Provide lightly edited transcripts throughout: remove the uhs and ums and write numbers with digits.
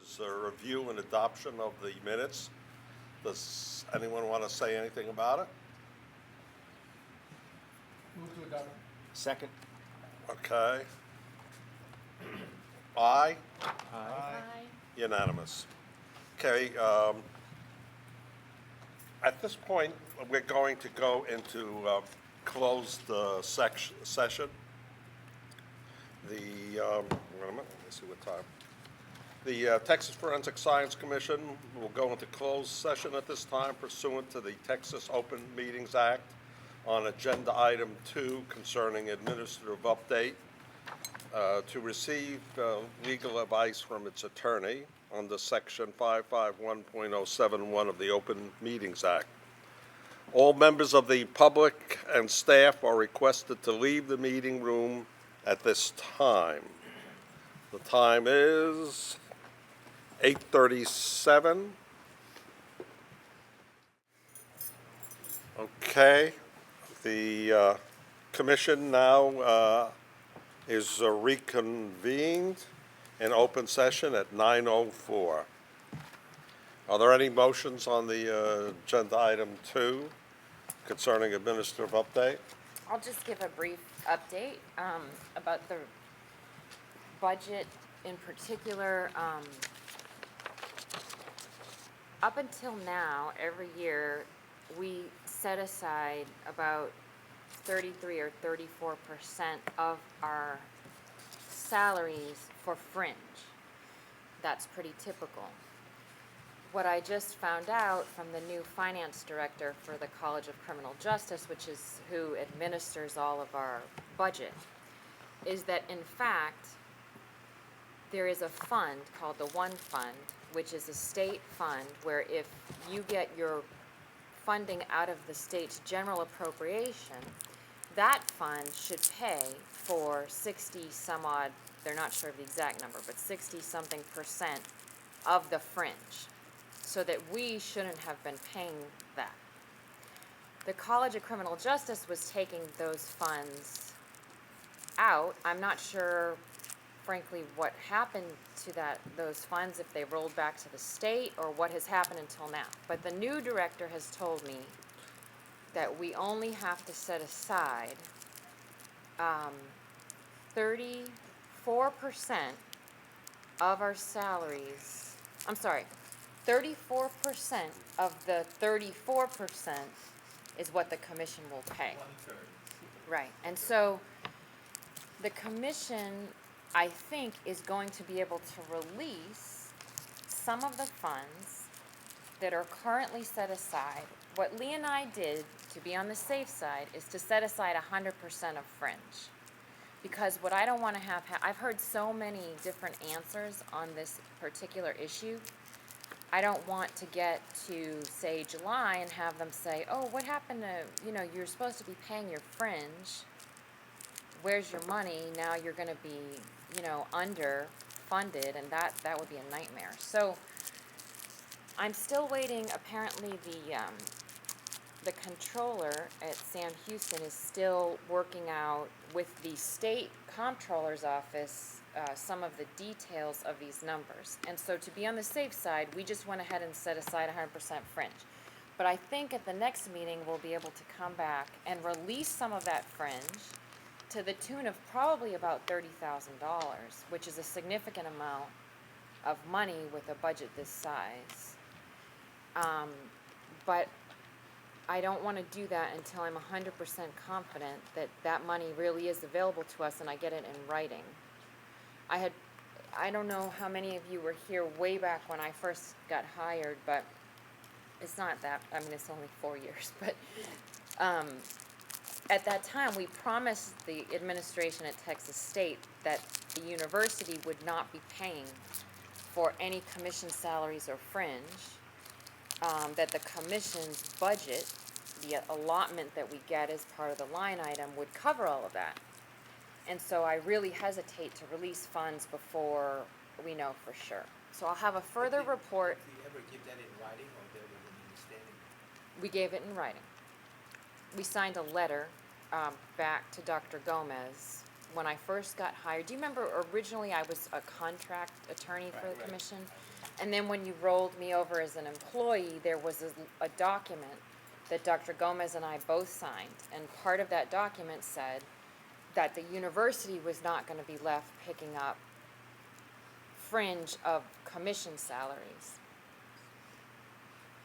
is a review and adoption of the minutes. Does anyone want to say anything about it? Move to adopt. Second. Okay. Aye? Aye. Unanimous. Okay, at this point, we're going to go into closed session. Wait a minute, let me see what time. The Texas Forensic Science Commission will go into closed session at this time pursuant to the Texas Open Meetings Act on Agenda Item 2 concerning administrative update to receive legal advice from its attorney under Section 551.071 of the Open Meetings Act. All members of the public and staff are requested to leave the meeting room at this time. The time is 8:37. Okay, the commission now is reconvened in open session at 9:04. Are there any motions on the agenda item 2 concerning administrative update? I'll just give a brief update about the budget in particular. Up until now, every year, we set aside about 33 or 34% of our salaries for fringe. That's pretty typical. What I just found out from the new finance director for the College of Criminal Justice, which is who administers all of our budget, is that in fact, there is a fund called the One Fund, which is a state fund where if you get your funding out of the state's general appropriation, that fund should pay for 60 some odd, they're not sure of the exact number, but 60-something% of the fringe, so that we shouldn't have been paying that. The College of Criminal Justice was taking those funds out. I'm not sure, frankly, what happened to those funds, if they rolled back to the state or what has happened until now. But the new director has told me that we only have to set aside 34% of our salaries. I'm sorry, 34% of the 34% is what the commission will pay. 1/3. Right, and so the commission, I think, is going to be able to release some of the funds that are currently set aside. What Lee and I did, to be on the safe side, is to set aside 100% of fringe. Because what I don't want to have, I've heard so many different answers on this particular issue. I don't want to get to, say, July and have them say, oh, what happened to, you're supposed to be paying your fringe. Where's your money? Now you're going to be, underfunded, and that would be a nightmare. So I'm still waiting. Apparently the controller at Sam Houston is still working out with the state comptroller's office some of the details of these numbers. And so to be on the safe side, we just went ahead and set aside 100% fringe. But I think at the next meeting, we'll be able to come back and release some of that fringe to the tune of probably about $30,000, which is a significant amount of money with a budget this size. But I don't want to do that until I'm 100% confident that that money really is available to us and I get it in writing. I don't know how many of you were here way back when I first got hired, but it's not that, it's only 4 years, but at that time, we promised the administration at Texas State that the university would not be paying for any commission salaries or fringe, that the commission's budget, the allotment that we get as part of the line item, would cover all of that. And so I really hesitate to release funds before we know for sure. So I'll have a further report. Did you ever give that in writing, or there was an understanding? We gave it in writing. We signed a letter back to Dr. Gomez when I first got hired. Do you remember originally I was a contract attorney for the Right. commission? And then when you rolled me over as an employee, there was a document that Dr. Gomez and I both signed. And part of that document said that the university was not gonna be left picking up fringe of commission salaries.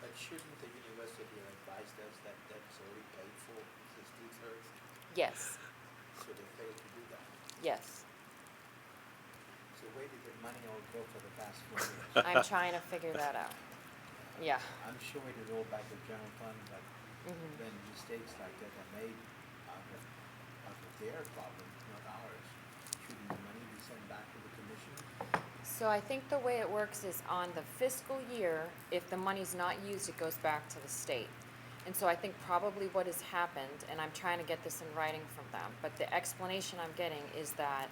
But shouldn't the university have advised us that that's already paid for, this 2/3? Yes, So they failed to do that. yes. So where did the money all go for the past 4 years? I'm trying to figure that out. Yeah. I'm sure it is all back to general fund, but Mhm. when mistakes like that are made out of their problem, not ours, shouldn't the money be sent back to the commission? So I think the way it works is on the fiscal year, if the money's not used, it goes back to the state. And so I think probably what has happened, and I'm trying to get this in writing from them, but the explanation I'm getting is that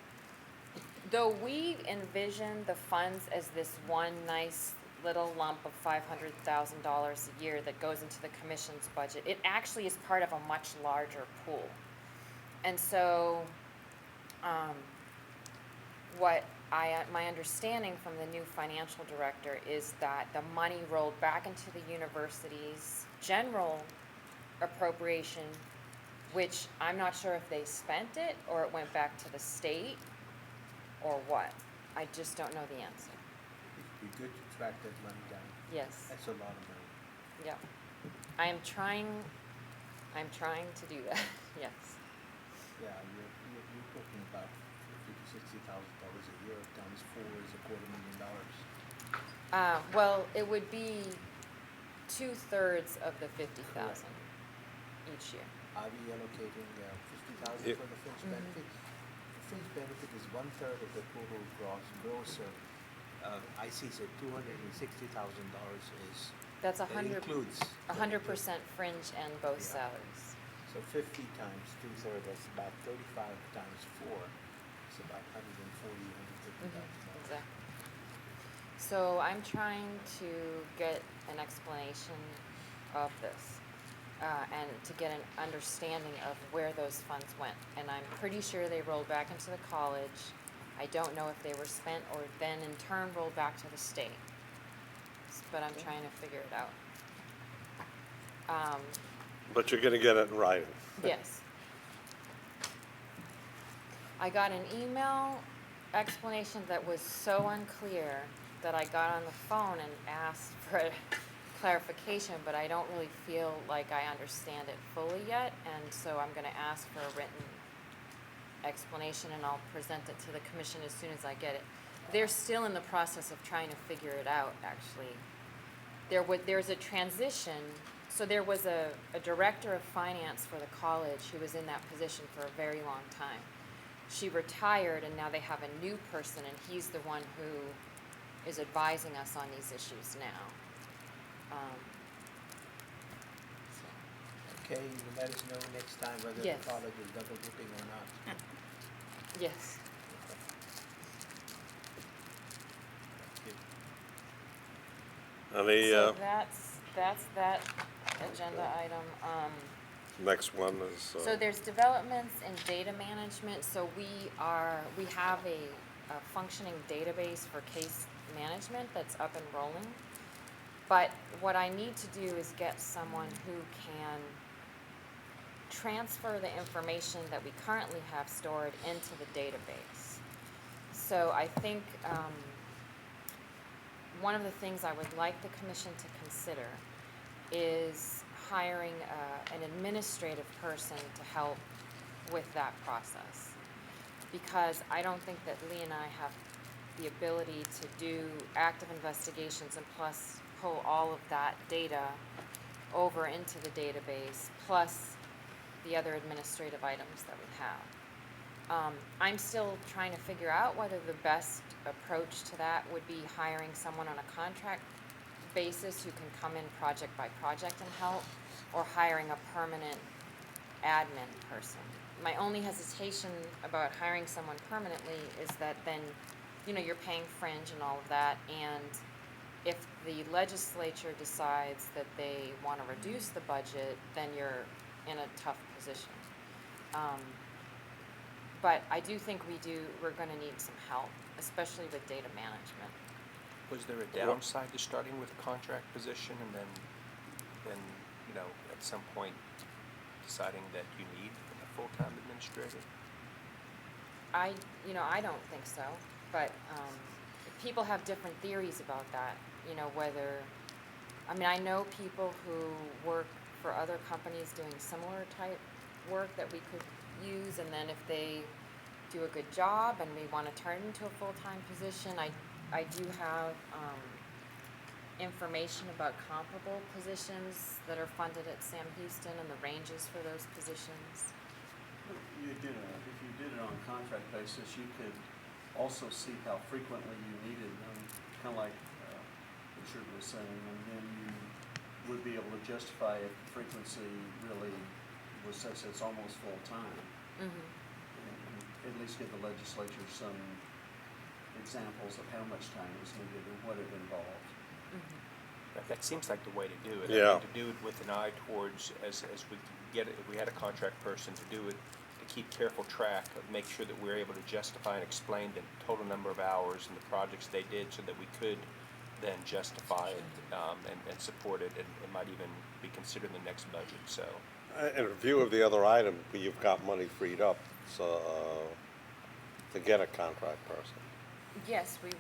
though we envision the funds as this one nice little lump of $500,000 a year that goes into the commission's budget, it actually is part of a much larger pool. And so, my understanding from the new financial director is that the money rolled back into the university's general appropriation, which I'm not sure if they spent it or it went back to the state or what. I just don't know the answer. It'd be good to track that money down. Yes, That's a lot of money. yeah. I'm trying to do that, yes. Yeah, you're talking about $50,000 to $60,000 a year times 4 is $250,000. Well, it would be 2/3 of the 50,000 each year. Are we allocating 50,000 Yeah. for the fringe Mhm. benefits? The fringe benefit is 1/3 of the total grosser. I see, so $260,000 is, That's that includes. 100% fringe and both Yeah. salaries. So 50 times 2/3, that's about 35 times 4. It's about $150,000. Exactly. So I'm trying to get an explanation of this, and to get an understanding of where those funds went. And I'm pretty sure they rolled back into the college. I don't know if they were spent or then in turn rolled back to the state. But I'm trying to figure it out. But you're gonna get it in writing. Yes. I got an email explanation that was so unclear that I got on the phone and asked for clarification, but I don't really feel like I understand it fully yet, and so I'm gonna ask for a written explanation and I'll present it to the commission as soon as I get it. They're still in the process of trying to figure it out, actually. There's a transition, so there was a director of finance for the college who was in that position for a very long time. She retired and now they have a new person and he's the one who is advising us on these issues now. Okay, you let us know next time whether Yes. the college is double dipping or not. Yes. Thank you. Any, So that's that agenda item. next one is, So there's developments in data management, so we have a functioning database for case management that's up and rolling. But what I need to do is get someone who can transfer the information that we currently have stored into the database. So I think, one of the things I would like the commission to consider is hiring an administrative person to help with that process. Because I don't think that Lee and I have the ability to do active investigations and plus pull all of that data over into the database, plus the other administrative items that we have. I'm still trying to figure out whether the best approach to that would be hiring someone on a contract basis who can come in project by project and help, or hiring a permanent admin person. My only hesitation about hiring someone permanently is that then, you're paying fringe and all of that, and if the legislature decides that they wanna reduce the budget, then you're in a tough position. But I do think we're gonna need some help, especially with data management. Was there a downside to starting with a contract position and then, you know, at some point deciding that you need a full-time administrator? I don't think so, but, people have different theories about that, you know, whether, I mean, I know people who work for other companies doing similar type work that we could use, and then if they do a good job and we wanna turn it into a full-time position, I do have, information about comparable positions that are funded at Sam Houston and the ranges for those positions. If you did it on a contract basis, you could also see how frequently you needed them, kind of like Richard was saying, and then you would be able to justify if the frequency really was such that it's almost full-time. Mm-hmm. And at least give the legislature some examples of how much time is needed and what it involved. That seems like the way to do it. Yeah. I mean, to do it with an eye towards, as we get it, if we had a contract person to do it, to keep careful track of, make sure that we're able to justify and explain the total number of hours and the projects they did so that we could then justify it and support it, and it might even be considered in the next budget, so. In review of the other item, you've got money freed up, so, to get a contract person. Yes, we,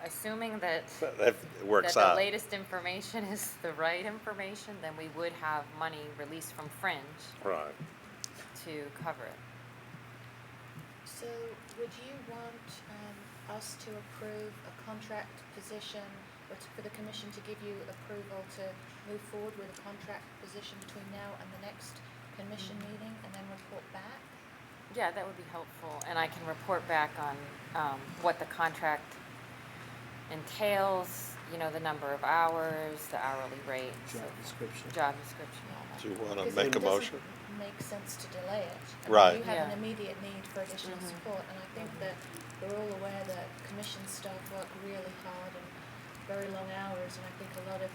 assuming that, That works that the out. latest information is the right information, then we would have money released from Fringe Right. to cover it. So would you want us to approve a contract position, or for the commission to give you approval to move forward with a contract position between now and the next commission meeting, and then report back? Yeah, that would be helpful, and I can report back on what the contract entails, you know, the number of hours, the hourly rate. Job description. Job description, all that. Do you want to Because make a it doesn't motion? make sense to delay it. I mean, Right. You have an Yeah. immediate need for additional Mhm. support, and I think that we're all aware that commission staff work really hard and very long hours, and I think a lot of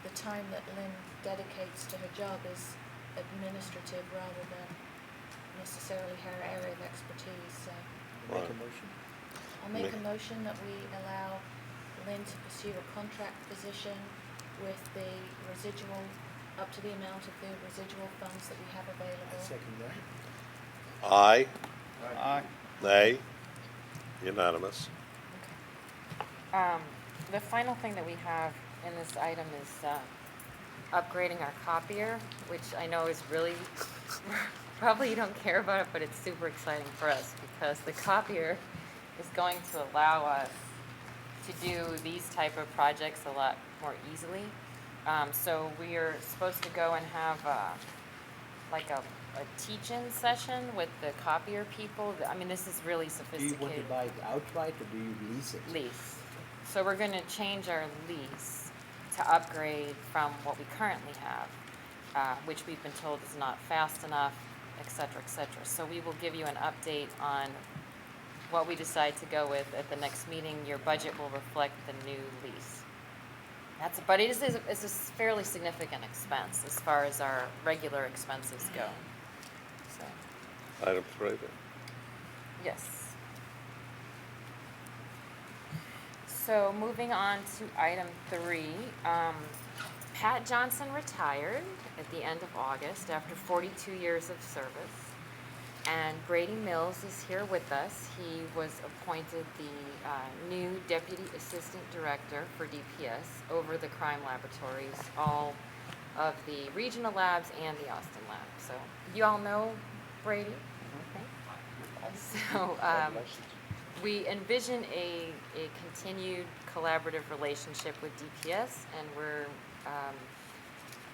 the time that Lynn dedicates to her job is administrative rather than necessarily her area of expertise, so Make a Right. motion. I'll make a Me- motion that we allow Lynn to pursue a contract position with the residual, up to the amount of the residual funds that we have I available. second that. Aye, Aye. nay, unanimous. The final thing that we have in this item is upgrading our copier, which I know is really, probably you don't care about it, but it's super exciting for us because the copier is going to allow us to do these type of projects a lot more easily. So we are supposed to go and have like a teach-in session with the copier people. I mean, this is really Do you sophisticated. want to buy it outright or do you lease it? Lease. So we're gonna change our lease to upgrade from what we currently have, which we've been told is not fast enough, et cetera, et cetera. So we will give you an update on what we decide to go with at the next meeting. Your budget will reflect the new lease. But it's a fairly significant expense as far as our regular expenses go. So, Item 3 then. yes. So moving on to item 3, Pat Johnson retired at the end of August after 42 years of service. And Brady Mills is here with us. He was appointed the new Deputy Assistant Director for DPS over the crime laboratories, all of the regional labs and the Austin lab. So you all know Brady? Okay. So we envision a continued collaborative relationship with DPS, and we're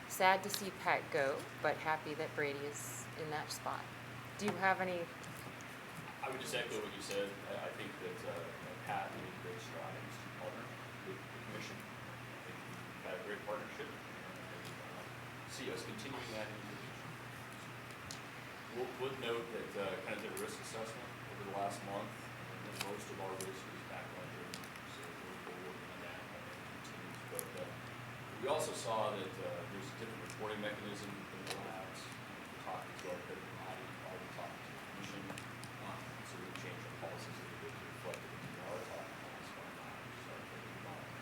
sad to see Pat go, but happy that Brady is in that spot. Do you have any? I would just echo what you said. I think that Pat made great strides to partner with the commission. I think we've had a great partnership, and see us continuing that into the future. Would note that kind of did a risk assessment over the last month, and most of our risk is background driven, so we're working on that and continuing to build that. We also saw that there's a different reporting mechanism in the labs. We're talking to our critical body, we're talking to the commission, so we changed our policies a little bit to reflect that we are talking to us about labs, so our critical body.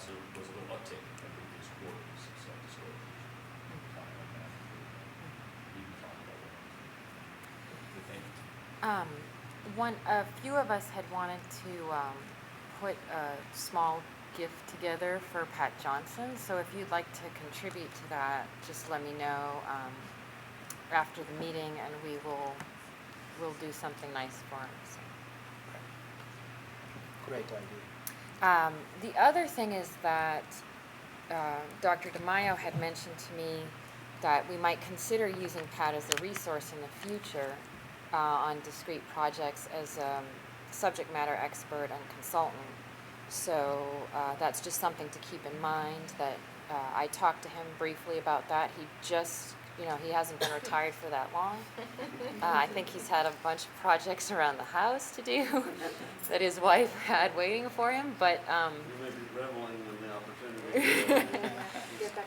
perhaps there was a little uptick in the previous quarters, self-disclosures. Comment on that. You can talk about that. The thing. A few of us had wanted to put a small gift together for Pat Johnson. So if you'd like to contribute to that, just let me know after the meeting, and we'll do something nice for him. So. Great idea. The other thing is that Dr. DeMaio had mentioned to me that we might consider using Pat as a resource in the future on discrete projects as a subject matter expert and consultant. So that's just something to keep in mind, that I talked to him briefly about that. He just, he hasn't been retired for that long. I think he's had a bunch of projects around the house to do that his wife had waiting for him, but You may be reveling in the opportunity.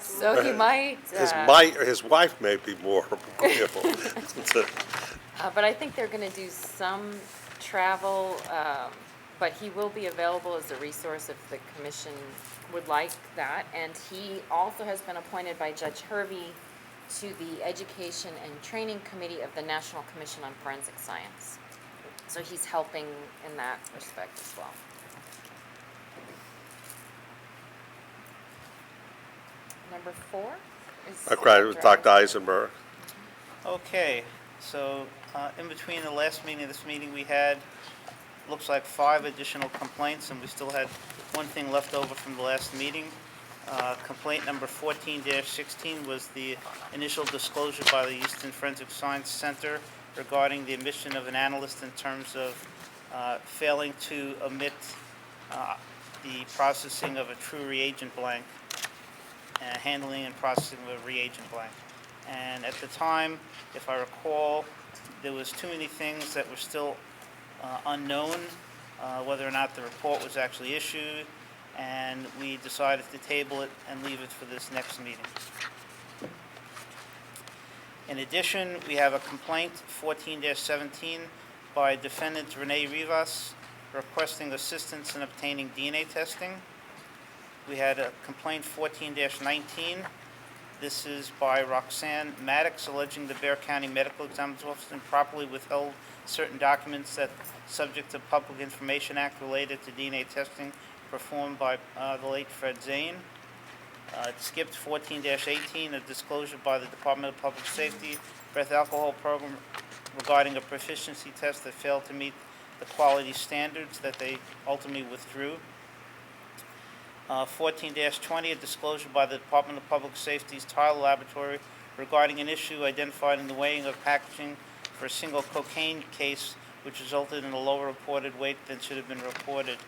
so he might. His wife may be more agreeable. But I think they're going to do some travel, but he will be available as a resource if the commission would like that. And he also has been appointed by Judge Hervey to the Education and Training Committee of the National Commission on Forensic Science. So he's helping in that respect as well. Number 4 is. Okay, with Dr. Eisenberg. Okay, so in between the last meeting and this meeting, we had, looks like 5 additional complaints, and we still had one thing left over from the last meeting. Complaint number 14-16 was the initial disclosure by the Houston Forensic Science Center regarding the omission of an analyst in terms of failing to omit the processing of a true reagent blank, handling and processing of a reagent blank. And at the time, if I recall, there was too many things that were still unknown, whether or not the report was actually issued, and we decided to table it and leave it for this next meeting. In addition, we have a complaint, 14-17, by defendant Renee Rivas, requesting assistance in obtaining DNA testing. We had a complaint, 14-19. This is by Roxanne Maddox, alleging the Bear County Medical Examiner's Office improperly withheld certain documents that, subject to Public Information Act, related to DNA testing performed by the late Fred Zane. It skipped 14-18, a disclosure by the Department of Public Safety breath alcohol program regarding a proficiency test that failed to meet the quality standards that they ultimately withdrew. 14-20, a disclosure by the Department of Public Safety's Tyler Laboratory regarding an issue identified in the weighing of packaging for a single cocaine case, which resulted in a lower reported weight than should have been reported.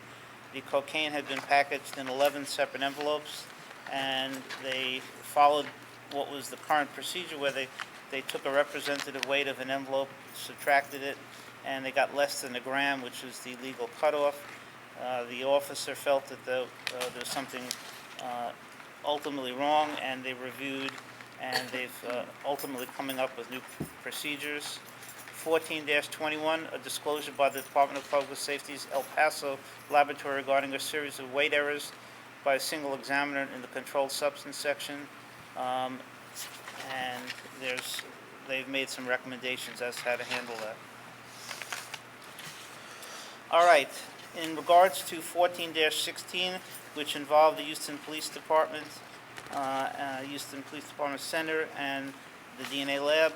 The cocaine had been packaged in 11 separate envelopes, and they followed what was the current procedure, where they took a representative weight of an envelope, subtracted it, and they got less than a gram, which is the legal cutoff. The officer felt that there was something ultimately wrong, and they reviewed, and they've ultimately coming up with new procedures. 14-21, a disclosure by the Department of Public Safety's El Paso Laboratory regarding a series of weight errors by a single examiner in the controlled substance section. And they've made some recommendations as to how to handle that. All right. In regards to 14-16, which involved the Houston Police Department, Houston Police Department Center, and the DNA lab,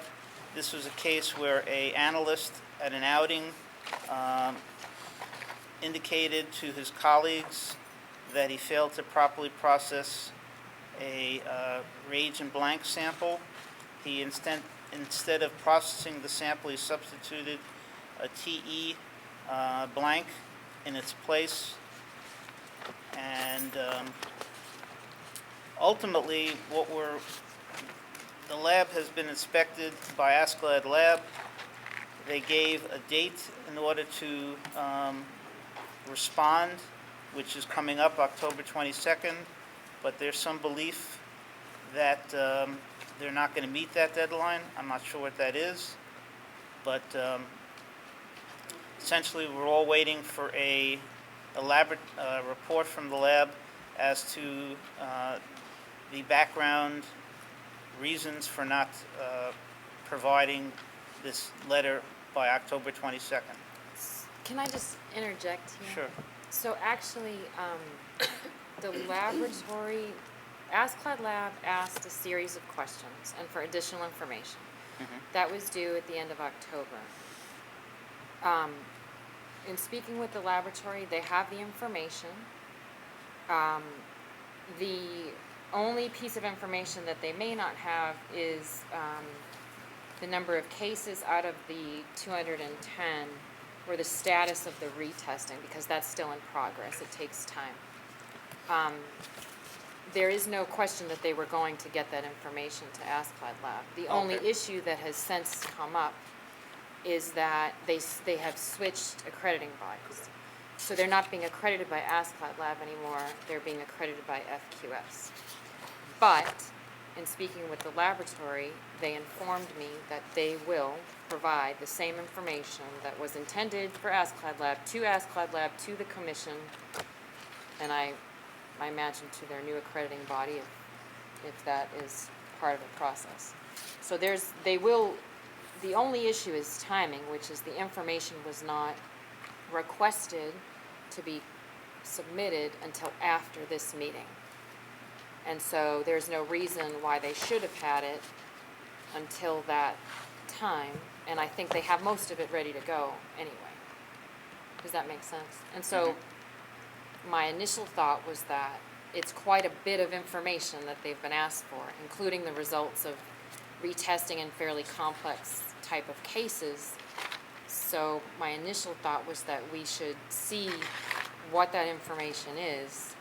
this was a case where an analyst at an outing indicated to his colleagues that he failed to properly process a reagent blank sample. He instead of processing the sample, he substituted a TE blank in its place, and ultimately the lab has been inspected by Askeladd Lab. They gave a date in order to respond, which is coming up October 22nd, but there's some belief that they're not going to meet that deadline. I'm not sure what that is, but essentially we're all waiting for a report from the lab as to the background reasons for not providing this letter by October 22nd. Can I just interject here? Sure. So actually, the laboratory, Askclad Lab asked a series of questions and for additional information. That was due at the end of October. In speaking with the laboratory, they have the information. The only piece of information that they may not have is the number of cases out of the 210, or the status of the retesting, because that's still in progress. It takes time. There is no question that they were going to get that information to Askclad Lab. The only Okay. issue that has since come up is that they have switched accrediting bodies. So they're not being accredited by Askclad Lab anymore, they're being accredited by FQS. But, in speaking with the laboratory, they informed me that they will provide the same information that was intended for Askclad Lab, to the commission, and I imagine to their new accrediting body if that is part of the process. So the only issue is timing, which is the information was not requested to be submitted until after this meeting. And so there's no reason why they should have had it until that time, and I think they have most of it ready to go anyway. Does that make sense? And so my initial thought was that it's quite a bit of information that they've been asked for, including the results of retesting in fairly complex type of cases. So my initial thought was that we should see what that information is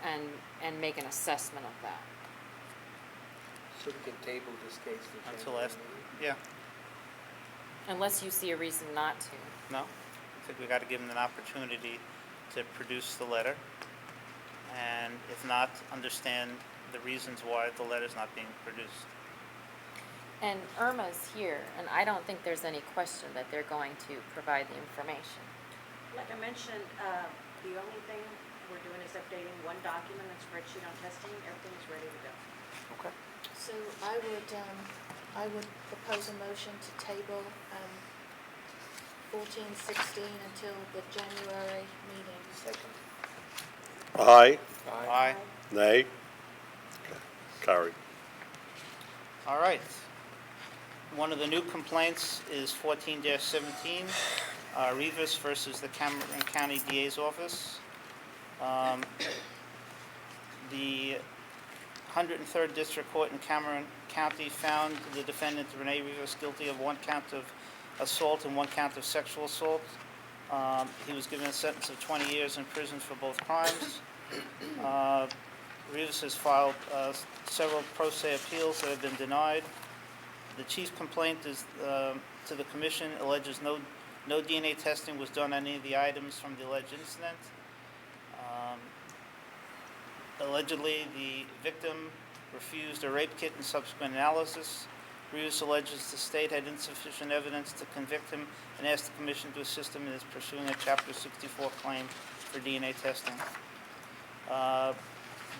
and make an assessment of that. So we can table this case to Until January last, meeting? yeah, Unless you see a reason not to. no, I think we got to give them an opportunity to produce the letter, and if not, understand the reasons why the letter's not being produced. And Irma's here, and I don't think there's any question that they're going to provide the information. Like I mentioned, the only thing we're doing is updating one document, and spreadsheet on testing, everything's ready to go. Okay. So I would propose a motion to table 1416 until the January meeting. Second. Aye, Aye. nay? Okay, carried. All right. One of the new complaints is 14-17, Rivas versus the Cameron County DA's office. The 103rd District Court in Cameron County found the defendant Rene Rivas guilty of 1 count of assault and 1 count of sexual assault. He was given a sentence of 20 years in prison for both crimes. Rivas has filed several pro se appeals that have been denied. The chief complaint is to the commission alleges no DNA testing was done on any of the items from the alleged incident. Allegedly, the victim refused a rape kit and subsequent analysis. Rivas alleges the state had insufficient evidence to convict him and asked the commission to assist him in his pursuing a Chapter 64 claim for DNA testing.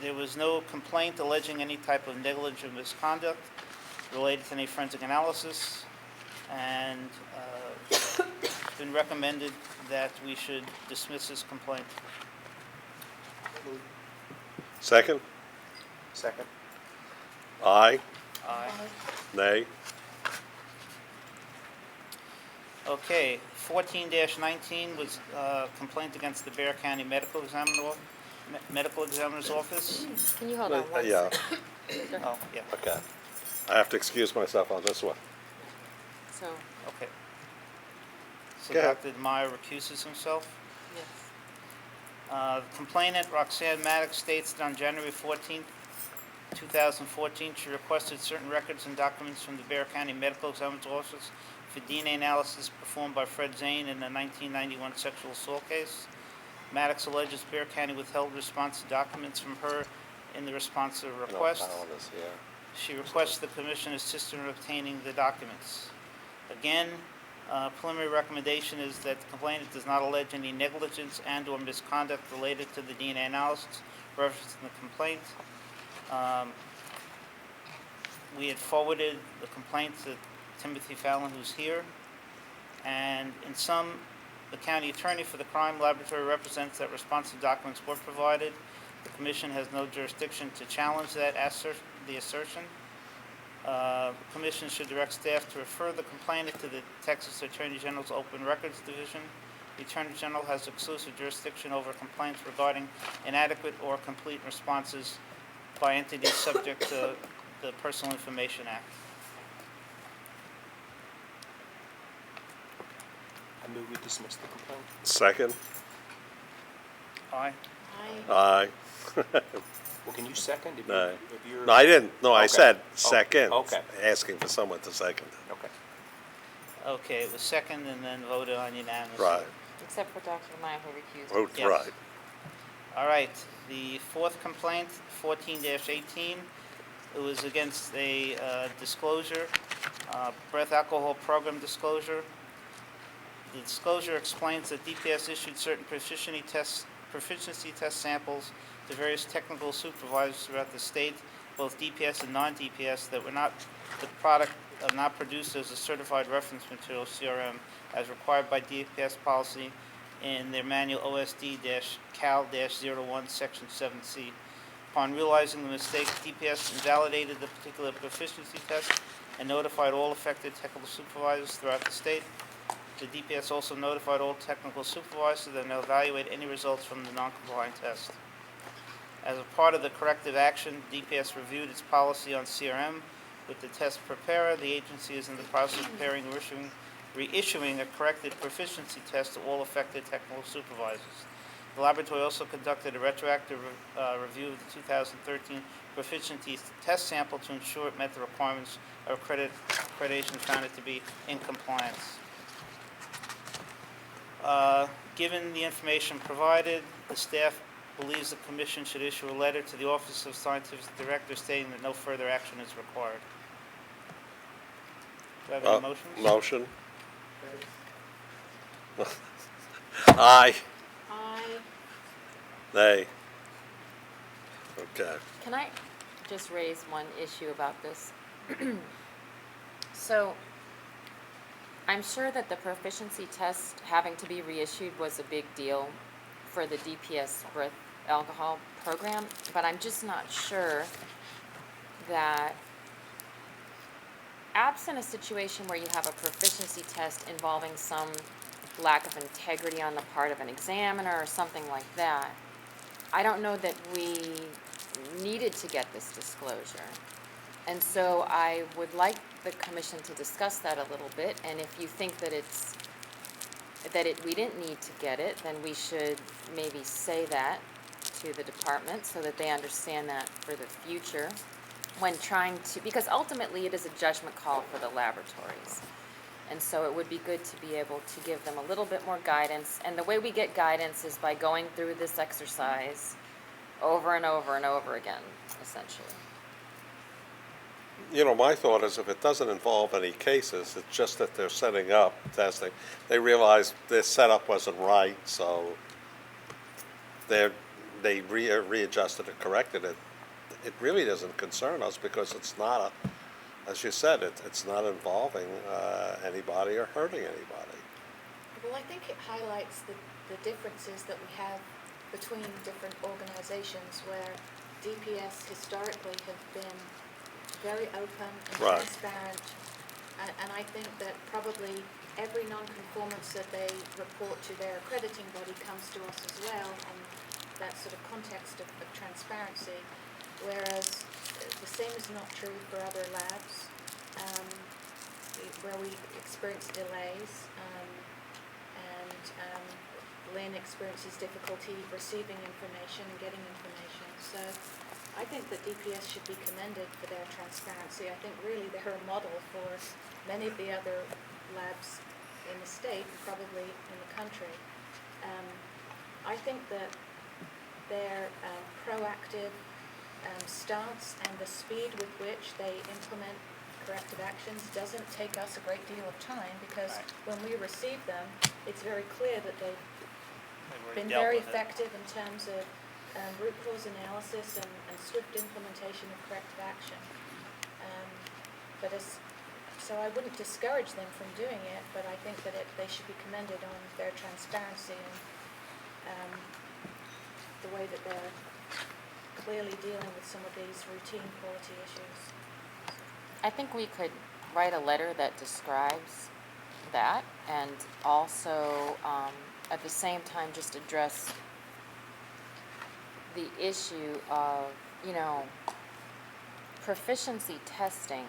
There was no complaint alleging any type of negligent misconduct related to any forensic analysis, and it's been recommended that we should dismiss this complaint. Second? Second. Aye, Aye. nay? Okay, 14-19 was complaint against the Bear County Medical Examiner's Office. Can you hold on one Yeah, second? Oh, yeah, okay. I have to excuse myself on this one. So, okay. So Go ahead. Dr. Meyer recuses himself. yes. Complainant Roxanne Maddox states that on January 14th, 2014, she requested certain records and documents from the Bear County Medical Examiner's Office for DNA analysis performed by Fred Zane in the 1991 sexual assault case. Maddox alleges Bear County withheld response to documents from her in the response to the request. No, Alan is here. She requests the commission assist her in obtaining the documents. Again, preliminary recommendation is that the complainant does not allege any negligence and/or misconduct related to the DNA analysis referenced in the complaint. We had forwarded the complaint to Timothy Fallon, who's here, and in sum, the county attorney for the crime laboratory represents that responsive documents were provided. The commission has no jurisdiction to challenge that the assertion. The commission should direct staff to refer the complainant to the Texas Attorney General's Open Records Division. The Attorney General has exclusive jurisdiction over complaints regarding inadequate or complete responses by entities subject to the Personal Information Act. I move we dismiss the complaint. Second? Aye. Aye. Well, can you second if No. you're? No, I didn't. No, I Okay. said Oh, second. okay. Asking for someone to second. Okay. Okay, it was second and then voted on unanimously. Right. Except for Dr. Maya, who recused. Oh, Yes. right. All right, the fourth complaint, 14-18, it was against a disclosure, breath alcohol program disclosure. The disclosure explains that DPS issued certain proficiency test samples to various technical supervisors throughout the state, both DPS and non-DPS, that were not, the product not produced as a certified reference material, CRM, as required by DPS policy in their manual OSD-CAL-01, Section 7C. Upon realizing the mistake, DPS invalidated the particular proficiency test and notified all affected technical supervisors throughout the state. The DPS also notified all technical supervisors that they'll evaluate any results from the non-compliant test. As a part of the corrective action, DPS reviewed its policy on CRM with the test preparer. The agency is in the process of preparing and reissuing a corrected proficiency test to all affected technical supervisors. The laboratory also conducted a retroactive review of the 2013 proficiency test sample to ensure it met the requirements of accreditation, found it to be in compliance. Given the information provided, the staff believes the commission should issue a letter to the Office of Scientific Director stating that no further action is required. Do I have any motions? Motion? Aye. Aye. Nay. Okay. Can I just raise one issue about this? So, I'm sure that the proficiency test having to be reissued was a big deal for the DPS breath alcohol program, but I'm just not sure that absent a situation where you have a proficiency test involving some lack of integrity on the part of an examiner or something like that, I don't know that we needed to get this disclosure. And so I would like the commission to discuss that a little bit, and if you think that we didn't need to get it, then we should maybe say that to the department so that they understand that for the future when trying to, because ultimately it is a judgment call for the laboratories. And so it would be good to be able to give them a little bit more guidance. And the way we get guidance is by going through this exercise over and over and over again, essentially. You know, my thought is if it doesn't involve any cases, it's just that they're setting up testing. They realized their setup wasn't right, so they readjusted and corrected it. It really doesn't concern us because it's not as you said, it's not involving anybody or hurting anybody. Well, I think it highlights the differences that we have between different organizations where DPS historically have been very open and Right. transparent, and I think that probably every non-conformance that they report to their accrediting body comes to us as well in that sort of context of transparency, whereas the same is not true for other labs where we experience delays and Lynn experiences difficulty receiving information and getting information. So I think that DPS should be commended for their transparency. I think really they're a model for many of the other labs in the state and probably in the country. I think that their proactive stance and the speed with which they implement corrective actions doesn't take us a great deal of time because when we receive them, it's very clear that they've been very effective in terms of root cause analysis and swift implementation of corrective action. But so I wouldn't discourage them from doing it, but I think that they should be commended on their transparency and the way that they're clearly dealing with some of these routine quality issues. I think we could write a letter that describes that and also, at the same time, just address the issue of, proficiency testing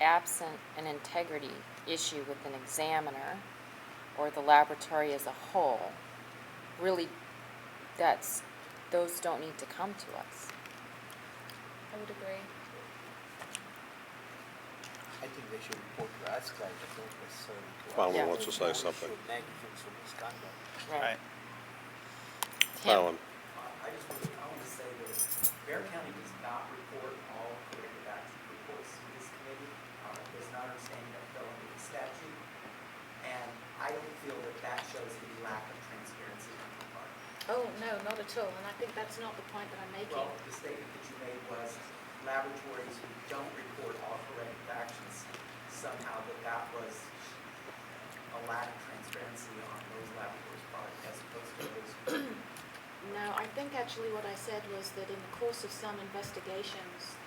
absent an integrity issue with an examiner or the laboratory as a whole. Really, those don't need to come to us. I would agree. I think they should report to us, like, don't necessarily to us. Alan Yeah. wants to say something. Show negligence or misconduct. Right. Tim? Alan, I want to say that Bear County does not report all corrective action reports to this committee. It's not understanding that fell under the statute. And I don't feel that that shows any lack of transparency on your part. Oh, no, not at all, and I think that's not the point that I'm making. Well, the statement that you made was laboratories who don't report all corrective actions, somehow that was a lack of transparency on those laboratories' part as opposed to those who No, I think actually what I said was that in the course of some investigations,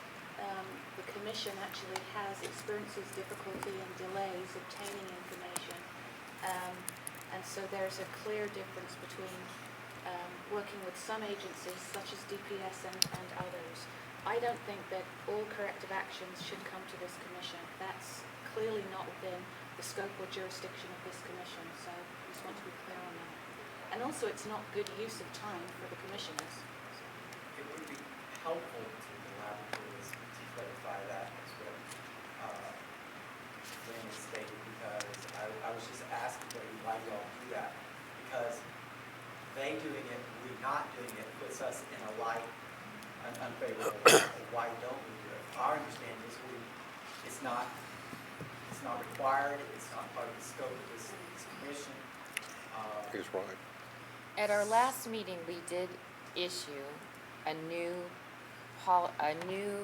the commission actually has experiences difficulty and delays obtaining information. And so there's a clear difference between working with some agencies such as DPS and others. I don't think that all corrective actions should come to this commission. That's clearly not within the scope or jurisdiction of this commission, so I just want to be clear on that. And also, it's not good use of time for the commissioners. it would be helpful to the laboratories to clarify that as what Lynn has stated, because I was just asking why do y'all do that? Because they doing it, we not doing it, puts us in a light, an unfavorable light. Why don't we do it? Our understanding is it's not required, it's not part of the scope of this commission. he's right. At our last meeting, we did issue a new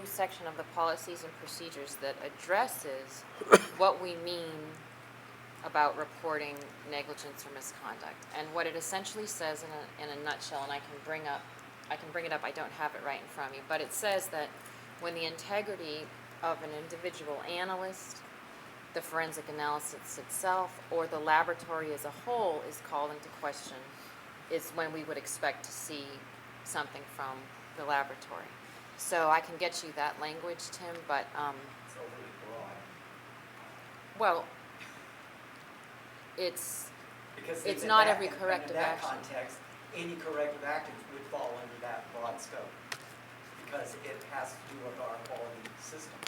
section of the policies and procedures that addresses what we mean about reporting negligence or misconduct. And what it essentially says in a nutshell, and I can bring it up, I don't have it right in front of me, but it says that when the integrity of an individual analyst, the forensic analysis itself, or the laboratory as a whole is called into question, is when we would expect to see something from the laboratory. So I can get you that language, Tim, but, It's overly broad. well, it's Because It's in not that- every and corrective action. In that context, any corrective actions would fall under that broad scope, because it has to do with our quality system.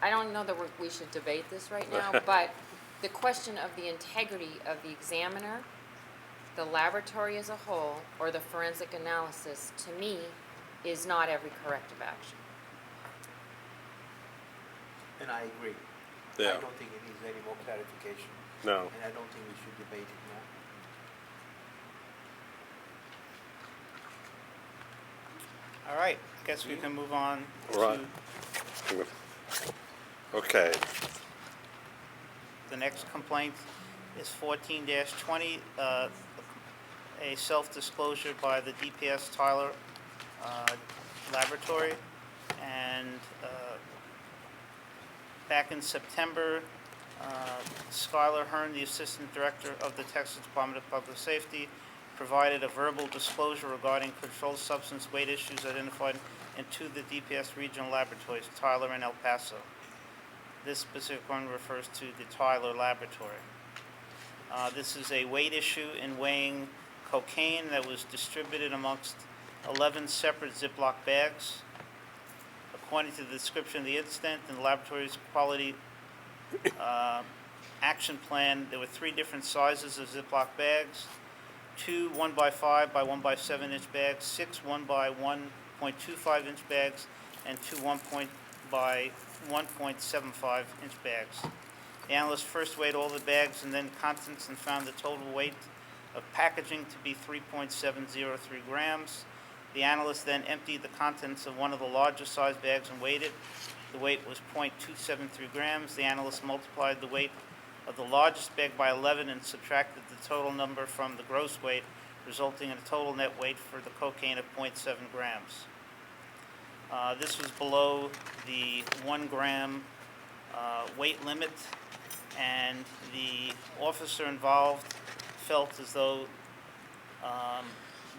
I don't know that we should debate this right now, but the question of the integrity of the examiner, the laboratory as a whole, or the forensic analysis, to me, is not every corrective action. And I agree. Yeah. I don't think it needs any more clarification, No. and I don't think we should debate it more. All right, I guess we can move on Right. to Okay, the next complaint is 14-20, a self-disclosure by the DPS Tyler Laboratory. And back in September, Skylar Hearn, the Assistant Director of the Texas Department of Public Safety, provided a verbal disclosure regarding controlled substance weight issues identified in two of the DPS regional laboratories, Tyler and El Paso. This specific one refers to the Tyler Laboratory. This is a weight issue in weighing cocaine that was distributed amongst 11 separate Ziploc bags. According to the description of the incident in the laboratory's quality action plan, there were 3 different sizes of Ziploc bags, 2 1x5 by 1x7 inch bags, 6 1 by 1.25 inch bags, and 2 1 by 1.75 inch bags. The analyst first weighed all the bags and then contents and found the total weight of packaging to be 3.703 grams. The analyst then emptied the contents of one of the larger size bags and weighed it. The weight was 0.273 grams. The analyst multiplied the weight of the largest bag by 11 and subtracted the total number from the gross weight, resulting in a total net weight for the cocaine of 0.7 grams. This was below the 1 gram weight limit, and the officer involved felt as though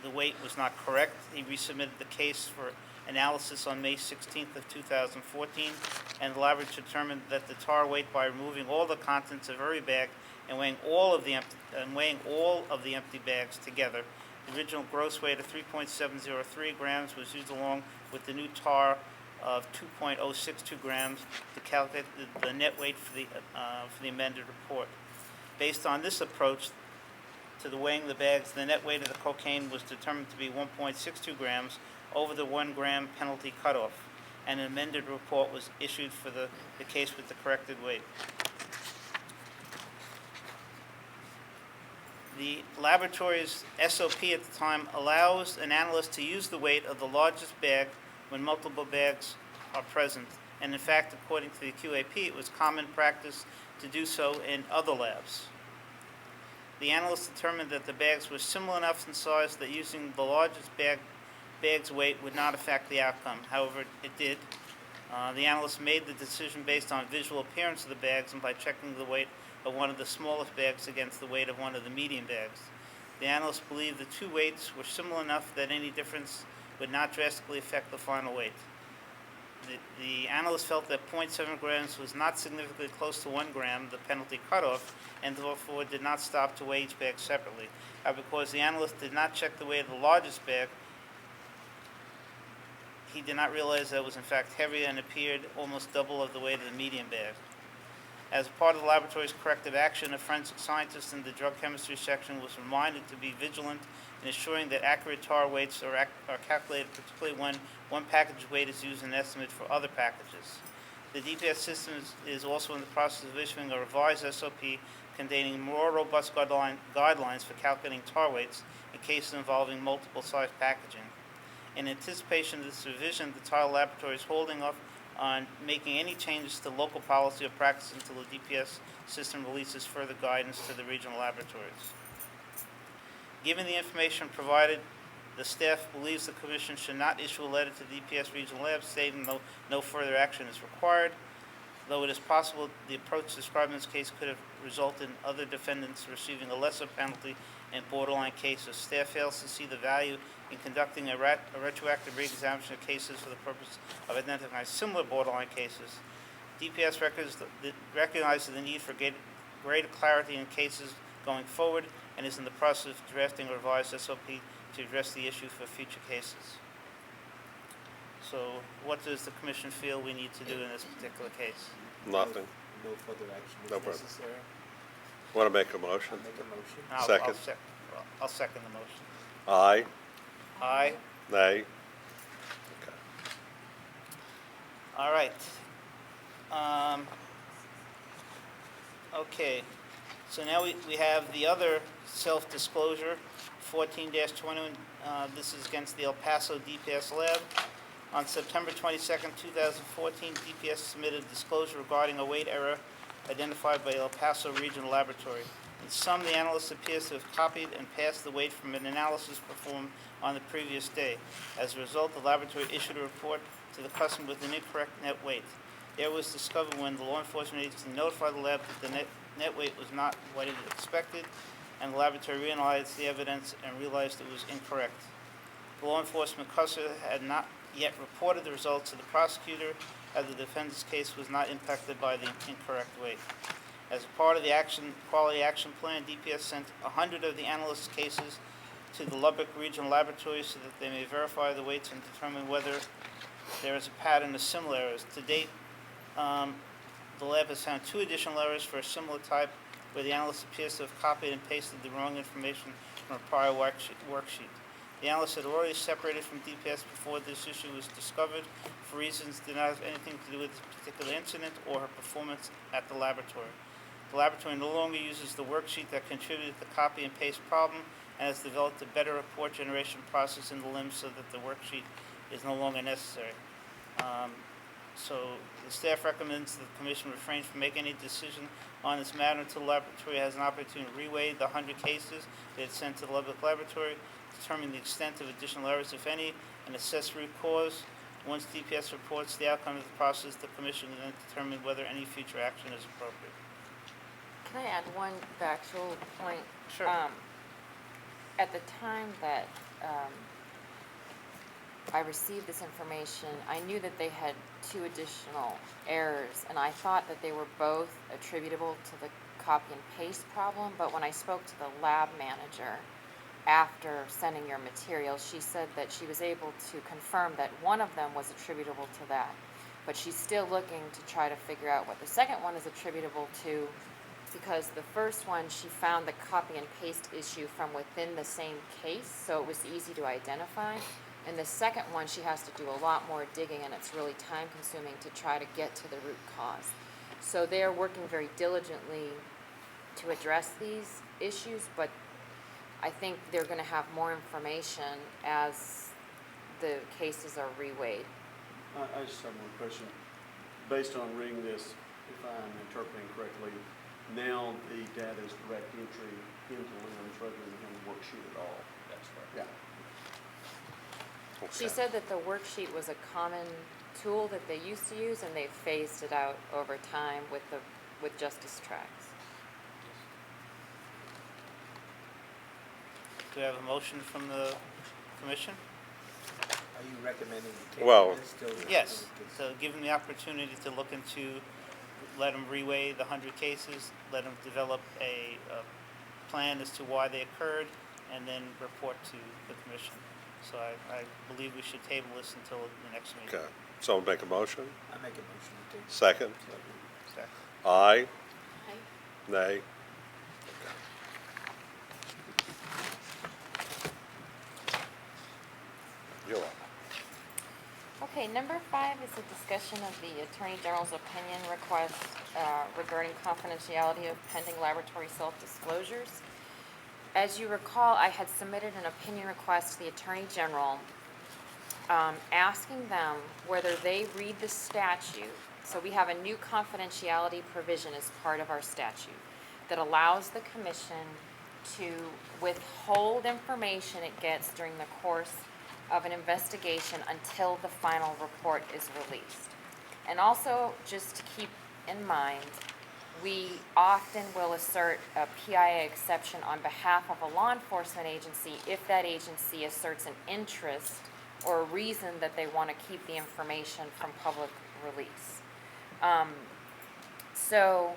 the weight was not correct. He resubmitted the case for analysis on May 16th of 2014, and the laboratory determined that the tar weight, by removing all the contents of every bag and weighing all of the empty bags together, the original gross weight of 3.703 grams was used along with the new tar of 2.062 grams to calculate the net weight for the amended report. Based on this approach to the weighing the bags, the net weight of the cocaine was determined to be 1.62 grams over the 1 gram penalty cutoff, and an amended report was issued for the case with the corrected weight. The laboratory's SOP at the time allows an analyst to use the weight of the largest bag when multiple bags are present, and in fact, according to the QAP, it was common practice to do so in other labs. The analyst determined that the bags were similar enough in size that using the largest bag's weight would not affect the outcome. However, it did. The analyst made the decision based on visual appearance of the bags and by checking the weight of one of the smallest bags against the weight of one of the medium bags. The analyst believed the two weights were similar enough that any difference would not drastically affect the final weight. The analyst felt that 0.7 grams was not significantly close to 1 gram, the penalty cutoff, and therefore did not stop to weigh each bag separately. Because the analyst did not check the weight of the largest bag, he did not realize that it was in fact heavier and appeared almost double of the weight of the medium bag. As part of the laboratory's corrective action, a forensic scientist in the drug chemistry section was reminded to be vigilant in ensuring that accurate tar weights are calculated, particularly when one package weight is used as an estimate for other packages. The DPS system is also in the process of issuing a revised SOP containing more robust guidelines for calculating tar weights in cases involving multiple size packaging. In anticipation of this revision, the Tile Laboratory is holding off on making any changes to local policy or practice until the DPS system releases further guidance to the regional laboratories. Given the information provided, the staff believes the Commission should not issue a letter to DPS regional labs stating no further action is required, though it is possible the approach described in this case could have resulted in other defendants receiving a lesser penalty in borderline cases. Staff fails to see the value in conducting a retroactive re-examination of cases for the purpose of identifying similar borderline cases. DPS recognizes the need for greater clarity in cases going forward and is in the process of drafting a revised SOP to address the issue for future cases. So what does the Commission feel we need to do in this particular case? Nothing. No further action No is further. necessary. Want to make a motion? I'll make a motion. Second. I'll second the motion. Aye. Aye. Nay. Okay. All right. Okay, so now we have the other self-disclosure, 14-21. This is against the El Paso DPS lab. On September 22nd, 2014, DPS submitted disclosure regarding a weight error identified by El Paso Regional Laboratory. In sum, the analyst appears to have copied and passed the weight from an analysis performed on the previous day. As a result, the laboratory issued a report to the customer with an incorrect net weight. Error was discovered when the law enforcement agency notified the lab that the net weight was not what it expected, and the laboratory reanalyzed the evidence and realized it was incorrect. The law enforcement customer had not yet reported the results to the prosecutor, as the defendant's case was not impacted by the incorrect weight. As part of the quality action plan, DPS sent 100 of the analyst's cases to the Lubbock Regional Laboratory so that they may verify the weights and determine whether there is a pattern of similar errors. To date, the lab has found 2 additional errors for a similar type where the analyst appears to have copied and pasted the wrong information from a prior worksheet. The analyst had already separated from DPS before this issue was discovered for reasons that did not have anything to do with this particular incident or her performance at the laboratory. The laboratory no longer uses the worksheet that contributed to the copy and paste problem and has developed a better report generation process in the LIMS so that the worksheet is no longer necessary. So the staff recommends that the commission refrain from making any decision on this matter until the laboratory has an opportunity to reweigh the 100 cases that it sent to the Lubbock Laboratory, determine the extent of additional errors, if any, and assess root cause. Once DPS reports the outcome of the process, the commission will then determine whether any future action is appropriate. Can I add one factual point? Sure. At the time that I received this information, I knew that they had 2 additional errors, and I thought that they were both attributable to the copy and paste problem, but when I spoke to the lab manager after sending your materials, she said that she was able to confirm that one of them was attributable to that, but she's still looking to try to figure out what the second one is attributable to, because the first one, she found the copy and paste issue from within the same case, so it was easy to identify. And the second one, she has to do a lot more digging, and it's really time consuming to try to get to the root cause. So they're working very diligently to address these issues, but I think they're gonna have more information as the cases are reweighed. I just have one question. Based on reading this, if I'm interpreting correctly, now the data is direct entry into LIMS rather than in the worksheet at all. That's right. Yeah. She said that the worksheet was a common tool that they used to use, and they've phased it out over time with Justice Tracks. Do we have a motion from the commission? Are you recommending we table Well- this till? Yes, so give them the opportunity to look into, let them reweigh the 100 cases, let them develop a plan as to why they occurred, and then report to the commission. So I believe we should table this until the next meeting. Okay, someone make a motion? I make a motion to table. Second? Second. Aye? Aye. Nay? You're up. Okay, number 5 is a discussion of the Attorney General's opinion request regarding confidentiality of pending laboratory self-disclosures. As you recall, I had submitted an opinion request to the Attorney General asking them whether they read the statute. So we have a new confidentiality provision as part of our statute that allows the commission to withhold information it gets during the course of an investigation until the final report is released. And also, just to keep in mind, we often will assert a PIA exception on behalf of a law enforcement agency if that agency asserts an interest or a reason that they want to keep the information from public release. So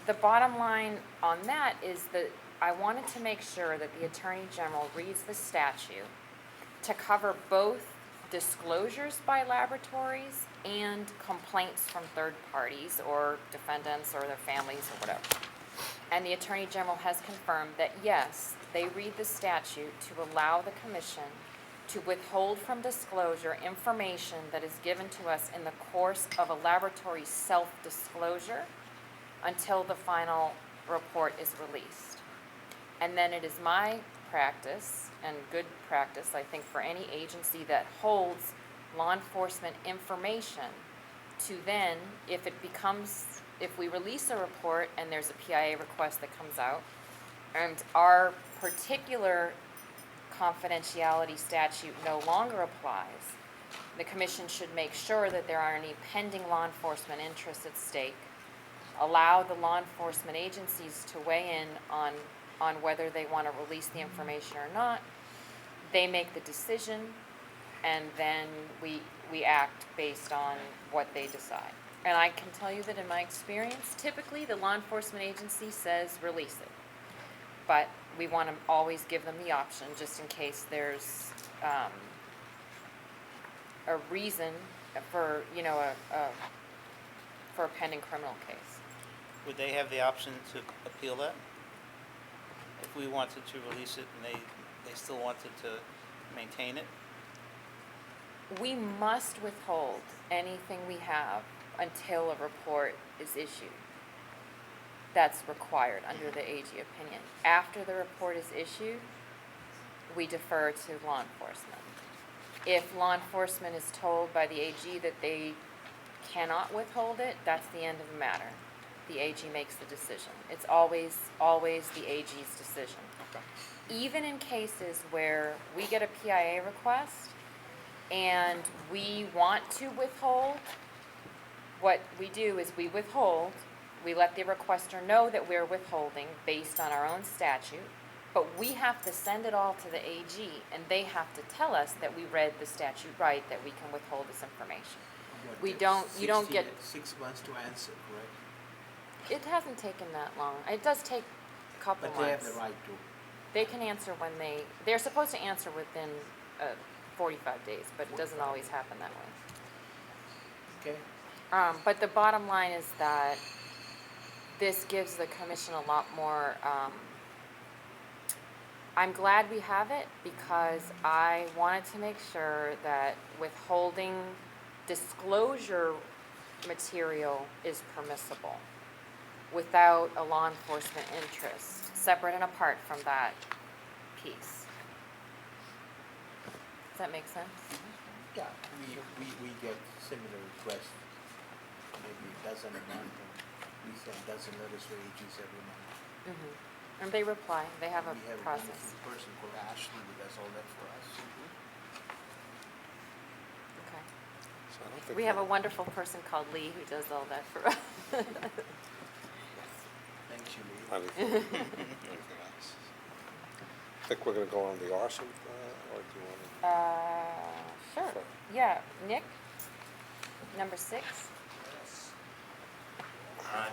the bottom line on that is that I wanted to make sure that the Attorney General reads the statute to cover both disclosures by laboratories and complaints from third parties or defendants or their families or whatever. And the Attorney General has confirmed that yes, they read the statute to allow the commission to withhold from disclosure information that is given to us in the course of a laboratory self-disclosure until the final report is released. And then it is my practice, and good practice, I think, for any agency that holds law enforcement information to then, if we release a report and there's a PIA request that comes out, and our particular confidentiality statute no longer applies, the commission should make sure that there aren't any pending law enforcement interests at stake, allow the law enforcement agencies to weigh in on whether they want to release the information or not. They make the decision, and then we act based on what they decide. And I can tell you that in my experience, typically the law enforcement agency says release it. But we want to always give them the option, just in case there's a reason for, for a pending criminal case. Would they have the option to appeal that? If we wanted to release it and they still wanted to maintain it? We must withhold anything we have until a report is issued. that's required under the AG opinion. After the report is issued, we defer to law enforcement. If law enforcement is told by the AG that they cannot withhold it, that's the end of the matter. The AG makes the decision. It's always the AG's decision. Even in cases where we get a PIA request and we want to withhold, what we do is we withhold, we let the requester know that we're withholding based on our own statute, but we have to send it all to the AG, and they have to tell us that we read the statute right, that we can withhold this information. What, We the don't, you don't 60 get, 6 months to answer, correct? it hasn't taken that long. It does take a couple But they have months. the right to. They can answer when they're supposed to answer within 45 days, but it doesn't always happen that way. Okay. But the bottom line is that this gives the commission a lot more, I'm glad we have it because I wanted to make sure that withholding disclosure material is permissible without a law enforcement interest, separate and apart from that piece. Does that make sense? Yeah, we get similar requests, maybe a dozen a month, and we send dozen letters to AGs every month. Mm-hmm. And they reply, they have a We have a process. wonderful person called Ashley who does all that for us. Okay. So I don't think We have a that- wonderful person called Lee who does all that for us. Thanks, Julie. Anything else? Think we're gonna go on the arson, or do you wanna? Sure. Sure. Yeah, Nick, number 6.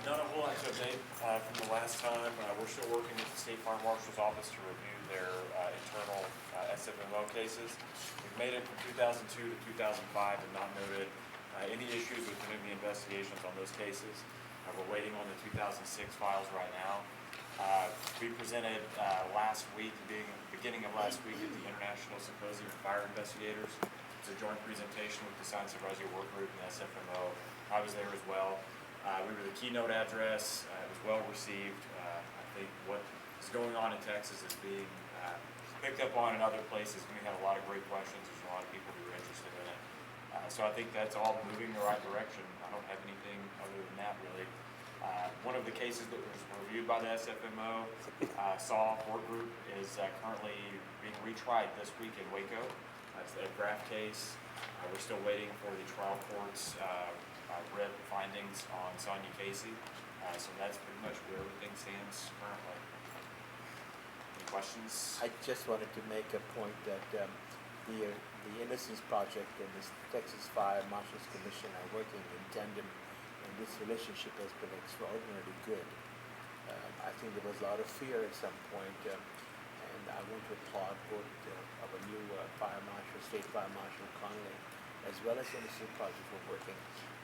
Not a whole lot to update from the last time. We're still working with the State Fire Marshal's Office to review their internal SFMO cases. We've made it from 2002 to 2005 and not noted any issues with any of the investigations on those cases. We're waiting on the 2006 files right now. We presented last week, beginning of last week, at the International Symposium of Fire Investigators. It's a joint presentation with the Science of Resi Work Group and SFMO. I was there as well. We were the keynote address. It was well received. I think what is going on in Texas is being picked up on in other places. We had a lot of great questions. There's a lot of people who are interested in it. So I think that's all moving in the right direction. I don't have anything other than that, really. One of the cases that was reviewed by the SFMO, SAW Work Group, is currently being retried this week in Waco. It's a draft case. We're still waiting for the trial court's writ findings on Sonia Casey. So that's pretty much where everything stands currently. Any questions? I just wanted to make a point that the Innocence Project and the Texas Fire Marshals Commission are working in tandem, and this relationship has been extraordinarily good. I think there was a lot of fear at some point, and I want to applaud both our new Fire Marshal, State Fire Marshal Conley, as well as Innocence Project for working.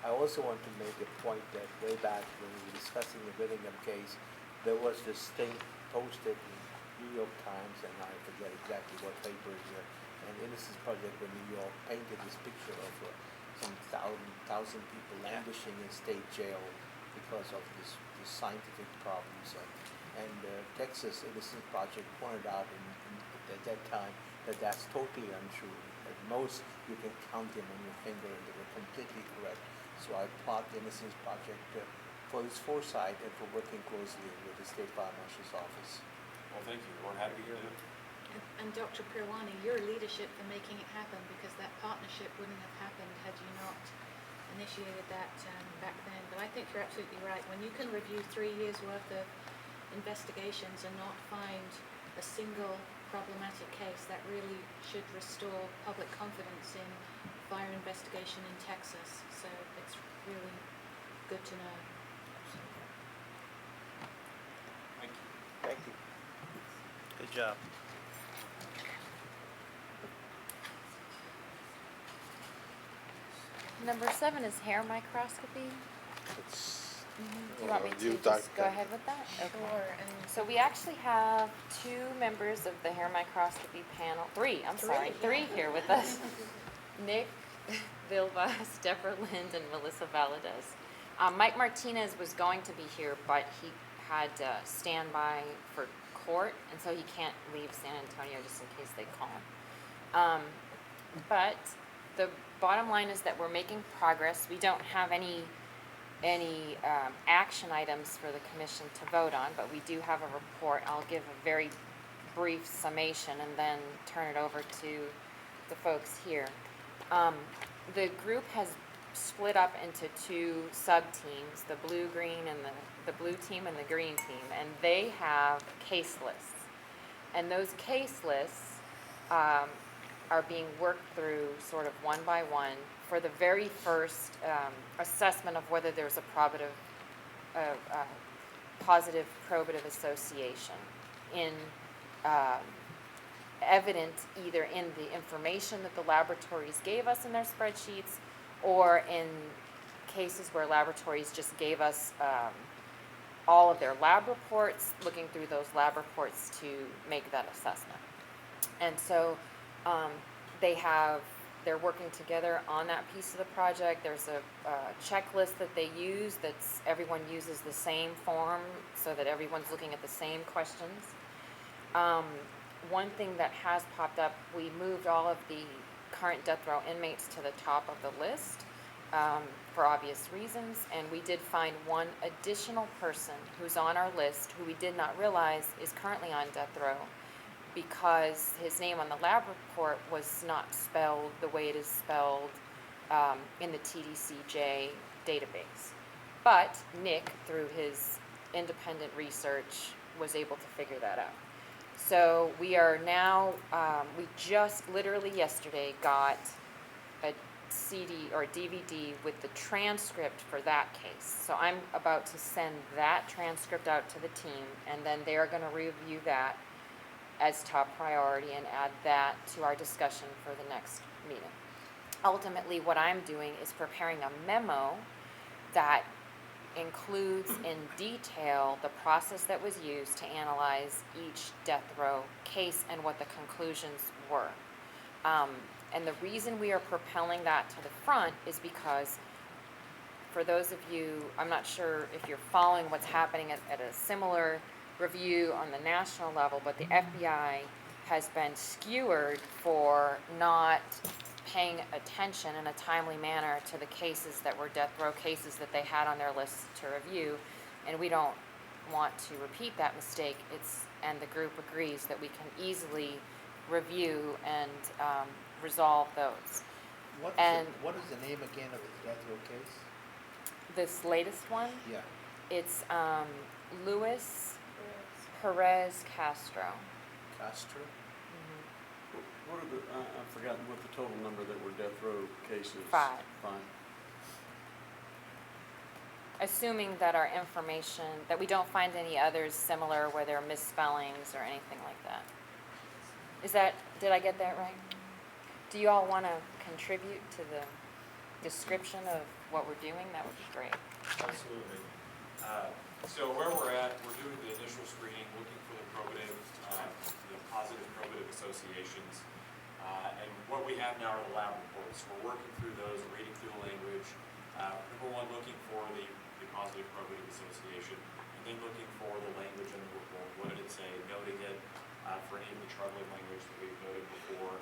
I also want to make a point that way back when we were discussing the Whittingham case, there was this thing posted in New York Times, and I forget exactly what paper, and Innocence Project in New York painted this picture of some thousand people languishing in state jail because of this scientific problems. And Texas Innocence Project pointed out at that time that that's totally untrue. At most, you can count them on your finger, and they were completely correct. So I applaud the Innocence Project for its foresight and for working closely with the State Fire Marshal's Office. Well, thank you. We're happy to hear that. And Dr. Pirwani, your leadership for making it happen, because that partnership wouldn't have happened had you not initiated that back then. But I think you're absolutely right. When you can review 3 years' worth of investigations and not find a single problematic case, that really should restore public confidence in fire investigation in Texas. So it's really good to know. Thank you. Thank you. Good job. Number 7 is hair microscopy. It's, Do you want me you, to just go Doc- ahead with that? Okay. Sure, and So we actually have 2 members of the hair microscopy panel, 3, I'm sorry, 3 here with us. Nick Vilvas, Deborah Lind, and Melissa Valadez. Mike Martinez was going to be here, but he had to stand by for court, and so he can't leave San Antonio just in case they call him. But the bottom line is that we're making progress. We don't have any action items for the commission to vote on, but we do have a report. I'll give a very brief summation and then turn it over to the folks here. The group has split up into two sub-teams, the blue-green and the blue team and the green team, and they have case lists. And those case lists are being worked through sort of one by one for the very first assessment of whether there's a positive probative association in evident either in the information that the laboratories gave us in their spreadsheets or in cases where laboratories just gave us all of their lab reports, looking through those lab reports to make that assessment. And so they're working together on that piece of the project. There's a checklist that they use everyone uses the same form so that everyone's looking at the same questions. One thing that has popped up, we moved all of the current death row inmates to the top of the list for obvious reasons, and we did find one additional person who's on our list who we did not realize is currently on death row because his name on the lab report was not spelled the way it is spelled in the TDCJ database. But Nick, through his independent research, was able to figure that out. So we are now, we just literally yesterday got a CD or a DVD with the transcript for that case. So I'm about to send that transcript out to the team, and then they're going to review that as top priority and add that to our discussion for the next meeting. Ultimately, what I'm doing is preparing a memo that includes in detail the process that was used to analyze each death row case and what the conclusions were. And the reason we are propelling that to the front is because for those of you, I'm not sure if you're following what's happening at a similar review on the national level, but the FBI has been skewered for not paying attention in a timely manner to the cases that were death row cases that they had on their list to review, and we don't want to repeat that mistake. And the group agrees that we can easily review and resolve those. What is the name again of his death row case? This latest one, Yeah. it's Luis Perez Castro. Castro? What are the, I've forgotten what the total number that were death row cases. 5. 5. Assuming that our information, that we don't find any others similar where there are misspellings or anything like that. Did I get that right? Do you all want to contribute to the description of what we're doing? That would be great. Absolutely. So where we're at, we're doing the initial screening, looking for the probative, the positive probative associations. And what we have now are the lab reports. We're working through those, reading through the language. Number one, looking for the positive probative association, and then looking for the language in the report. What did it say? Noting it for any of the troubling language that we've noted before,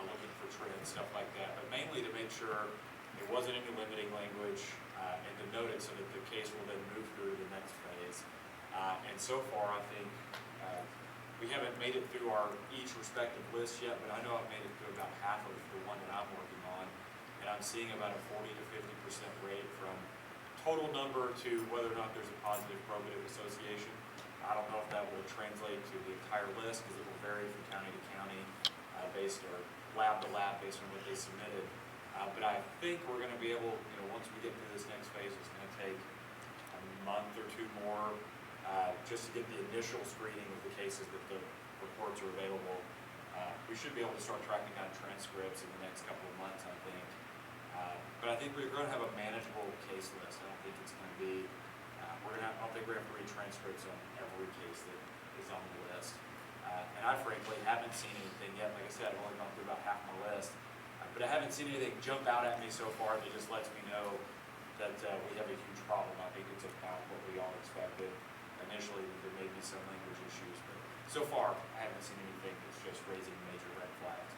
looking for trends, stuff like that. But mainly to make sure it wasn't any limiting language, and to note it so that the case will then move through the next phase. And so far, I think we haven't made it through our each respective list yet, but I know I've made it through about half of the one that I'm working on, and I'm seeing about a 40 to 50% rate from total number to whether or not there's a positive probative association. I don't know if that will translate to the entire list because it will vary from county to county, based or lab to lab based on what they submitted. But I think we're going to be able, once we get through this next phase, it's going to take a month or two more just to get the initial screening of the cases that the reports are available. We should be able to start tracking down transcripts in the next couple of months, I think. But I think we're going to have a manageable case list. I don't think it's going to be, I don't think we're going to have to read transcripts on every case that is on the list. And I frankly haven't seen anything yet. Like I said, I've only gone through about half my list. But I haven't seen anything jump out at me so far that just lets me know that we have a huge problem. I think it's about what we all expected. And initially that there may be some language issues, but so far, I haven't seen anything that's just raising major red flags.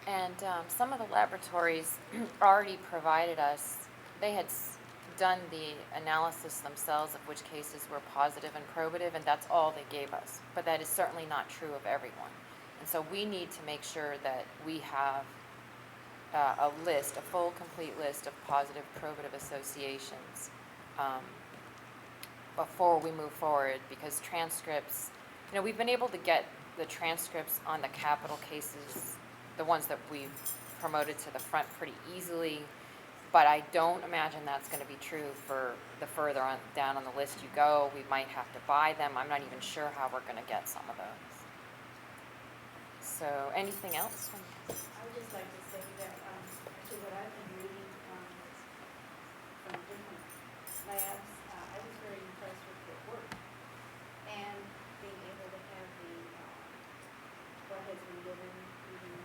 And some of the laboratories already provided us, they had done the analysis themselves of which cases were positive and probative, and that's all they gave us. But that is certainly not true of everyone. And so we need to make sure that we have a list, a full, complete list of positive probative associations before we move forward, because transcripts, we've been able to get the transcripts on the capital cases, the ones that we've promoted to the front, pretty easily, but I don't imagine that's going to be true for the further on down on the list you go. We might have to buy them. I'm not even sure how we're going to get some of those. So, anything else? I would just like to say that, actually what I've been reading, from different labs, I was very impressed with their work. And being able to have what has been given, even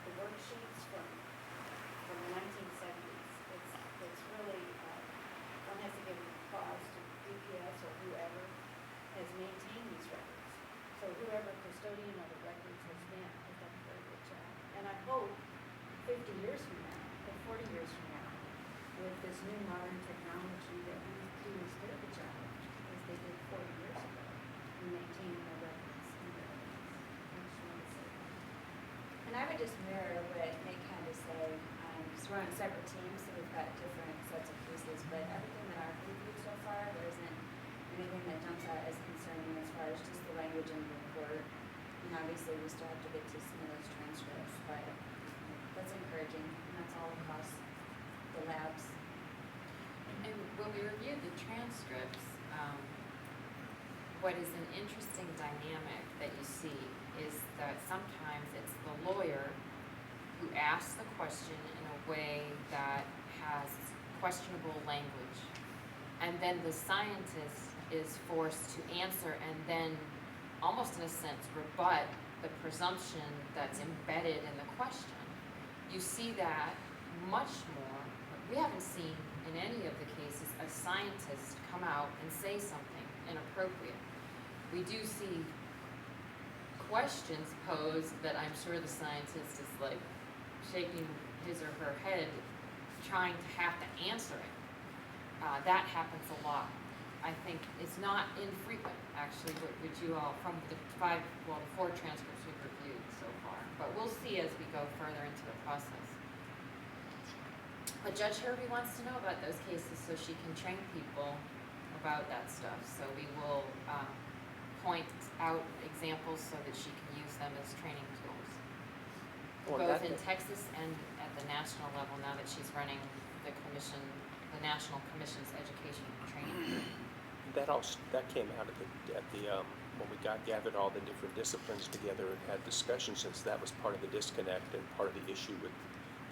the worksheets from the 1970s. It's really, one has to give applause to DPS or whoever has maintained these records. So whoever custodian of the records has been, has done a very good job. And I hope 50 years from now, or 40 years from now, with this new modern technology, that we do as good of a job as they did 40 years ago in maintaining the records and the evidence. I just wanted to say that. And I would just mirror what Nick had to say, because we're on separate teams, so we've got different sets of cases, but everything that I've reviewed so far, there isn't anything that jumps out as concerning as far as just the language in the report. And obviously, we still have to get to some of those transcripts, but that's encouraging, and that's all across the labs. And when we reviewed the transcripts, what is an interesting dynamic that you see is that sometimes it's the lawyer who asks the question in a way that has questionable language. And then the scientist is forced to answer and then, almost in a sense, rebut the presumption that's embedded in the question. You see that much more. We haven't seen in any of the cases a scientist come out and say something inappropriate. We do see questions posed that I'm sure the scientist is like shaking his or her head, trying to have to answer it. That happens a lot. I think it's not infrequent, actually, what you all, from the 4 transcripts we've reviewed so far. But we'll see as we go further into the process. But Judge Hervey wants to know about those cases so she can train people about that stuff. So we will point out examples so that she can use them as training tools. Both in Texas and at the national level, now that she's running the commission, the National Commission's Education and Training. That came out when we gathered all the different disciplines together and had discussions, since that was part of the disconnect and part of the issue with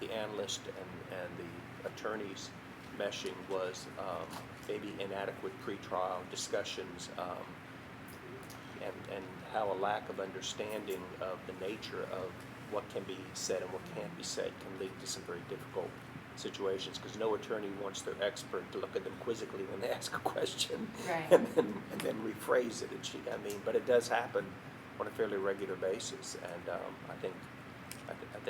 the analyst and the attorneys meshing was maybe inadequate pretrial discussions and how a lack of understanding of the nature of what can be said and what can't be said can lead to some very difficult situations, because no attorney wants their expert to look at them quizzically when they ask a question, Right. and then rephrase it. But it does happen on a fairly regular basis, and I think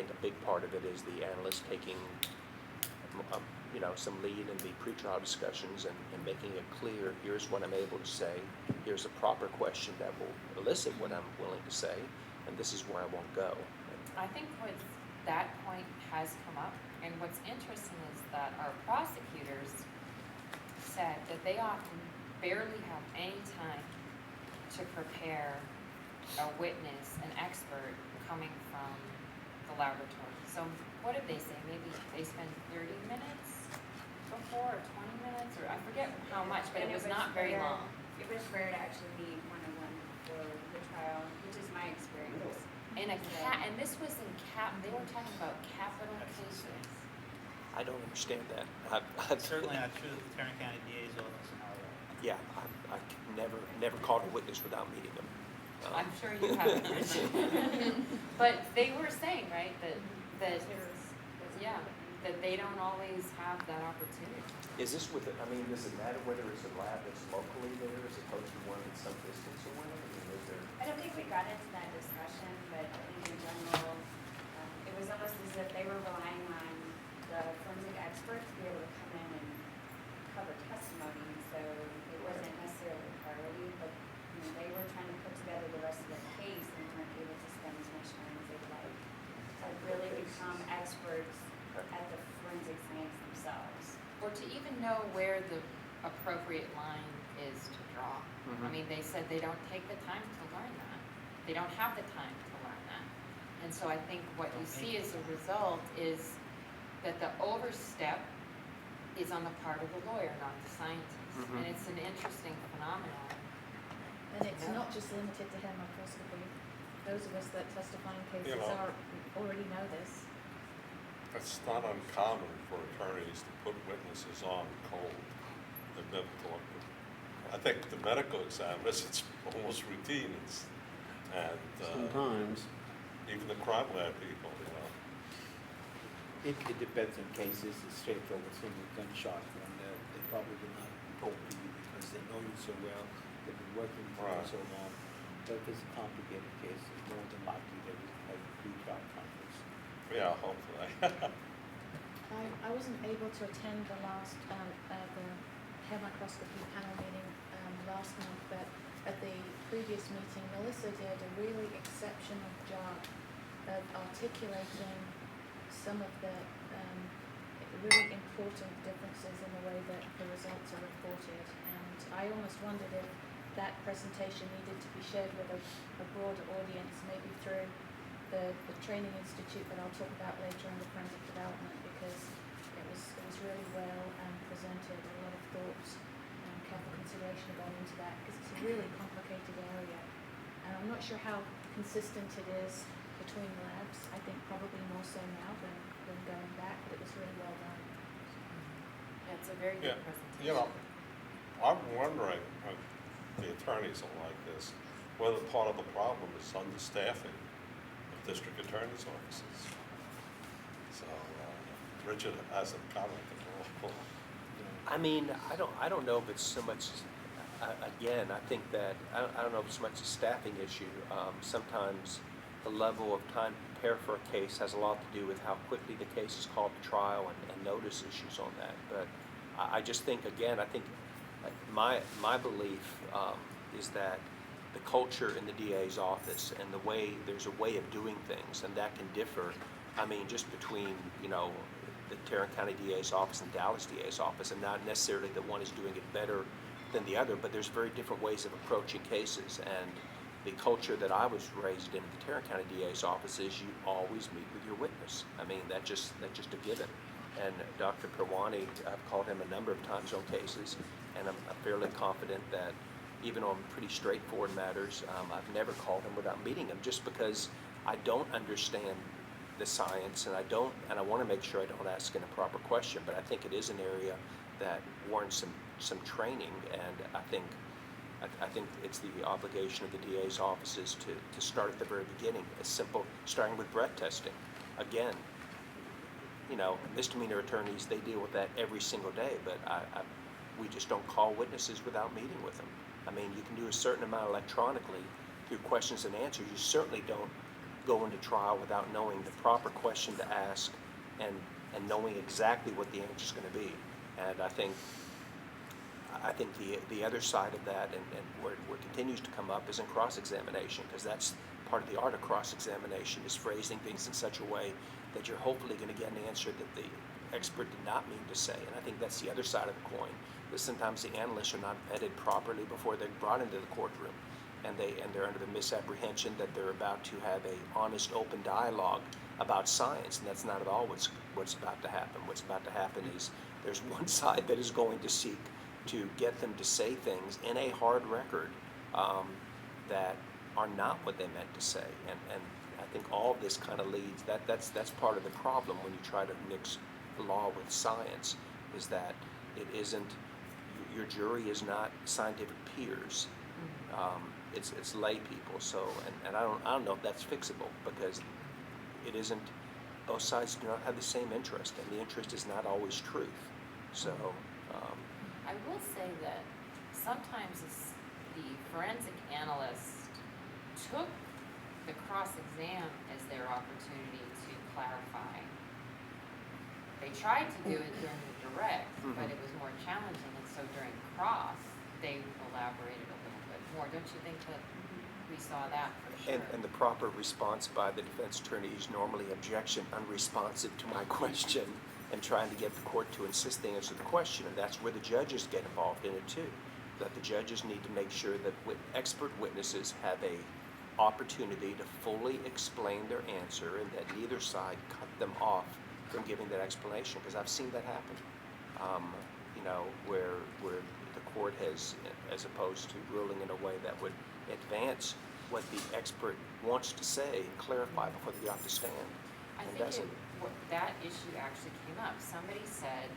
a big part of it is the analyst taking some lead in the pretrial discussions and making it clear, here's what I'm able to say, here's a proper question that will elicit what I'm willing to say, and this is where I won't go. I think that point has come up, and what's interesting is that our prosecutors said that they often barely have any time to prepare a witness, an expert, coming from the laboratory. So what did they say? Maybe they spend 30 minutes before, or 20 minutes, or I forget how much, but it was not very long. It was rare to actually meet one-on-one for the trial, which is my experience. And this was they were talking about capital cases. I don't understand that. It's certainly not true that the Tarrant County DA's office and all that. Yeah, I never called a witness without meeting them. I'm sure you haven't. But they were saying, right, that yeah, that they don't always have that opportunity. Is this with, I mean, does it matter whether it's a lab that's locally there as opposed to one that's some distance away? I mean, is there? I don't think we got into that discussion, but I think in general, it was almost as if they were relying on the forensic expert to be able to come in and cover testimony, so it wasn't necessarily a priority, but, you know, they were trying to put together the rest of the case and weren't able to spend as much time as they'd like to really become experts at the forensic science themselves. Or to even know where the appropriate line is to draw. I mean, they said they don't take the time to learn that. They don't have the time to learn that. And so I think what you see as a result is that the overstep is on the part of the lawyer, not the scientist. And it's an interesting phenomenon. And it's not just limited to hair microscopy. Those of us that testify in cases know. already know this. It's not uncommon for attorneys to put witnesses on cold. They've never talked to them. I think the medical examiners, it's almost routine. Sometimes. Even the crime lab people, you know. It depends on cases, it's straightforward, single gunshot, and they probably will not talk to you because they know you so well, they've been working with you Right. so long. But if it's a complicated case, it's more than likely they will have a pre-trial conference. Yeah, hopefully. I wasn't able to attend the last, the hair microscopy panel meeting last month, but at the previous meeting, Melissa did a really exceptional job of articulating some of the really important differences in the way that the results are reported. And I almost wondered if that presentation needed to be shared with a broader audience, maybe through the training institute that I'll talk about later in the forensic development, because it was really well presented, a lot of thoughts and careful consideration gone into that, because it's a really complicated area. And I'm not sure how consistent it is between labs. I think probably more so now than going back, but it was really well done. Yeah, it's a very Yeah, good presentation. you know, I'm wondering, the attorneys are like this, whether part of the problem is understaffing of district attorneys' offices. So, Richard hasn't commented at all. I mean, I don't know if it's so much, again, I think that, I don't know if it's so much a staffing issue. Sometimes the level of time to prepare for a case has a lot to do with how quickly the case is called to trial and notice issues on that. But I just think, again, I think my belief is that the culture in the DA's office and the way, there's a way of doing things, and that can differ, I mean, just between, you know, the Tarrant County DA's office and Dallas DA's office, and not necessarily that one is doing it better than the other, but there's very different ways of approaching cases. And the culture that I was raised in at the Tarrant County DA's office is you always meet with your witness. I mean, that's just a given. And Dr. Perwani, I've called him a number of times on cases, and I'm fairly confident that even on pretty straightforward matters, I've never called him without meeting him, just because I don't understand the science, and I want to make sure I don't ask an improper question, but I think it is an area that warrants some training, and I think it's the obligation of the DA's offices to start at the very beginning, as simple, starting with breath testing. Again, you know, misdemeanor attorneys, they deal with that every single day, but we just don't call witnesses without meeting with them. I mean, you can do a certain amount electronically through questions and answers. You certainly don't go into trial without knowing the proper question to ask and knowing exactly what the answer is going to be. And I think the other side of that, and where it continues to come up, is in cross-examination, because that's part of the art of cross-examination, is phrasing things in such a way that you're hopefully going to get an answer that the expert did not mean to say. And I think that's the other side of the coin, that sometimes the analysts are not vetted properly before they're brought into the courtroom, and they're under the misapprehension that they're about to have a honest, open dialogue about science, and that's not at all what's about to happen. What's about to happen is there's one side that is going to seek to get them to say things in a hard record that are not what they meant to say, and I think all of this kind of leads, that's part of the problem when you try to mix law with science, is that it isn't, your jury is not scientific peers. It's lay people. So, and I don't know if that's fixable, because it isn't both sides do not have the same interest, and the interest is not always truth. So, I will say that sometimes the forensic analyst took the cross-exam as their opportunity to clarify. They tried to do it during the direct, but it was more challenging, and so during cross, they elaborated a little bit more. Don't you think that we saw that for sure? and the proper response by the defense attorney is normally objection unresponsive to my question, and trying to get the court to insist they answer the question, and that's where the judges get involved in it too. That the judges need to make sure that expert witnesses have a opportunity to fully explain their answer, and that neither side cut them off from giving that explanation, because I've seen that happen. Where the court has, as opposed to ruling in a way that would advance what the expert wants to say, clarify before they get off the stand. I and think doesn't. that issue actually came up. Somebody said,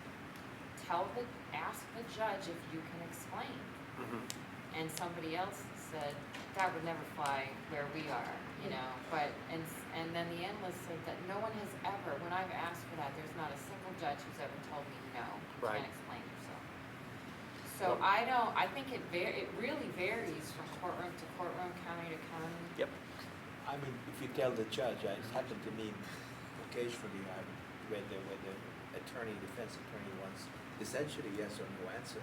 ask the judge if you can explain. And somebody else said, that would never fly where we are, and then the analyst said that no one has ever, when I've asked for that, there's not a single judge who's ever told me, no, you Right. can't explain yourself. So I think it really varies from courtroom to courtroom, county to county. Yep. I mean, if you tell the judge, it's happened to me occasionally, where the defense attorney wants essentially yes or no answer.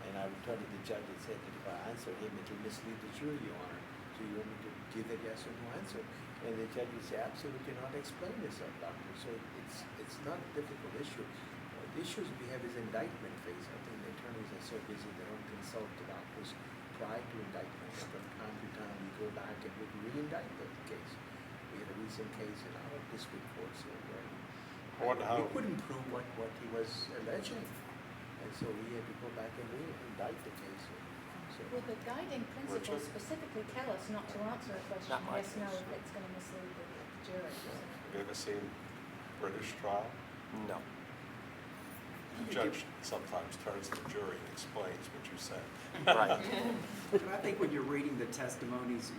And I would turn to the judge and say that if I answer him, it will mislead the jury, Your Honor. So you want me to give a yes or no answer? And the judge would say, absolutely not, explain yourself, doctor. So it's not a difficult issue. The issues we have is indictment phase. I think the attorneys are so busy they don't consult the doctors prior to indictment. And from time to time, we go back and we re-indict the case. We had a recent case in our district court, so we couldn't prove what he was alleging. And so we had to go back and re-indict the case. Well, the guiding principles specifically tell us not to answer a question Not my yes, no, case. if it's going to mislead the jury. Have you ever seen British trial? No. The judge sometimes turns to the jury and explains what you said. Right. And I think when you're reading the testimonies,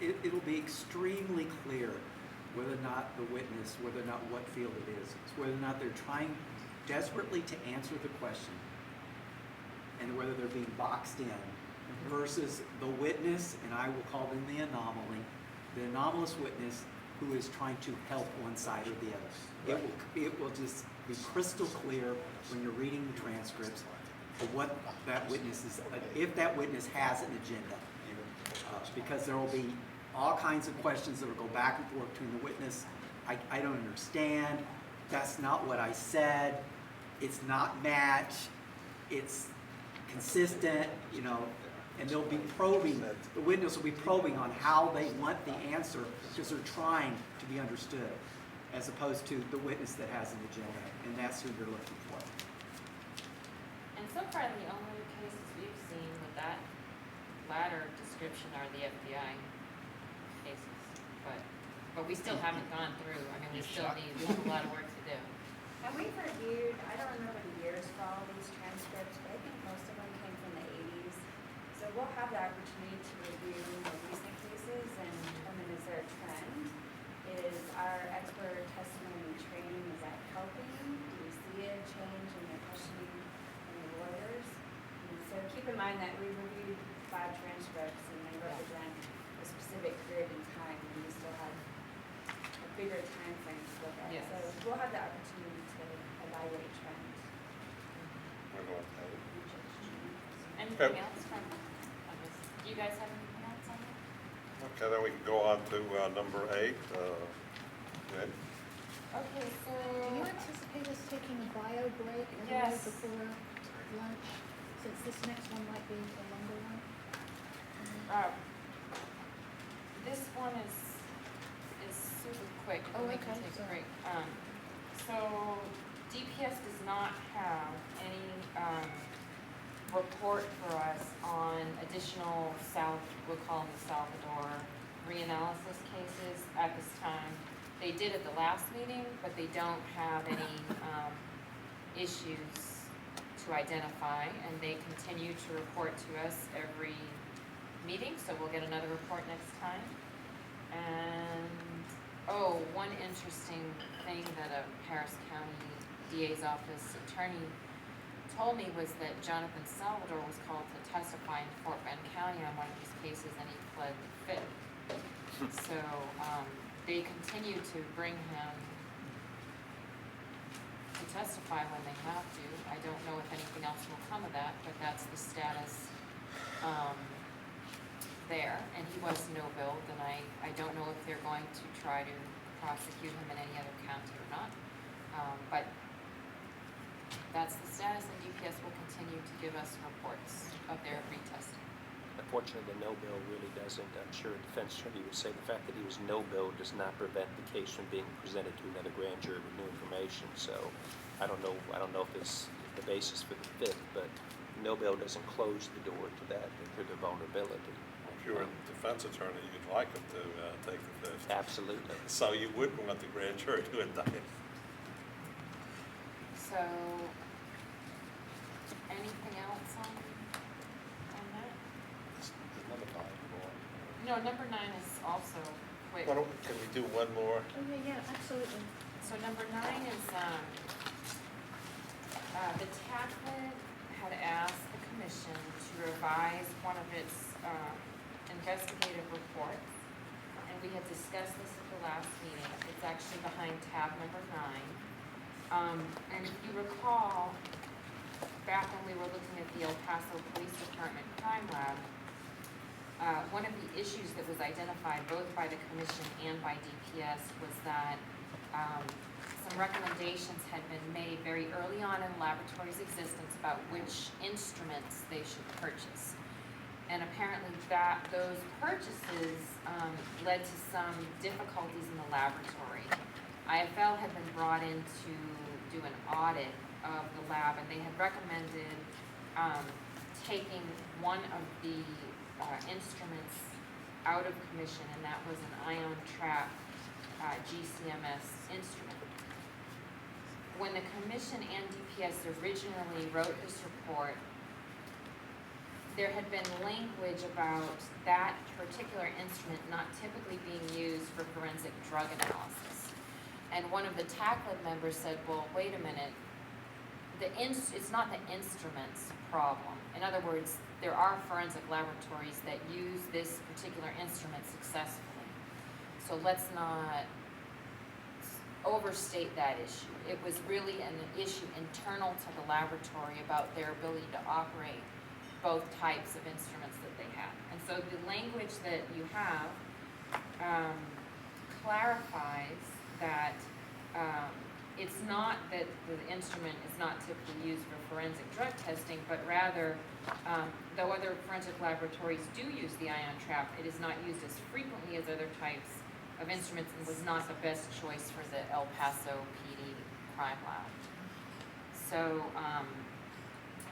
it'll be extremely clear whether or not the witness, whether or not what field it is, whether or not they're trying desperately to answer the question, and whether they're being boxed in, versus the witness, and I will call them the anomalous witness who is trying to help one side or the other. It will just be crystal clear when you're reading the transcripts for what that witness is, if that witness has an agenda. Because there will be all kinds of questions that will go back and forth between the witness. I don't understand. That's not what I said. It's not matched. It's consistent, and they'll be probing, the witness will be probing on how they want the answer because they're trying to be understood, as opposed to the witness that has an agenda, and that's who you're looking for. And so far, the only cases we've seen with that latter description are the FBI cases. But we still haven't gone through, we still need a lot of work to do. And we've reviewed, I don't remember the years for all these transcripts, but I think most of them came from the 80s. So we'll have the opportunity to review more recent cases and determine, is there a trend? Is our expert testimony and training, is that helping? Do we see a change in the questioning from the lawyers? And so keep in mind that we reviewed 5 transcripts and they represent a specific period in time, and we still have a bigger time frame to look at. Yes. So we'll have the opportunity to evaluate trends. Anything else from this? Do you guys have anything else on that? Okay, then we can go on to number 8. Ed? Okay, so. Do you anticipate us taking a bio break Yes. before lunch, since this next one might be a longer one? This one is super quick, and Oh, we can okay, take a sorry. break. So DPS does not have any, report for us on additional we'll call them the Salvador reanalysis cases at this time. They did at the last meeting, but they don't have any, issues to identify, and they continue to report to us every meeting, so we'll get another report next time. And Oh, one interesting thing that a Harris County DA's office attorney told me was that Jonathan Salvador was called to testify in Fort Bend County on one of these cases, and he pled the fifth. So, they continue to bring him to testify when they have to. I don't know if anything else will come of that, but that's the status, there. And he was no-billed, and I don't know if they're going to try to prosecute him in any other county or not. But that's the status, and DPS will continue to give us reports of their retesting. Unfortunately, the no bill really doesn't. I'm sure a defense attorney would say the fact that he was no bill does not prevent the case from being presented to another grand jury with new information. So I don't know if it's the basis for the fifth, but no bill doesn't close the door to that, to the vulnerability. If you were a defense attorney, you'd like him to take the fifth. Absolutely. So you wouldn't want the grand jury to indict him. So, anything else on that? Number 9, No, number 9 is also, wait, can we do one more? Oh, yeah, absolutely. so number 9 is, the TACLID had asked the commission to revise one of its, investigative reports. And we had discussed this at the last meeting. It's actually behind tab number 9. And if you recall, back when we were looking at the El Paso Police Department Crime Lab, one of the issues that was identified both by the commission and by DPS was that some recommendations had been made very early on in the laboratory's existence about which instruments they should purchase. And apparently those purchases led to some difficulties in the laboratory. IFL had been brought in to do an audit of the lab, and they had recommended taking one of the instruments out of commission, and that was an ion trap GCMS instrument. When the commission and DPS originally wrote this report, there had been language about that particular instrument not typically being used for forensic drug analysis. And one of the TACLID members said, well, wait a minute, it's not the instrument's problem. In other words, there are forensic laboratories that use this particular instrument successfully. So let's not overstate that issue. It was really an issue internal to the laboratory about their ability to operate both types of instruments that they have. And so the language that you have clarifies that it's not that the instrument is not typically used for forensic drug testing, but rather, though other forensic laboratories do use the ion trap, it is not used as frequently as other types of instruments and was not the best choice for the El Paso PD crime lab. So,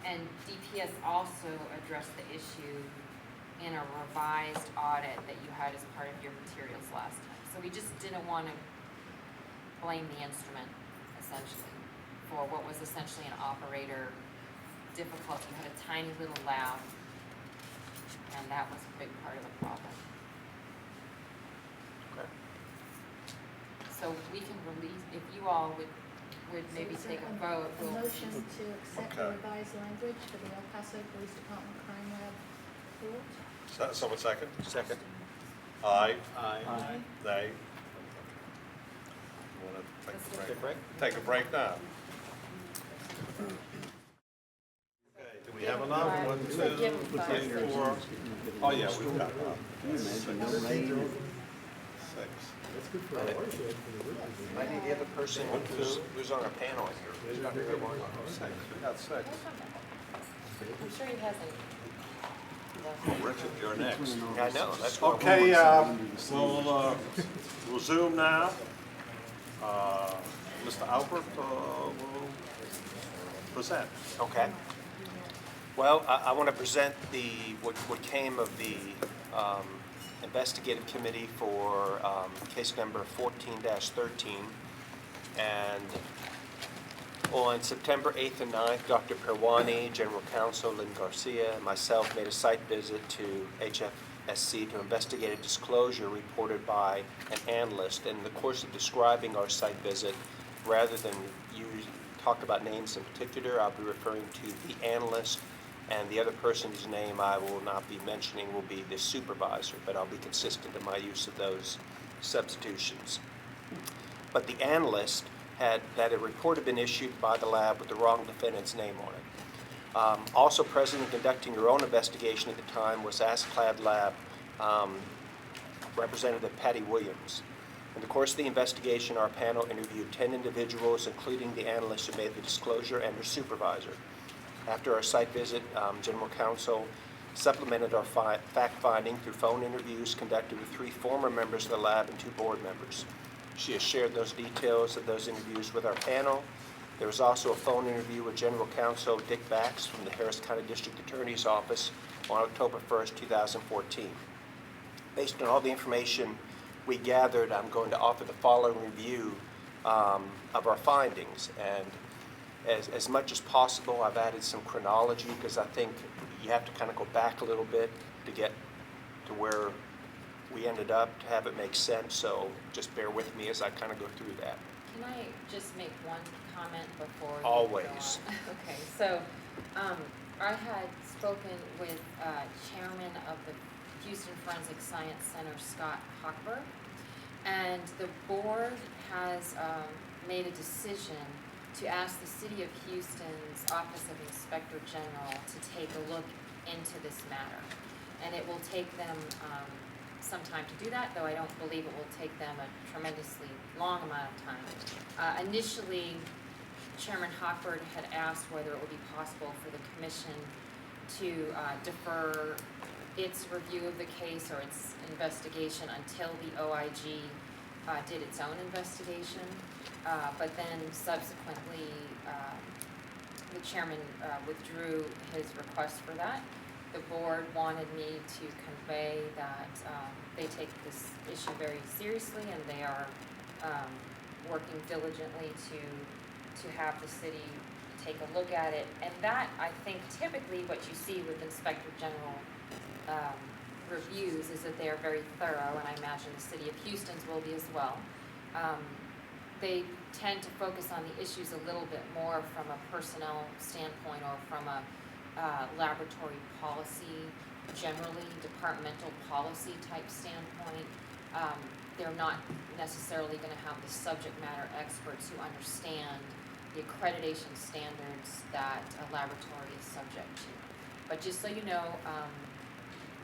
and DPS also addressed the issue in a revised audit that you had as part of your materials last time. So we just didn't want to blame the instrument, essentially, for what was essentially an operator difficulty. You had a tiny little lab, and that was a big part of the problem. Okay. So we can release, if you all would maybe So is take there a vote. A motion to accept the Okay. revised language for the El Paso Police Department Crime Lab report? Someone second? Second. Aye. Aye. Nay? You want to take Let's a take break? a break? Take a break now. Okay, do we have enough? Five. 1, 2, Give 'em 5. 3, 4. Oh, yeah, we've got enough. Six. I need the other person who's on our panel here. Who's not here anymore? Six, we got 6. I'm sure he hasn't. Richard, you're next. I know, that's what. Okay, we'll zoom now. Mr. Albert will present. Okay. Well, I want to present what came of the investigative committee for case number 14-13. And on September 8th and 9th, Dr. Perwani, General Counsel Lynn Garcia, and myself made a site visit to SC to investigate a disclosure reported by an analyst. And in the course of describing our site visit, rather than talk about names in particular, I'll be referring to the analyst, and the other person's name I will not be mentioning will be the supervisor, but I'll be consistent in my use of those substitutions. But the analyst had that a report had been issued by the lab with the wrong defendant's name on it. Also present in conducting your own investigation at the time was ASCLD Lab Representative Patty Williams. In the course of the investigation, our panel interviewed 10 individuals, including the analyst who made the disclosure and her supervisor. After our site visit, General Counsel supplemented our fact-finding through phone interviews conducted with 3 former members of the lab and 2 board members. She has shared those details of those interviews with our panel. There was also a phone interview with General Counsel Dick Bax from the Harris County District Attorney's Office on October 1st, 2014. Based on all the information we gathered, I'm going to offer the following review of our findings. And as much as possible, I've added some chronology because I think you have to kind of go back a little bit to get to where we ended up to have it make sense. So just bear with me as I kind of go through that. Can I just make one comment before you Always. go on? Okay, so I had spoken with Chairman of the Houston Forensic Science Center, Scott Hochberg, and the board has made a decision to ask the City of Houston's Office of Inspector General to take a look into this matter. And it will take them some time to do that, though I don't believe it will take them a tremendously long amount of time. Initially, Chairman Hochberg had asked whether it would be possible for the commission to defer its review of the case or its investigation until the OIG did its own investigation. But then subsequently, the chairman withdrew his request for that. The board wanted me to convey that they take this issue very seriously and they are working diligently to have the city take a look at it. And that, I think, typically what you see with Inspector General reviews is that they are very thorough, and I imagine the City of Houston's will be as well. They tend to focus on the issues a little bit more from a personnel standpoint or from a laboratory policy, generally departmental policy type standpoint. They're not necessarily going to have the subject matter experts who understand the accreditation standards that a laboratory is subject to. But just so you know,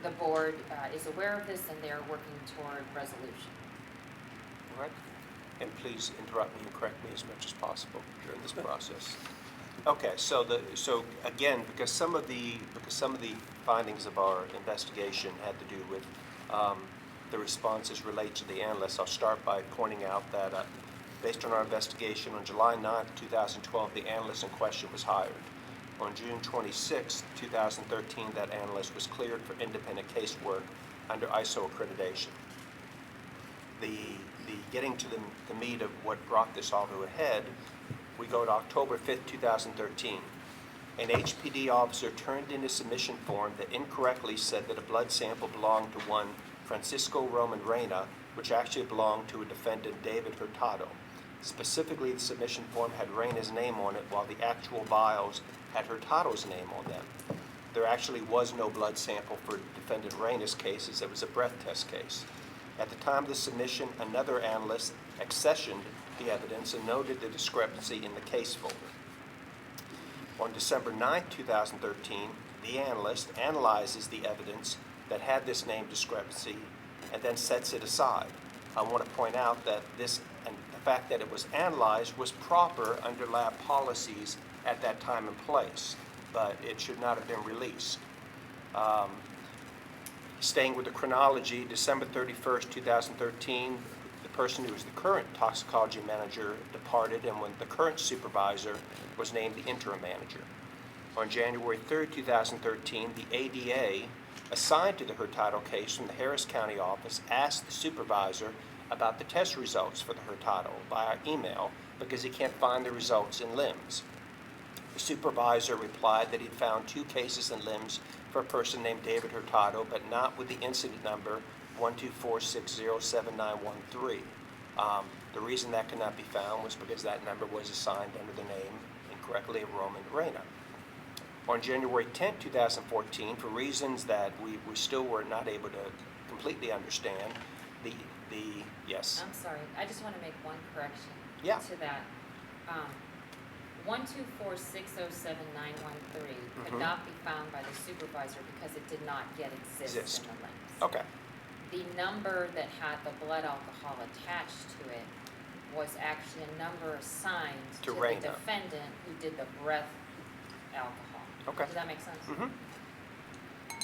the board is aware of this and they're working toward resolution. All right? And please interrupt me and correct me as much as possible during this process. Okay, so again, because some of the findings of our investigation had to do with the responses related to the analysts, I'll start by pointing out that based on our investigation on July 9th, 2012, the analyst in question was hired. On June 26, 2013, that analyst was cleared for independent casework under ISO accreditation. The getting to the meat of what brought this all to a head, we go to October 5th, 2013. An HPD officer turned in a submission form that incorrectly said that a blood sample belonged to one Francisco Roman Reyna, which actually belonged to a defendant, David Hurtado. Specifically, the submission form had Reyna's name on it, while the actual vials had Hurtado's name on them. There actually was no blood sample for defendant Reyna's case, as it was a breath test case. At the time of the submission, another analyst accessioned the evidence and noted the discrepancy in the case folder. On December 9, 2013, the analyst analyzes the evidence that had this name discrepancy and then sets it aside. I want to point out that this, and the fact that it was analyzed, was proper under lab policies at that time and place, but it should not have been released. Staying with the chronology, December 31st, 2013, the person who was the current toxicology manager departed, and when the current supervisor was named the interim manager. On January 3rd, 2013, the ADA assigned to the Hurtado case from the Harris County office asked the supervisor about the test results for the Hurtado via email because he can't find the results in LIMS. The supervisor replied that he'd found 2 cases in LIMS for a person named David Hurtado, but not with the incident number 124607913. The reason that could not be found was because that number was assigned under the name incorrectly of Roman Reyna. On January 10, 2014, for reasons that we still were not able to completely understand, yes. I'm sorry, I just want to make one correction. Yeah. To that. 124607913 could Mhm. not be found by the supervisor because it did not yet exist Exist. in the LIMS. Okay. The number that had the blood alcohol attached to it was actually a number assigned To to the Reyna. defendant who did the breath alcohol. Okay. Does that make sense? Mhm.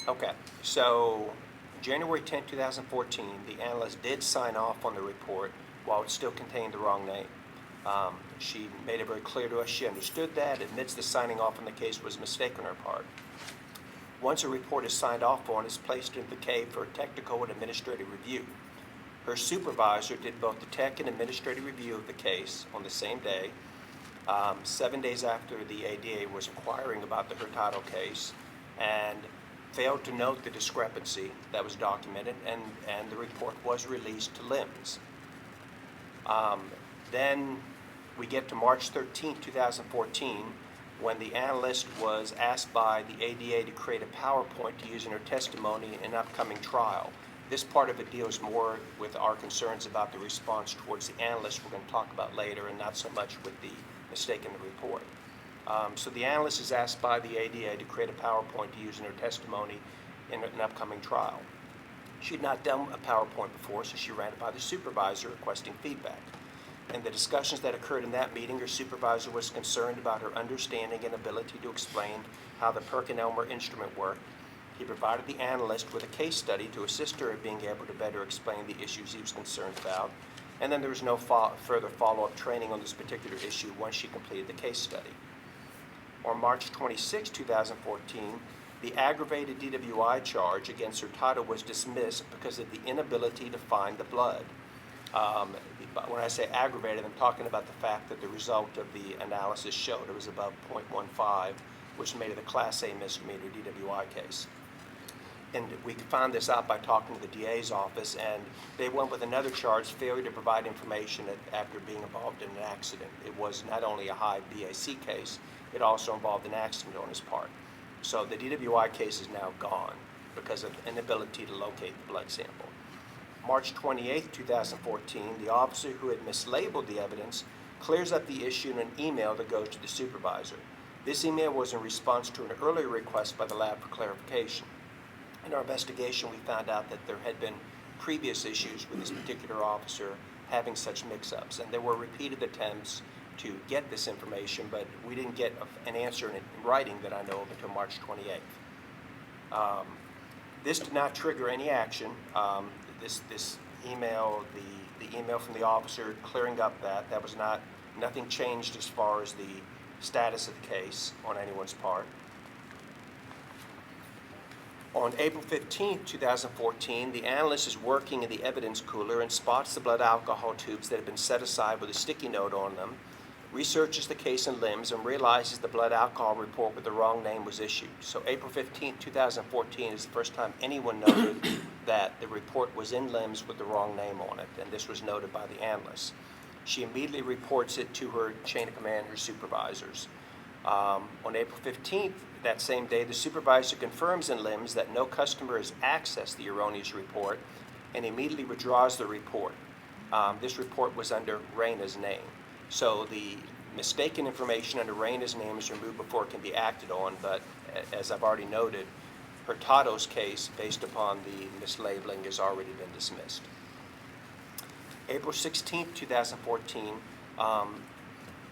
Okay, so January 10, 2014, the analyst did sign off on the report while it still contained the wrong name. She made it very clear to us she understood that, admits the signing off on the case was a mistake on her part. Once a report is signed off on, it's placed into the cave for a technical and administrative review. Her supervisor did both the tech and administrative review of the case on the same day, 7 days after the ADA was inquiring about the Hurtado case, and failed to note the discrepancy that was documented, and the report was released to LIMS. Then we get to March 13, 2014, when the analyst was asked by the ADA to create a PowerPoint to use in her testimony in an upcoming trial. This part of it deals more with our concerns about the response towards the analyst we're going to talk about later, and not so much with the mistake in the report. So the analyst is asked by the ADA to create a PowerPoint to use in her testimony in an upcoming trial. She had not done a PowerPoint before, so she ran it by the supervisor requesting feedback. In the discussions that occurred in that meeting, her supervisor was concerned about her understanding and ability to explain how the PerkinElmer instrument worked. He provided the analyst with a case study to assist her in being able to better explain the issues he was concerned about. And then there was no further follow-up training on this particular issue once she completed the case study. On March 26, 2014, the aggravated DWI charge against Hurtado was dismissed because of the inability to find the blood. When I say aggravated, I'm talking about the fact that the result of the analysis showed it was above 0.15, which made it a Class A misdemeanor DWI case. And we found this out by talking to the DA's office, and they went with another charge, failure to provide information after being involved in an accident. It was not only a high BAC case, it also involved an accident on his part. So the DWI case is now gone because of inability to locate the blood sample. March 28, 2014, the officer who had mislabeled the evidence clears up the issue in an email that goes to the supervisor. This email was in response to an earlier request by the lab for clarification. In our investigation, we found out that there had been previous issues with this particular officer having such mix-ups, and there were repeated attempts to get this information, but we didn't get an answer in writing that I know of until March 28th. This did not trigger any action. This email, the email from the officer clearing up that was nothing changed as far as the status of the case on anyone's part. On April 15, 2014, the analyst is working in the evidence cooler and spots the blood alcohol tubes that have been set aside with a sticky note on them, researches the case in LIMS, and realizes the blood alcohol report with the wrong name was issued. So April 15, 2014 is the first time anyone noted that the report was in LIMS with the wrong name on it, and this was noted by the analyst. She immediately reports it to her chain of command, her supervisors. On April 15th, that same day, the supervisor confirms in LIMS that no customer has accessed the erroneous report and immediately withdraws the report. This report was under Reyna's name. So the mistaken information under Reyna's name is removed before it can be acted on, but as I've already noted, Hurtado's case, based upon the mislabeling, has already been dismissed. April 16, 2014,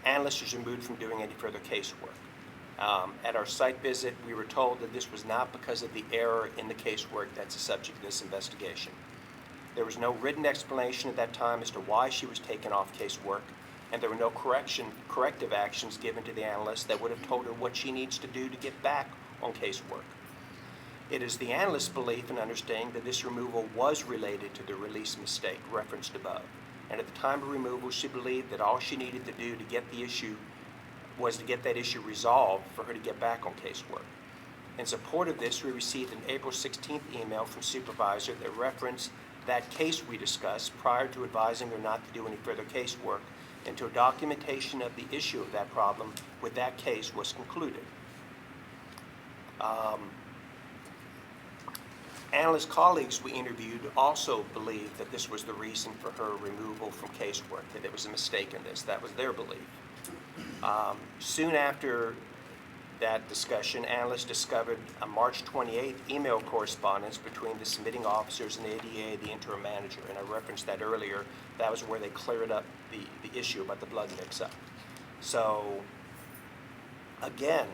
analyst was removed from doing any further casework. At our site visit, we were told that this was not because of the error in the casework that's the subject of this investigation. There was no written explanation at that time as to why she was taken off casework, and there were no corrective actions given to the analyst that would have told her what she needs to do to get back on casework. It is the analyst's belief and understanding that this removal was related to the release mistake referenced above. And at the time of removal, she believed that all she needed to do to get the issue was to get that issue resolved for her to get back on casework. In support of this, we received an April 16th email from supervisor that referenced that case we discussed prior to advising her not to do any further casework until documentation of the issue of that problem with that case was concluded. Analyst colleagues we interviewed also believed that this was the reason for her removal from casework, that there was a mistake in this. That was their belief. Soon after that discussion, analysts discovered a March 28th email correspondence between the submitting officers and the ADA, the interim manager, and I referenced that earlier. That was where they cleared up the issue about the blood mix-up. So, again,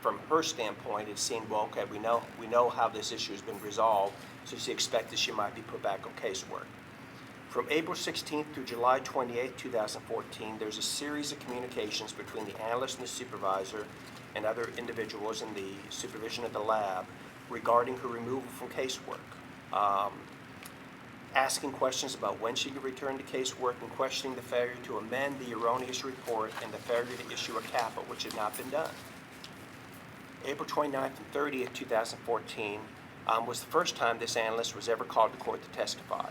from her standpoint, it seemed, well, okay, we know how this issue has been resolved, so she expected she might be put back on casework. From April 16th through July 28th, 2014, there's a series of communications between the analyst and the supervisor and other individuals in the supervision of the lab regarding her removal from casework. Asking questions about when she could return to casework and questioning the failure to amend the erroneous report and the failure to issue a CAPA, which had not been done. April 29th and 30th, 2014 was the first time this analyst was ever called to court to testify.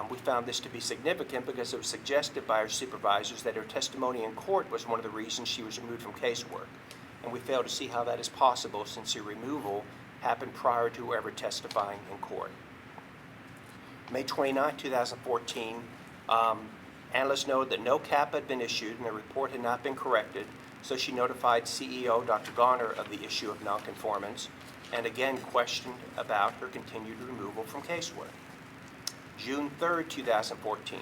We found this to be significant because it was suggested by her supervisors that her testimony in court was one of the reasons she was removed from casework. And we failed to see how that is possible since her removal happened prior to her ever testifying in court. May 29, 2014, analysts noted that no CAPA had been issued and the report had not been corrected, so she notified CEO Dr. Garner of the issue of nonconformance and again questioned about her continued removal from casework. June 3, 2014,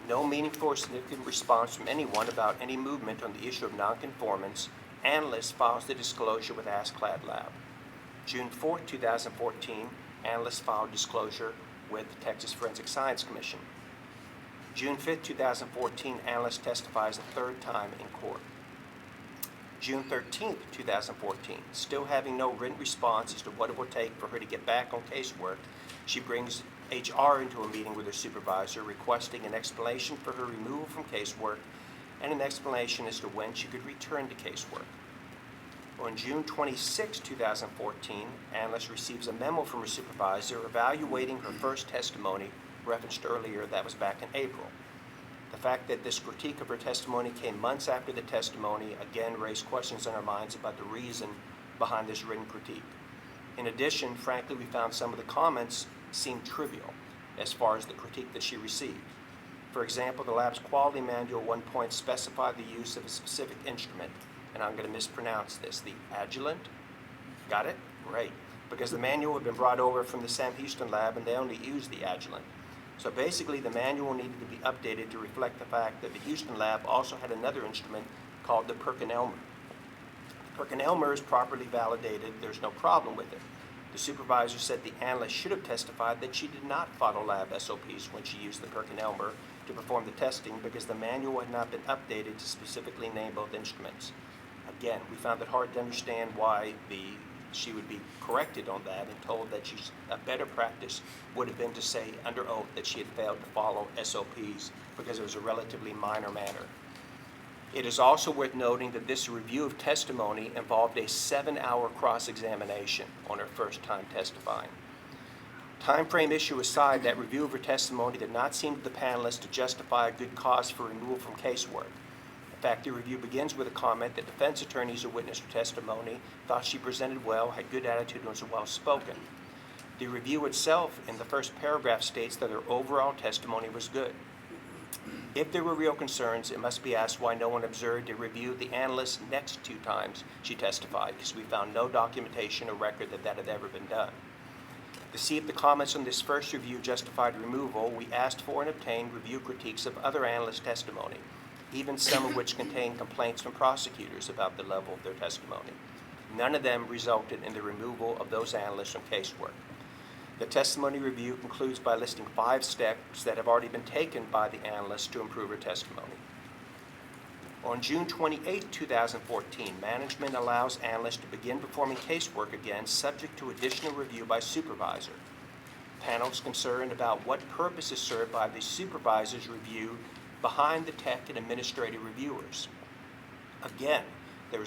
no meaningful or significant response from anyone about any movement on the issue of nonconformance. Analyst files the disclosure with ASCLD Lab. June 4, 2014, analyst filed disclosure with the Texas Forensic Science Commission. June 5, 2014, analyst testifies a third time in court. June 13, 2014, still having no written response as to what it will take for her to get back on casework, she brings HR into a meeting with her supervisor requesting an explanation for her removal from casework and an explanation as to when she could return to casework. On June 26, 2014, analyst receives a memo from her supervisor evaluating her first testimony referenced earlier. That was back in April. The fact that this critique of her testimony came months after the testimony again raised questions in our minds about the reason behind this written critique. In addition, frankly, we found some of the comments seemed trivial as far as the critique that she received. For example, the lab's quality manual at one point specified the use of a specific instrument, and I'm going to mispronounce this, the Agilent. Got it? Great. Because the manual had been brought over from the Sam Houston lab and they only used the Agilent. So basically the manual needed to be updated to reflect the fact that the Houston lab also had another instrument called the PerkinElmer. PerkinElmer is properly validated. There's no problem with it. The supervisor said the analyst should have testified that she did not follow lab SOPs when she used the PerkinElmer to perform the testing because the manual had not been updated to specifically name both instruments. Again, we found it hard to understand why she would be corrected on that and told that a better practice would have been to say under oath that she had failed to follow SOPs because it was a relatively minor matter. It is also worth noting that this review of testimony involved a 7-hour cross-examination on her first time testifying. Time frame issue aside, that review of her testimony did not seem to the panelists to justify a good cause for removal from casework. In fact, the review begins with a comment that defense attorneys who witnessed her testimony thought she presented well, had good attitude, and was well spoken. The review itself in the first paragraph states that her overall testimony was good. If there were real concerns, it must be asked why no one observed a review of the analyst's next 2 times she testified, because we found no documentation or record that had ever been done. To see if the comments on this first review justified removal, we asked for and obtained review critiques of other analysts' testimony, even some of which contained complaints from prosecutors about the level of their testimony. None of them resulted in the removal of those analysts from casework. The testimony review concludes by listing 5 steps that have already been taken by the analyst to improve her testimony. On June 28, 2014, management allows analysts to begin performing casework again subject to additional review by supervisor. Panels concerned about what purpose is served by the supervisor's review behind the tech and administrative reviewers. Again, the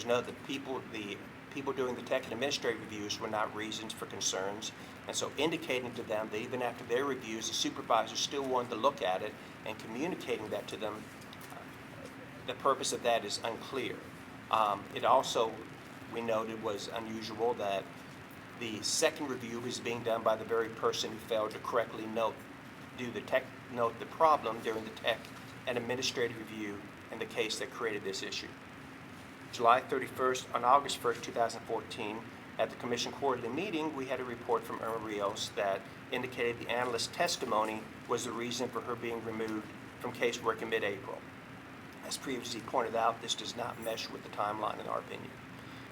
people doing the tech and administrative reviews were not reasons for concerns. And so indicating to them that even after their reviews, the supervisor still wanted to look at it and communicating that to them, the purpose of that is unclear. It also, we noted, was unusual that the second review was being done by the very person who failed to correctly note the problem during the tech and administrative review in the case that created this issue. On August 1st, 2014, at the Commission quarterly meeting, we had a report from Irma Rios that indicated the analyst's testimony was the reason for her being removed from casework in mid-April. As previously pointed out, this does not mesh with the timeline in our opinion.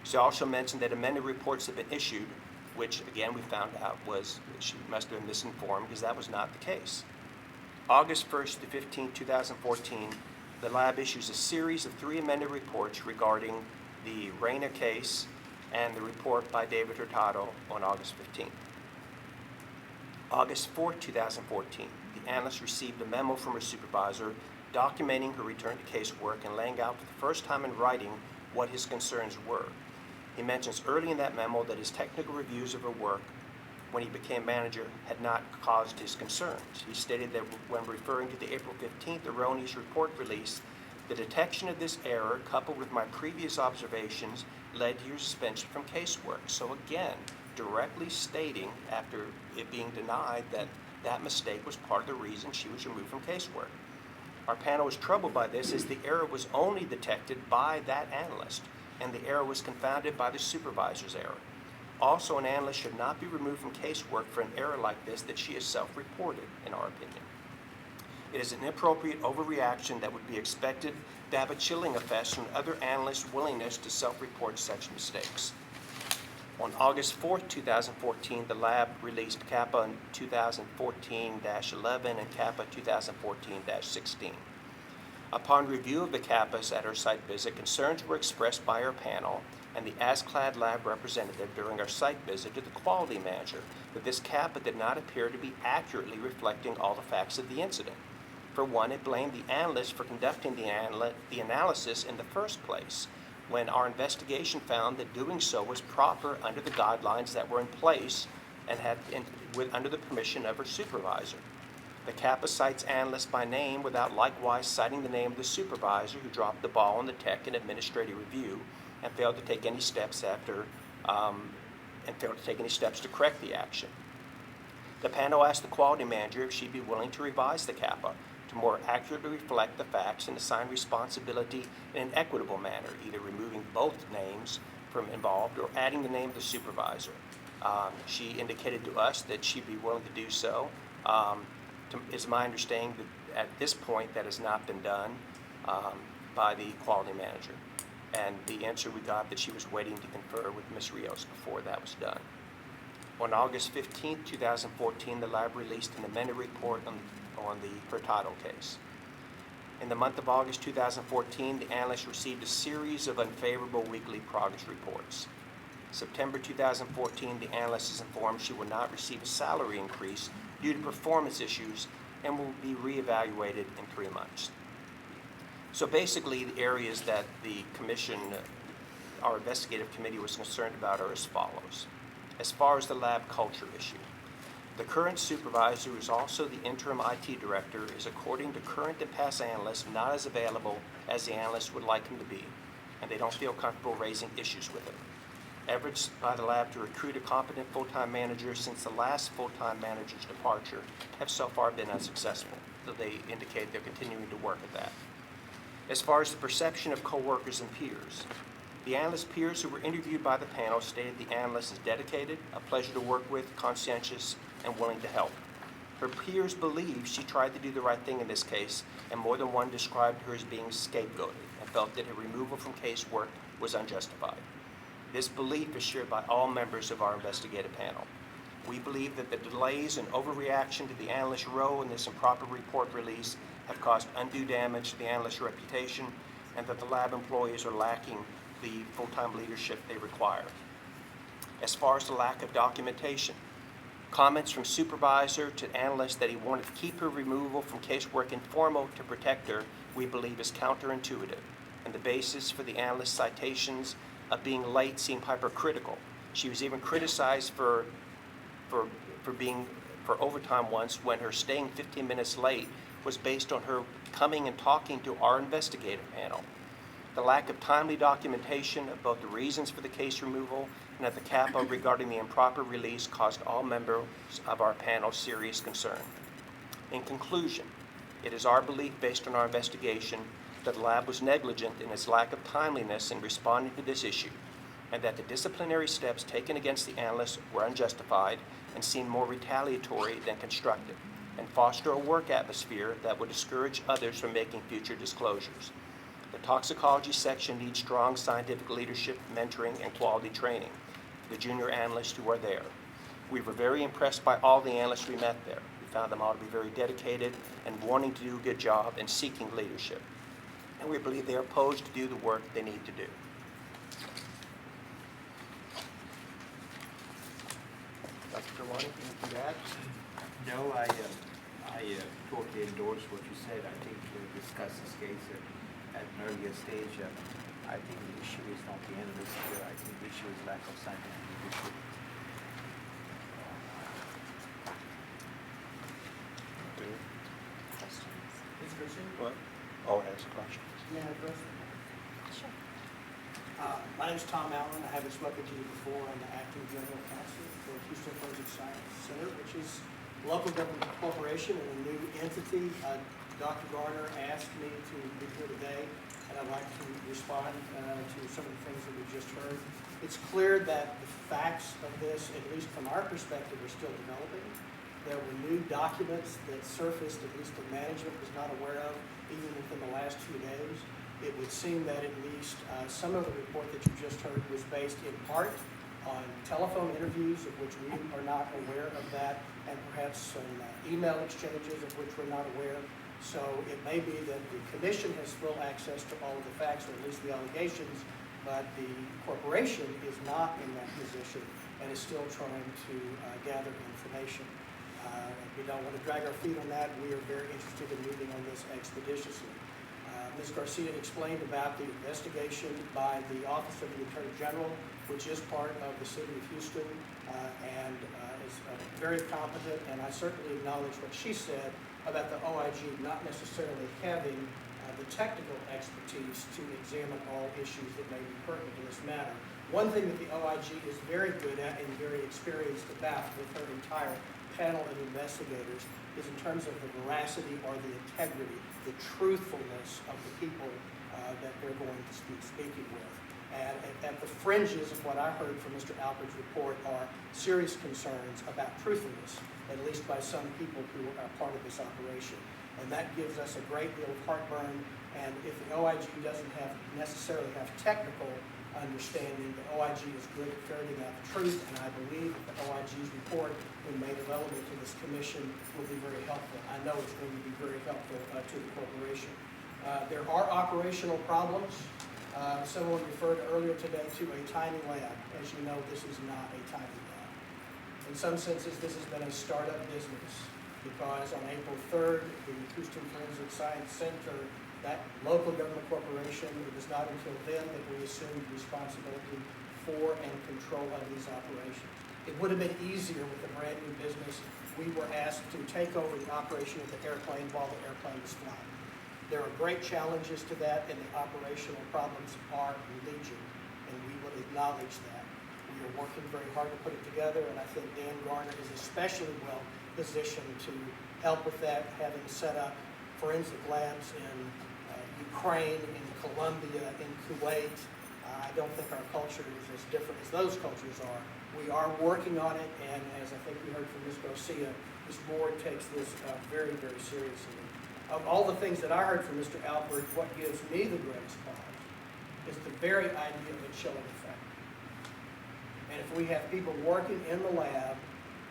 She also mentioned that amended reports have been issued, which again we found out was she must have been misinformed because that was not the case. August 1st to 15, 2014, the lab issues a series of 3 amended reports regarding the Rayner case and the report by David Hurtado on August 15th. August 4, 2014, the analyst received a memo from her supervisor documenting her return to casework and laying out for the first time in writing what his concerns were. He mentions early in that memo that his technical reviews of her work when he became manager had not caused his concerns. He stated that when referring to the April 15th erroneous report release, the detection of this error, coupled with my previous observations, led to your suspension from casework. So again, directly stating, after it being denied, that that mistake was part of the reason she was removed from casework. Our panel was troubled by this as the error was only detected by that analyst, and the error was confounded by the supervisor's error. Also, an analyst should not be removed from casework for an error like this that she has self-reported, in our opinion. It is an inappropriate overreaction that would be expected to have a chilling effect on other analysts' willingness to self-report such mistakes. On August 4, 2014, the lab released CAPA 2014-11 and CAPA 2014-16. Upon review of the CAPAs at our site visit, concerns were expressed by our panel and the ASCLD lab representative during our site visit to the quality manager that this CAPA did not appear to be accurately reflecting all the facts of the incident. For one, it blamed the analyst for conducting the analysis in the first place, when our investigation found that doing so was proper under the guidelines that were in place and under the permission of her supervisor. The CAPA cites analysts by name without likewise citing the name of the supervisor who dropped the ball on the tech and administrative review and failed to take any steps to correct the action. The panel asked the quality manager if she'd be willing to revise the CAPA to more accurately reflect the facts and assign responsibility in an equitable manner, either removing both names from involved or adding the name of the supervisor. She indicated to us that she'd be willing to do so. It's my understanding that at this point that has not been done by the quality manager. And the answer we got that she was waiting to confer with Ms. Rios before that was done. On August 15, 2014, the lab released an amended report on the Hurtado case. In the month of August 2014, the analyst received a series of unfavorable weekly progress reports. September 2014, the analyst is informed she will not receive a salary increase due to performance issues and will be reevaluated in 3 months. So basically, the areas that the commission, our investigative committee, was concerned about are as follows. As far as the lab culture issue, the current supervisor, who is also the interim IT director, is, according to current and past analysts, not as available as the analysts would like him to be, and they don't feel comfortable raising issues with him. Efforts by the lab to recruit a competent full-time manager since the last full-time manager's departure have so far been unsuccessful, though they indicate they're continuing to work at that. As far as the perception of coworkers and peers, the analyst peers who were interviewed by the panel stated the analyst is dedicated, a pleasure to work with, conscientious, and willing to help. Her peers believe she tried to do the right thing in this case, and more than one described her as being scapegoated and felt that her removal from casework was unjustified. This belief is shared by all members of our investigative panel. We believe that the delays and overreaction to the analyst's role in this improper report release have caused undue damage to the analyst's reputation, and that the lab employees are lacking the full-time leadership they require. As far as the lack of documentation, comments from supervisor to analyst that he wanted to keep her removal from casework informal to protect her, we believe is counterintuitive, and the basis for the analyst's citations of being late seemed hypercritical. She was even criticized for overtime once when her staying 15 minutes late was based on her coming and talking to our investigative panel. The lack of timely documentation of both the reasons for the case removal and at the CAPA regarding the improper release caused all members of our panel serious concern. In conclusion, it is our belief, based on our investigation, that the lab was negligent in its lack of timeliness in responding to this issue, and that the disciplinary steps taken against the analysts were unjustified and seemed more retaliatory than constructive, and foster a work atmosphere that would discourage others from making future disclosures. The toxicology section needs strong scientific leadership, mentoring, and quality training for the junior analysts who are there. We were very impressed by all the analysts we met there. We found them all to be very dedicated and wanting to do a good job and seeking leadership. And we believe they are posed to do the work they need to do. Dr. Trelawney, anything to add? No, I totally endorse what you said. I think we discussed this case at an earlier stage. I think the issue is not the analyst here. I think the issue is lack of scientific leadership. Ms. Garcia? What? Oh, ask questions. May I address them? Sure. My name's Tom Allen. I haven't spoken to you before. I'm the acting general counsel for Houston Forensic Science Center, which is a local government corporation and a new entity. Dr. Garner asked me to be here today, and I'd like to respond to some of the things that we just heard. It's clear that the facts of this, at least from our perspective, are still developing. There were new documents that surfaced, at least the management was not aware of, even within the last few days. It would seem that at least some of the report that you just heard was based in part on telephone interviews, of which we are not aware of that, and perhaps some email exchanges of which we're not aware. So it may be that the commission has full access to all of the facts, or at least the allegations, but the corporation is not in that position and is still trying to gather information. We don't want to drag our feet on that. We are very interested in moving on this expeditiously. Ms. Garcia explained about the investigation by the Office of the Attorney General, which is part of the City of Houston, and is very competent, and I certainly acknowledge what she said about the OIG not necessarily having the technical expertise to examine all issues that may be pertinent to this matter. One thing that the OIG is very good at and very experienced about with her entire panel of investigators is in terms of the veracity or the integrity, the truthfulness of the people that they're going to be speaking with. And at the fringes of what I heard from Mr. Alpert's report are serious concerns about truthfulness, at least by some people who are part of this operation. And that gives us a great deal of heartburn. And if the OIG doesn't necessarily have technical understanding, the OIG is good at ferreting out the truth, and I believe that the OIG's report, when made available to this commission, will be very helpful. I know it's going to be very helpful to the corporation. There are operational problems. Someone referred earlier today to a tiny lab. As you know, this is not a tiny lab. In some senses, this has been a startup business because on April 3rd, the Houston Forensic Science Center, that local government corporation, it was not until then that we assumed responsibility for and control of these operations. It would have been easier with a brand new business. We were asked to take over the operation of the airplane while the airplane was flying. There are great challenges to that, and the operational problems are legion, and we will acknowledge that. We are working very hard to put it together, and I think Dan Garner is especially well positioned to help with that, having set up forensic labs in Ukraine, in Colombia, in Kuwait. I don't think our culture is as different as those cultures are. We are working on it, and as I think we heard from Ms. Garcia, this board takes this very, very seriously. Of all the things that I heard from Mr. Alpert, what gives me the greatest pause is the very idea of a chilling effect. And if we have people working in the lab,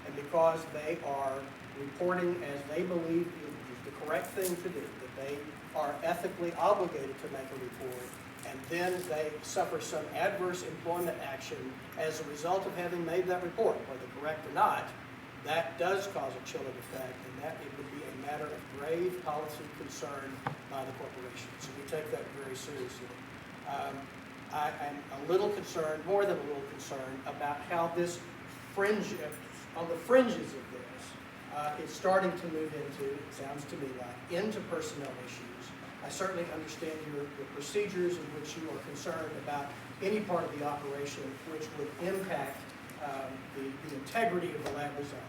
and because they are reporting as they believe is the correct thing to do, that they are ethically obligated to make a report, and then they suffer some adverse employment action as a result of having made that report, whether correct or not, that does cause a chilling effect, and that it would be a matter of grave policy concern by the corporation. So we take that very seriously. I'm a little concerned, more than a little concerned, about how this fringe, on the fringes of this, is starting to move into, it sounds to me like, into personnel issues. I certainly understand the procedures in which you are concerned about any part of the operation which would impact the integrity of the lab results.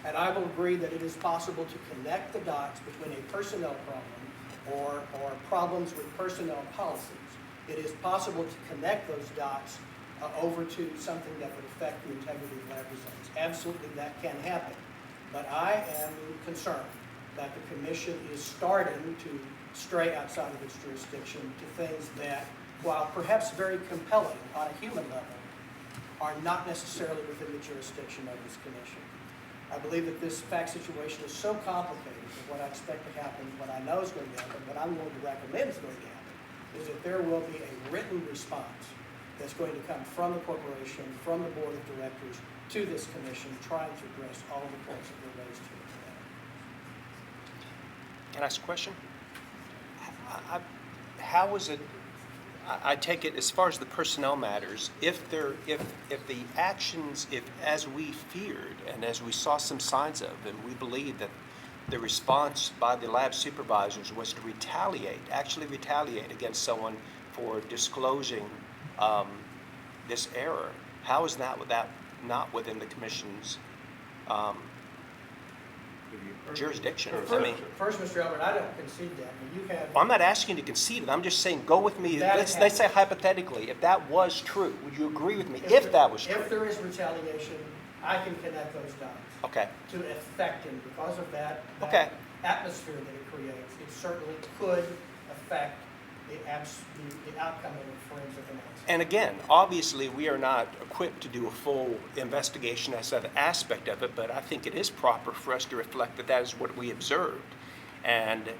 And I will agree that it is possible to connect the dots between a personnel problem or problems with personnel policies. It is possible to connect those dots over to something that would affect the integrity of lab results. Absolutely, that can happen. But I am concerned that the commission is starting to stray outside of its jurisdiction to things that, while perhaps very compelling on a human level, are not necessarily within the jurisdiction of this commission. I believe that this fact situation is so complicated that what I expect to happen, what I know is going to happen, what I'm going to recommend is going to happen, is that there will be a written response that's going to come from the corporation, from the board of directors, to this commission, trying to address all of the points that were raised here today. Can I ask a question? How is it, I take it as far as the personnel matters, if the actions, if as we feared and as we saw some signs of, and we believe that the response by the lab supervisors was to actually retaliate against someone for disclosing this error, how is that not within the commission's jurisdiction? First, Mr. Albert, I don't concede that. You have. I'm not asking you to concede it. I'm just saying, go with me. Let's say hypothetically, if that was true, would you agree with me if that was true? If there is retaliation, I can connect those dots. Okay. To affect him because of that Okay. atmosphere that it creates. It certainly could affect the outcome of a forensic analysis. And again, obviously, we are not equipped to do a full investigation as an aspect of it, but I think it is proper for us to reflect that that is what we observed. And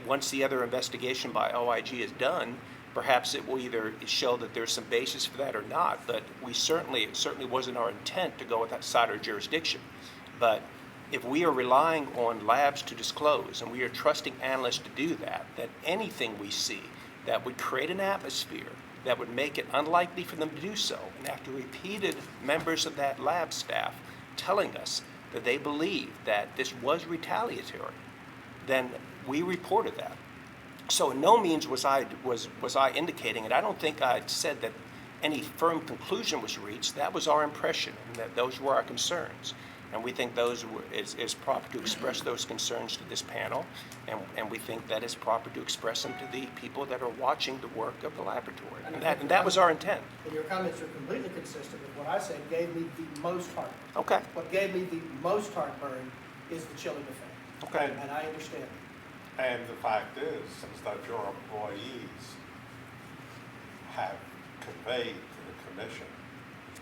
once the other investigation by OIG is done, perhaps it will either show that there's some basis for that or not, but it certainly wasn't our intent to go outside our jurisdiction. But if we are relying on labs to disclose, and we are trusting analysts to do that, then anything we see that would create an atmosphere that would make it unlikely for them to do so, and after repeated members of that lab staff telling us that they believe that this was retaliatory, then we reported that. So in no means was I indicating, and I don't think I said that any firm conclusion was reached. That was our impression, and that those were our concerns. And we think it's proper to express those concerns to this panel, and we think that it's proper to express them to the people that are watching the work of the laboratory. And that was our intent. And your comments are completely consistent with what I said gave me the most heartburn. Okay. What gave me the most heartburn is the chilling effect. Okay. And I understand it. And the fact is that your employees have conveyed to the commission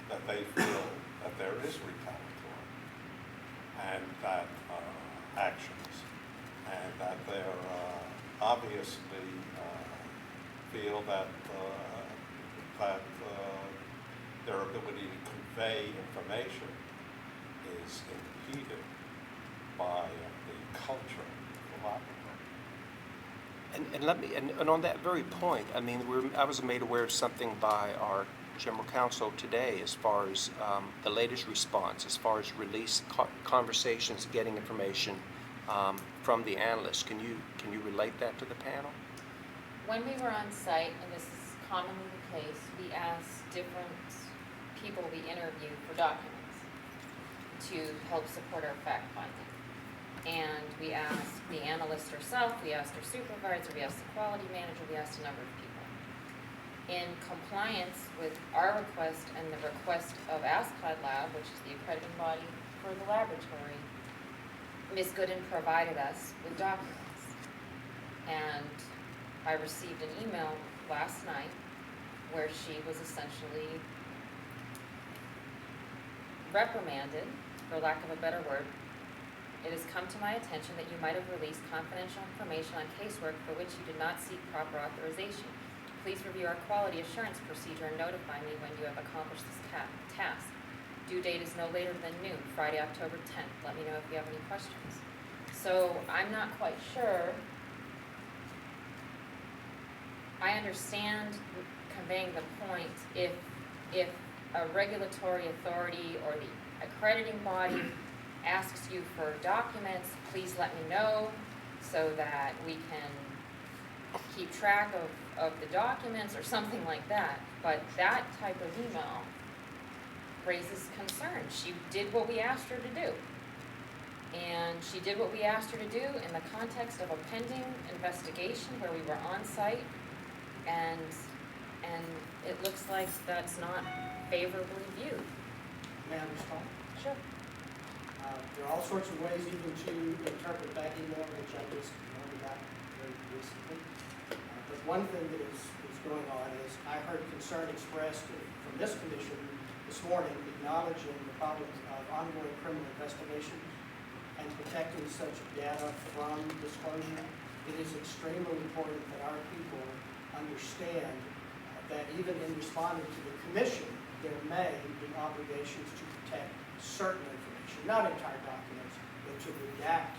that they feel that there is retaliatory and that actions, and that they're obviously feel that their ability to convey information is impeded by the culture of the laboratory. And on that very point, I mean, I was made aware of something by our general counsel today as far as the latest response, as far as release conversations, getting information from the analysts. Can you relate that to the panel? When we were on site, and this is commonly the case, we asked different people we interviewed for documents to help support our fact finding. And we asked the analyst herself, we asked her supervisor, we asked the quality manager, we asked a number of people. In compliance with our request and the request of ASCLD Lab, which is the accrediting body for the laboratory, Ms. Gooden provided us with documents. And I received an email last night where she was essentially reprimanded, for lack of a better word. It has come to my attention that you might have released confidential information on casework for which you did not seek proper authorization. Please review our quality assurance procedure and notify me when you have accomplished this task. Due date is no later than noon, Friday, October 10th. Let me know if you have any questions. So I'm not quite sure. I understand conveying the point, if a regulatory authority or the accrediting body asks you for documents, please let me know so that we can keep track of the documents or something like that. But that type of email raises concern. She did what we asked her to do. And she did what we asked her to do in the context of a pending investigation where we were on site, and it looks like that's not favorably viewed. May I respond? Sure. There are all sorts of ways even to interpret that email, which I just learned about very recently. But one thing that is going on is I heard concern expressed from this commission this morning acknowledging the problems of ongoing criminal investigation and protecting such data from disclosure. It is extremely important that our people understand that even in responding to the commission, there may be obligations to protect certain information, not entire documents, but to redact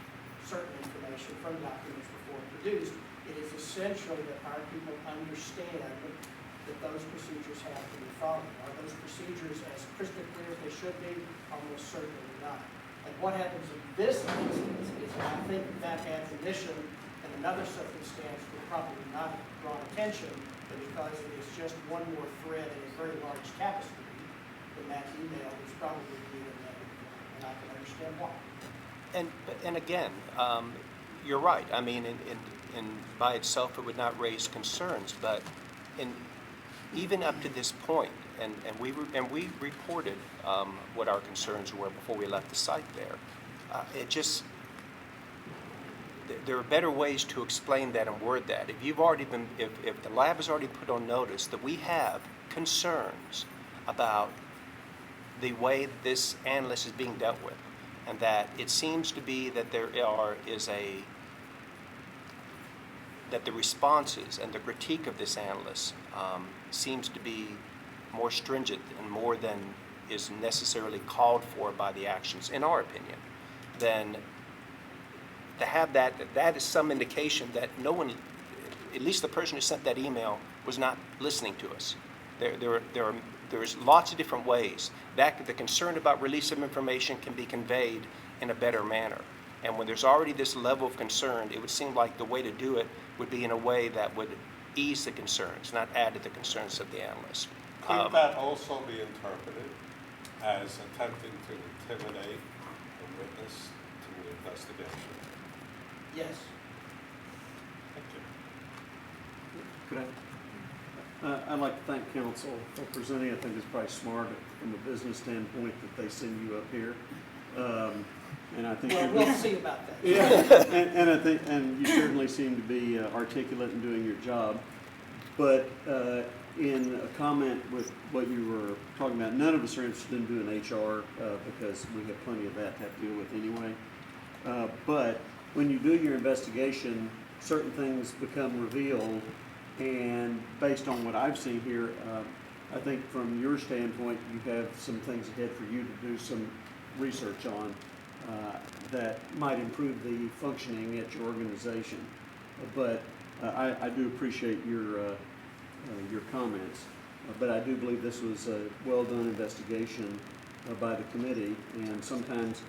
certain information from documents before produced. It is essential that our people understand that those procedures have to be followed. Are those procedures as crystal clear as they should be? Almost certainly not. And what happens in this instance is I think that admonition in another circumstance would probably not have drawn attention, but because it is just one more thread in a very large tapestry, then that email is probably viewed in that, and I can understand why. And again, you're right. I mean, in by itself, it would not raise concerns, but even up to this point, and we reported what our concerns were before we left the site there. There are better ways to explain that and word that. If the lab has already put on notice that we have concerns about the way this analyst is being dealt with, and that it seems to be that that the responses and the critique of this analyst seems to be more stringent and more than is necessarily called for by the actions, in our opinion, then to have that is some indication that no one, at least the person who sent that email, was not listening to us. There's lots of different ways that the concern about release of information can be conveyed in a better manner. And when there's already this level of concern, it would seem like the way to do it would be in a way that would ease the concerns, not add to the concerns of the analyst. Could that also be interpreted as attempting to intimidate a witness to the investigation? Yes. Thank you. Could I'd like to thank council for presenting. I think it's probably smart from a business standpoint that they send you up here. And I think Well, we'll see about that. yeah, and I think, and you certainly seem to be articulate in doing your job. But in a comment with what you were talking about, none of us are interested in doing HR because we have plenty of that to have to deal with anyway. But when you do your investigation, certain things become revealed, and based on what I've seen here, I think from your standpoint, you have some things ahead for you to do some research on that might improve the functioning at your organization. But I do appreciate your comments. But I do believe this was a well-done investigation by the committee, and sometimes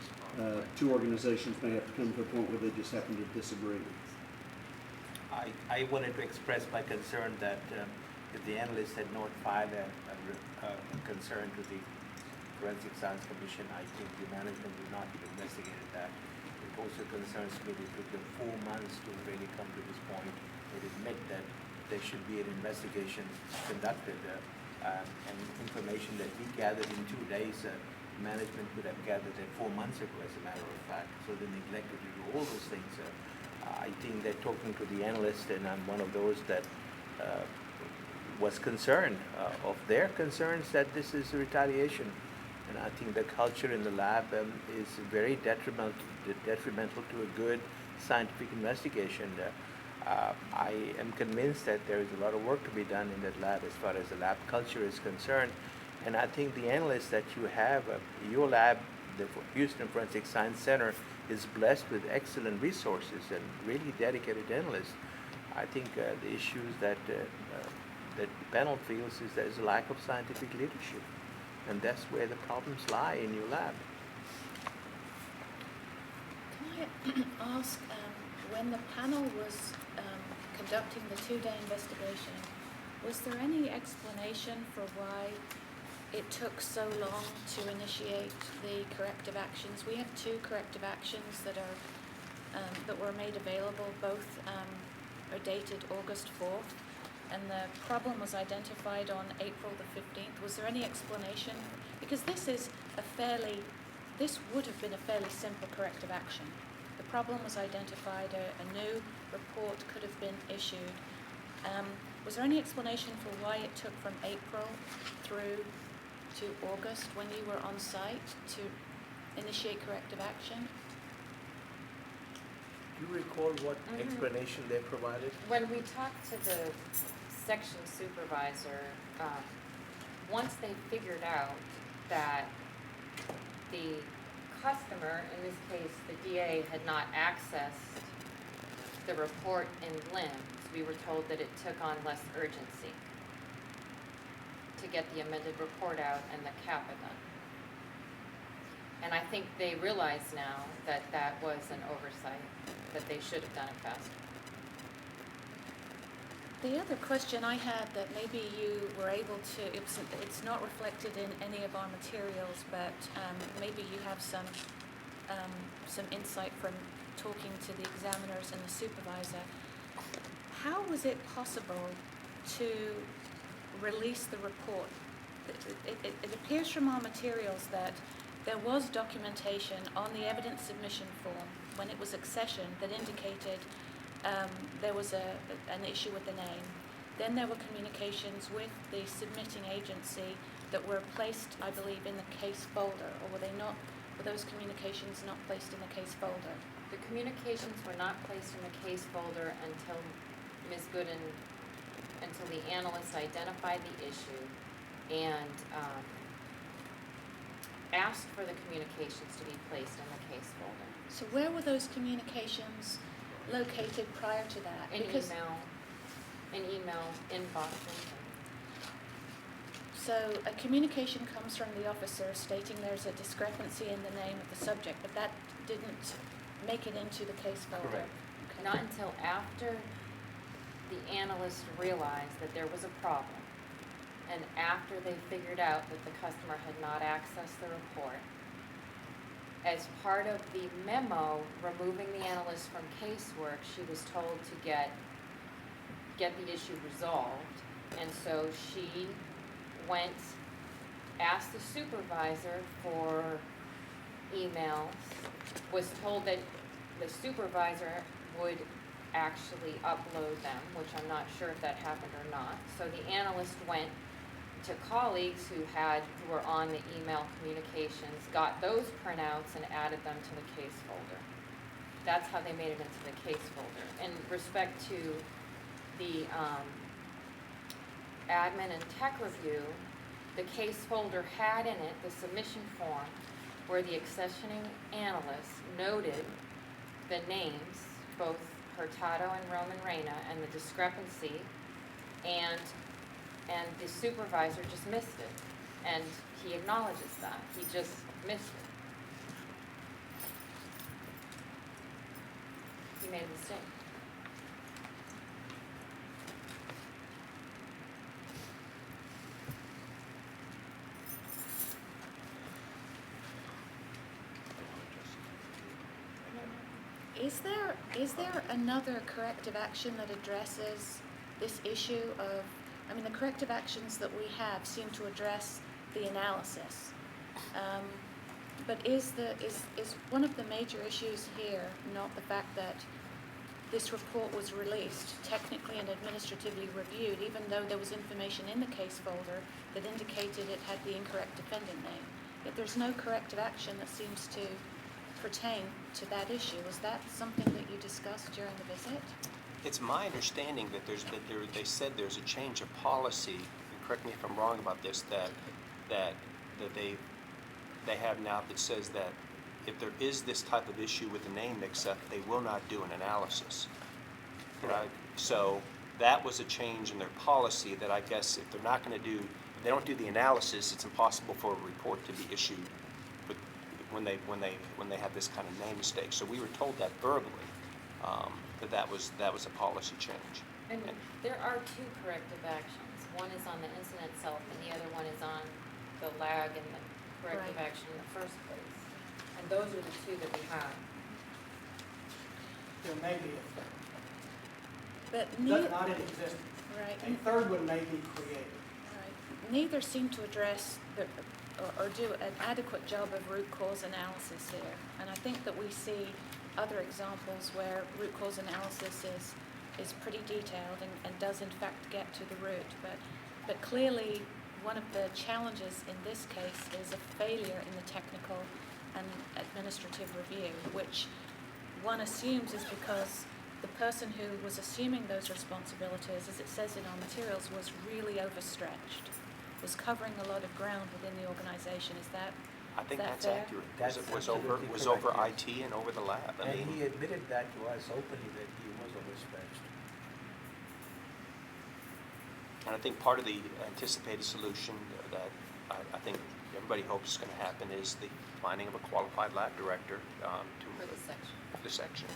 two organizations may have to come to a point where they just happen to disagree. I wanted to express my concern that if the analyst had notified a concern to the Forensic Science Commission, I think the management would not have investigated that. It also concerns me that it took them 4 months to really come to this point and admit that there should be an investigation conducted, and information that we gathered in 2 days, management would have gathered it 4 months ago, as a matter of fact. So they neglected to do all those things. I think they're talking to the analyst, and I'm one of those that was concerned of their concerns that this is a retaliation. And I think the culture in the lab is very detrimental to a good scientific investigation. I am convinced that there is a lot of work to be done in that lab as far as the lab culture is concerned. And I think the analysts that you have, your lab, the Houston Forensic Science Center, is blessed with excellent resources and really dedicated analysts. I think the issues that that the panel feels is there's a lack of scientific leadership. And that's where the problems lie in your lab. Can I ask, when the panel was conducting the two-day investigation, was there any explanation for why it took so long to initiate the corrective actions? We have 2 corrective actions that were made available. Both are dated August 4th, and the problem was identified on April the 15th. Was there any explanation? Because this would have been a fairly simple corrective action. The problem was identified, a new report could have been issued. Was there any explanation for why it took from April through to August, when you were on site, to initiate corrective action? Do you recall what explanation they provided? When we talked to the section supervisor, once they figured out that the customer, in this case the DA, had not accessed the report in LIMS, we were told that it took on less urgency to get the amended report out and the CAPA done. And I think they realize now that that was an oversight, that they should have done it faster. The other question I had that maybe you were able to, it's not reflected in any of our materials, but maybe you have some insight from talking to the examiners and the supervisor. How was it possible to release the report? It appears from our materials that there was documentation on the evidence submission form when it was accessioned that indicated there was an issue with the name. Then there were communications with the submitting agency that were placed, I believe, in the case folder, or were they not? Were those communications not placed in the case folder? The communications were not placed in the case folder until Ms. Gooden, until the analyst identified the issue and asked for the communications to be placed in the case folder. So where were those communications located prior to that? An email inbox. So a communication comes from the officer stating there's a discrepancy in the name of the subject, but that didn't make it into the case folder? Correct. Okay. Not until after the analyst realized that there was a problem, and after they figured out that the customer had not accessed the report. As part of the memo removing the analyst from casework, she was told to get the issue resolved. And so she went, asked the supervisor for emails, was told that the supervisor would actually upload them, which I'm not sure if that happened or not. So the analyst went to colleagues who were on the email communications, got those printouts and added them to the case folder. That's how they made it into the case folder. In respect to the admin and tech review, the case folder had in it the submission form where the accessioning analyst noted the names, both Hurtado and Roman Reina, and the discrepancy, and the supervisor just missed it. And he acknowledges that. He just missed it. He made a mistake. Is there another corrective action that addresses this issue of, I mean, the corrective actions that we have seem to address the analysis. But is one of the major issues here not the fact that this report was released, technically and administratively reviewed, even though there was information in the case folder that indicated it had the incorrect defendant name? Yet there's no corrective action that seems to pertain to that issue. Was that something that you discussed during the visit? It's my understanding that they said there's a change of policy, and correct me if I'm wrong about this, that they have now that says that if there is this type of issue with the name mix-up, they will not do an analysis. Right? So that was a change in their policy that I guess if they're not going to do, if they don't do the analysis, it's impossible for a report to be issued with, when they have this kind of name mistake. So we were told that verbally, that was a policy change. And there are two corrective actions. One is on the incident itself, and the other one is on the lag and the corrective Right. action in the first place. And those are the two that we have. There may be a third, But not in existence. right, A third one may be created. right. Neither seem to address or do an adequate job of root cause analysis here. And I think that we see other examples where root cause analysis is pretty detailed and does in fact get to the root. But clearly, one of the challenges in this case is a failure in the technical and administrative review, which one assumes is because the person who was assuming those responsibilities, as it says in our materials, was really overstretched, was covering a lot of ground within the organization. Is that I think that that's fair? accurate. That's Was over absolutely IT and over the lab. I And mean, he admitted that to us openly, that he was overstretched. and I think part of the anticipated solution that I think everybody hopes is going to happen is the finding of a qualified lab director For the section. for the section.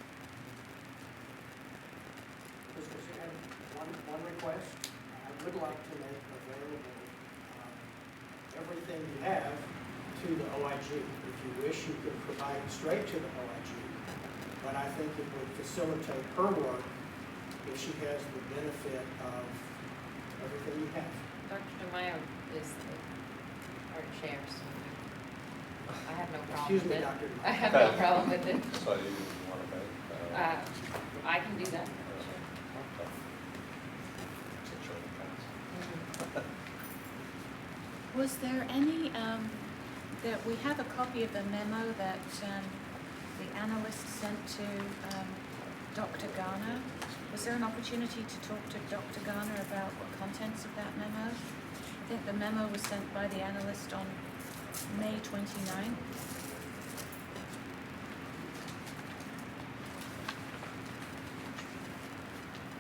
Mr. Chairman, one request. I would like to make available everything you have to the OIG. If you wish, you could provide it straight to the OIG. But I think it would facilitate her work if she has the benefit of everything you have. Dr. DeMayo is our chair, so I have no problem Excuse with me, it. Dr. I have no problem with it. So you want to make, I can do that. Was there any, that we have a copy of the memo that the analyst sent to Dr. Garner. Was there an opportunity to talk to Dr. Garner about the contents of that memo? I think the memo was sent by the analyst on May 29th.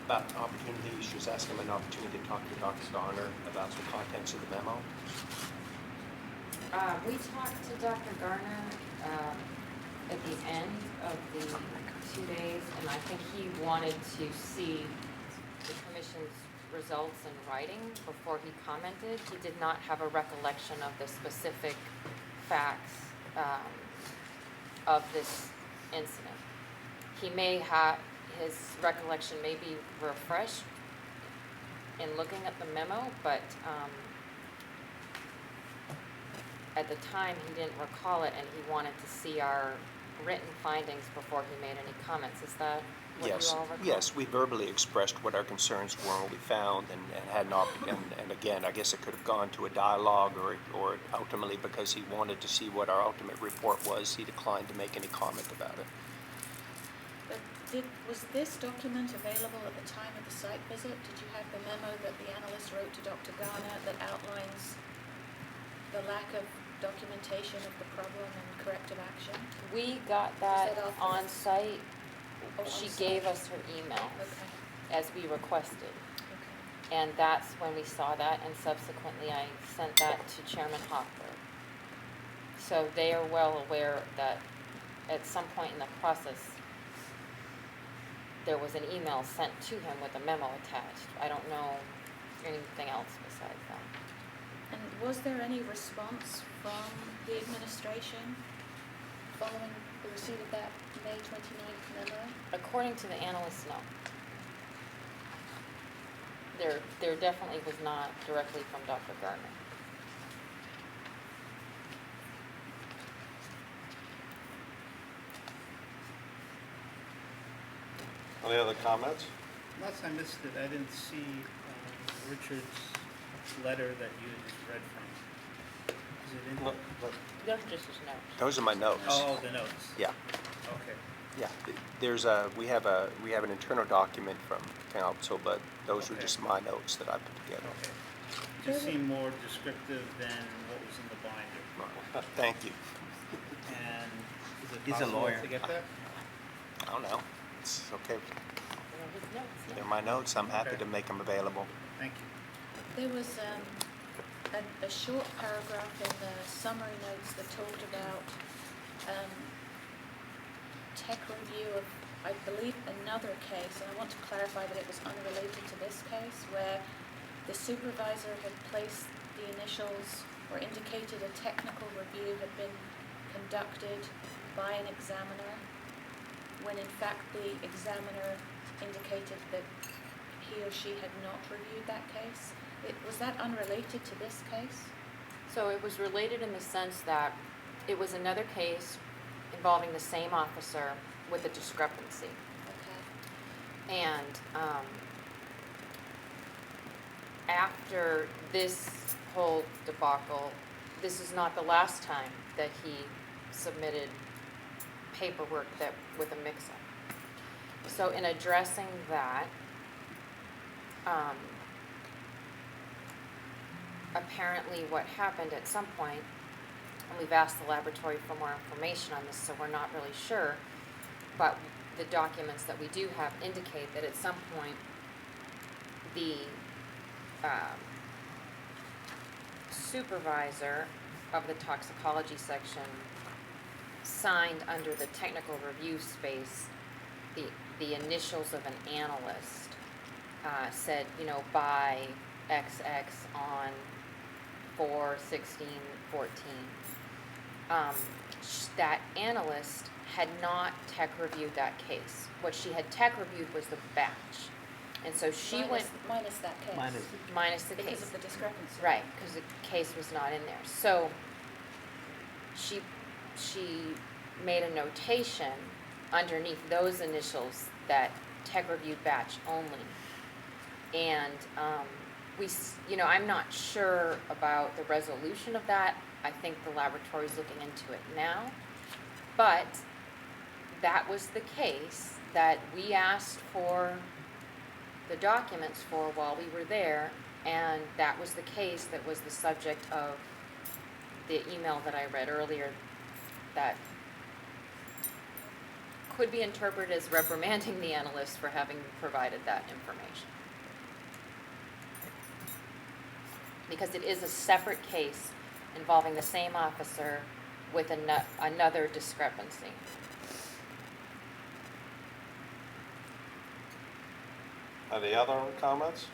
About an opportunity, she was asking him an opportunity to talk to Dr. Garner about the contents of the memo. We talked to Dr. Garner at the end of the 2 days, and I think he wanted to see the commission's results in writing before he commented. He did not have a recollection of the specific facts of this incident. He may have, his recollection may be refreshed in looking at the memo, but at the time, he didn't recall it, and he wanted to see our written findings before he made any comments. Is that what you all recall? Yes, we verbally expressed what our concerns were and what we found, and had an and again, I guess it could have gone to a dialogue, or ultimately, because he wanted to see what our ultimate report was, he declined to make any comment about it. But was this document available at the time of the site visit? Did you have the memo that the analyst wrote to Dr. Garner that outlines the lack of documentation of the problem and corrective action? We got that that off- on site. Oh, She on gave site. us her email Okay, as we requested. okay. And that's when we saw that, and subsequently I sent that to Chairman Hoffberg. So they are well aware that at some point in the process, there was an email sent to him with a memo attached. I don't know anything else besides that. And was there any response from the administration following the receipt of that May 29th memo? According to the analysts, no. There definitely was not directly from Dr. Garner. Any other comments? Unless I missed it, I didn't see Richard's letter that you had just read from. Is it in? No, Those are just his notes. Those are my notes. Oh, the notes. Yeah, Okay. yeah. There's we have an internal document from council, but those were Okay. just my notes that I put together. Okay. Just seemed more descriptive than what was in the binder. Thank you. And is it He's a possible lawyer. to get that? I don't know. It's okay. you know, his notes, yeah. They're my notes, I'm happy to make them available. Thank you. There was a short paragraph in the summary notes that talked about tech review of, I believe, another case, and I want to clarify that it was unrelated to this case, where the supervisor had placed the initials or indicated a technical review had been conducted by an examiner, when in fact the examiner indicated that he or she had not reviewed that case. Was that unrelated to this case? So it was related in the sense that it was another case involving the same officer with a discrepancy. Okay. And after this whole debacle, this is not the last time that he submitted paperwork that with a mix-up. So in addressing that, apparently what happened at some point, and we've asked the laboratory for more information on this, so we're not really sure, but the documents that we do have indicate that at some point the supervisor of the toxicology section signed under the technical review space the initials of an analyst, said, you know, by XX on 4/16/14. That analyst had not tech reviewed that case. What she had tech reviewed was the batch. And so she went Minus that case. minus the Because case. of the discrepancy. Right, because the case was not in there. So she made a notation underneath those initials that tech reviewed batch only. And I'm not sure about the resolution of that. I think the laboratory's looking into it now. But that was the case that we asked for the documents for while we were there, and that was the case that was the subject of the email that I read earlier that could be interpreted as reprimanding the analyst for having provided that information. Because it is a separate case involving the same officer with another discrepancy. Any other comments?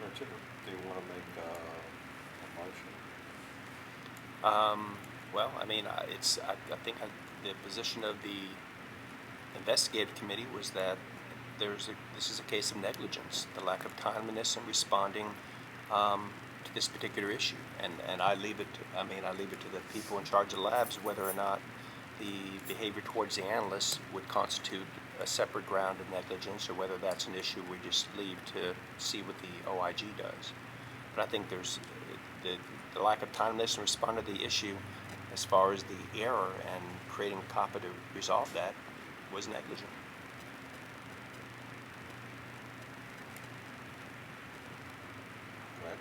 Richard, do you want to make a motion? Well, I mean, I think the position of the investigative committee was that this is a case of negligence, the lack of timeliness in responding to this particular issue, and I leave it to the people in charge of the labs whether or not the behavior towards the analysts would constitute a separate ground of negligence, or whether that's an issue we just leave to see what the OIG does. But I think there's the lack of timeliness in responding to the issue as far as the error and creating a COPPA to resolve that was negligent. Right.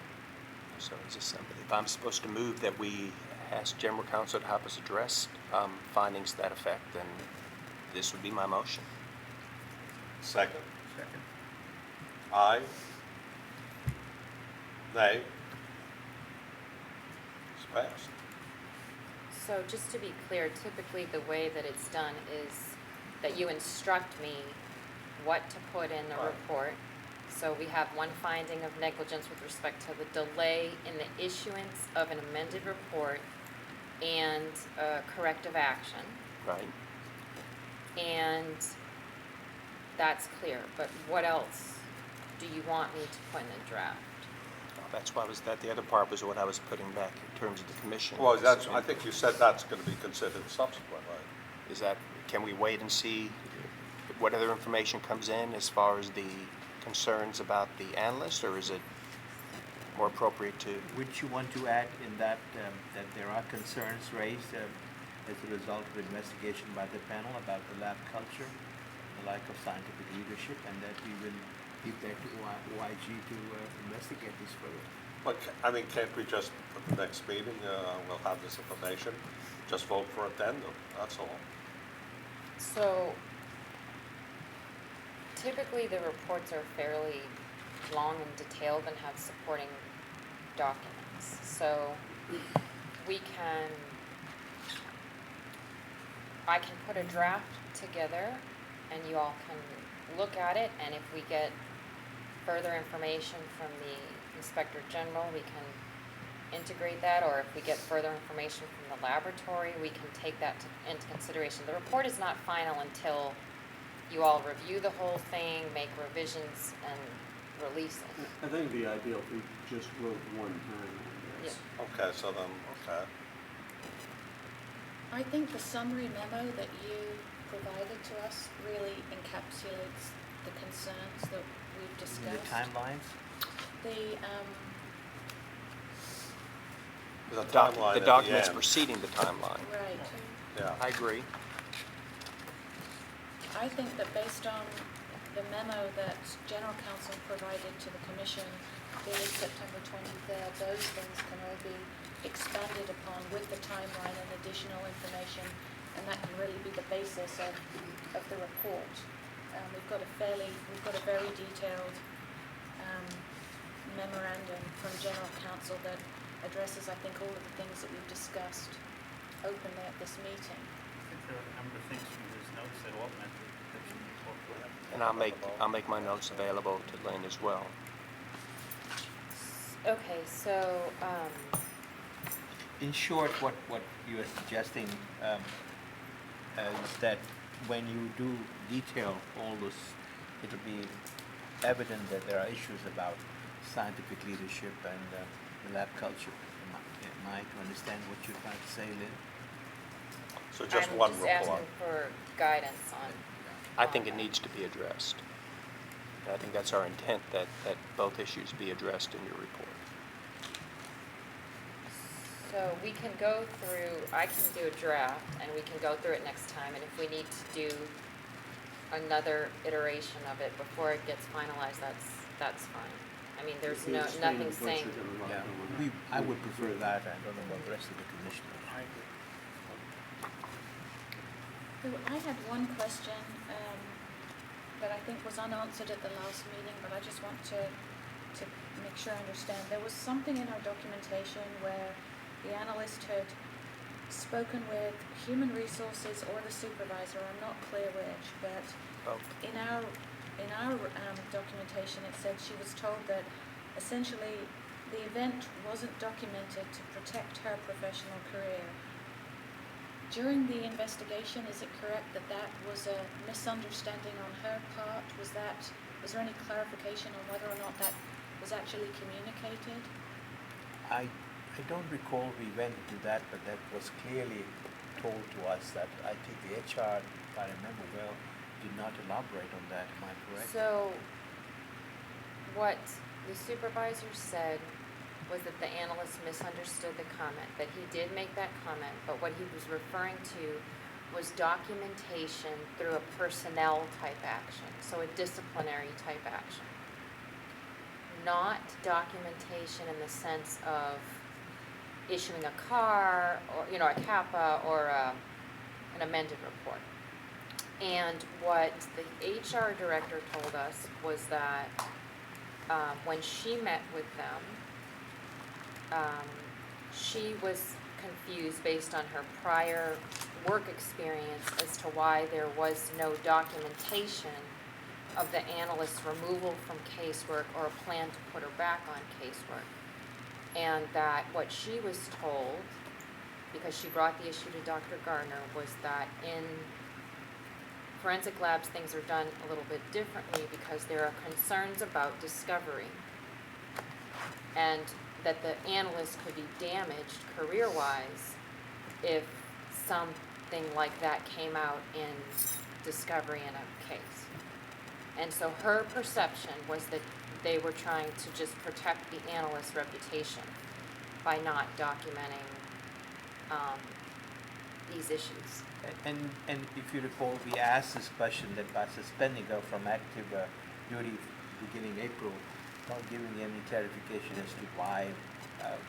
So is this something, if I'm supposed to move that we ask General Counsel to help us address findings to that effect, then this would be my motion. Second? Aye? Nay? It's passed. So just to be clear, typically the way that it's done is that you instruct me what to put in the Right. report. So we have one finding of negligence with respect to the delay in the issuance of an amended report and corrective action. Right. And that's clear, but what else do you want me to put in the draft? That's why the other part was what I was putting back in terms of the commission. Well, I think you said that's going to be considered subsequent, right? Can we wait and see what other information comes in as far as the concerns about the analyst, or is it more appropriate to? Would you want to add in that that there are concerns raised as a result of investigation by the panel about the lab culture, the lack of scientific leadership, and that we will leave that to OIG to investigate this further? But, I mean, can't we just, at the next meeting, we'll have this information, just vote for addendum, that's all. So typically the reports are fairly long and detailed and have supporting documents. So I can put a draft together and you all can look at it, and if we get further information from the Inspector General, we can integrate that, or if we get further information from the laboratory, we can take that into consideration. The report is not final until you all review the whole thing, make revisions, and release it. I think it'd be ideal if we just wrote one time on this. Okay, so then, okay. I think the summary memo that you provided to us really encapsulates the concerns that we've The discussed. timelines? The The timeline at the documents end. preceding the timeline. Right. Yeah. I agree. I think that based on the memo that General Counsel provided to the Commission dated September 23rd, those things can all be expanded upon with the timeline and additional information, and that can really be the basis of the report. We've got a very detailed memorandum from General Counsel that addresses, I think, all of the things that we've discussed openly at this meeting. I think there are a number of things from his notes that augmented that should be incorporated. And I'll make my notes available to Lynn as well. Okay, so, In short, what you are suggesting is that when you do detail all this, it'll be evident that there are issues about scientific leadership and the lab culture. Am I to understand what you're trying to say, Lynn? So just one I'm report. just asking for guidance on. I think it needs to be addressed. And I think that's our intent, that both issues be addressed in your report. So we can go through, I can do a draft, and we can go through it next time, and if we need to do another iteration of it before it gets finalized, that's fine. I mean, there's If you no, explain nothing what saying, you're gonna write Yeah, on it. I would prefer that. I don't know about the rest of the commissioners. So I had one question that I think was unanswered at the last meeting, but I just want to make sure I understand. There was something in our documentation where the analyst had spoken with human resources or the supervisor, I'm not clear which, but Both. in our documentation, it said she was told that essentially the event wasn't documented to protect her professional career. During the investigation, is it correct that that was a misunderstanding on her part? Was there any clarification on whether or not that was actually communicated? I don't recall we went into that, but that was clearly told to us that I think the HR, if I remember well, did not elaborate on that. Am I correct? so what the supervisor said was that the analyst misunderstood the comment, that he did make that comment, but what he was referring to was documentation through a personnel type action, so a disciplinary type action. Not documentation in the sense of issuing a CAR, or, a CAPA, or an amended report. And what the HR director told us was that when she met with them, she was confused based on her prior work experience as to why there was no documentation of the analyst's removal from casework or a plan to put her back on casework. And that what she was told, because she brought the issue to Dr. Gardner, was that in forensic labs things are done a little bit differently because there are concerns about discovery. And that the analyst could be damaged career-wise if something like that came out in discovery in a case. And so her perception was that they were trying to just protect the analyst's reputation by not documenting these issues. And if you recall, we asked this question that by suspending her from active duty beginning April, not giving any clarification as to why,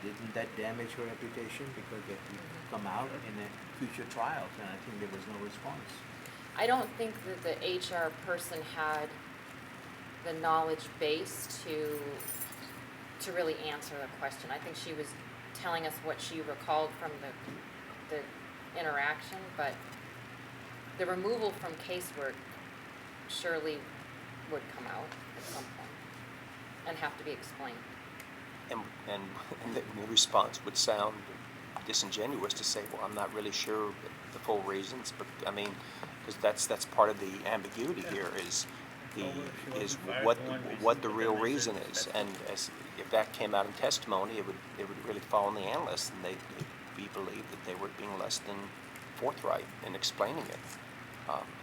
didn't that damage her reputation because it would come out in a future trials, and I think there was no response. I don't think that the HR person had the knowledge base to really answer the question. I think she was telling us what she recalled from the interaction, but the removal from casework surely would come out at some point and have to be explained. And the response would sound disingenuous to say, well, I'm not really sure the full reasons, but I mean, because that's part of the ambiguity here is what the real reason is, and if that came out in testimony, it would really fall on the analysts, and we believe that they were being less than forthright in explaining it.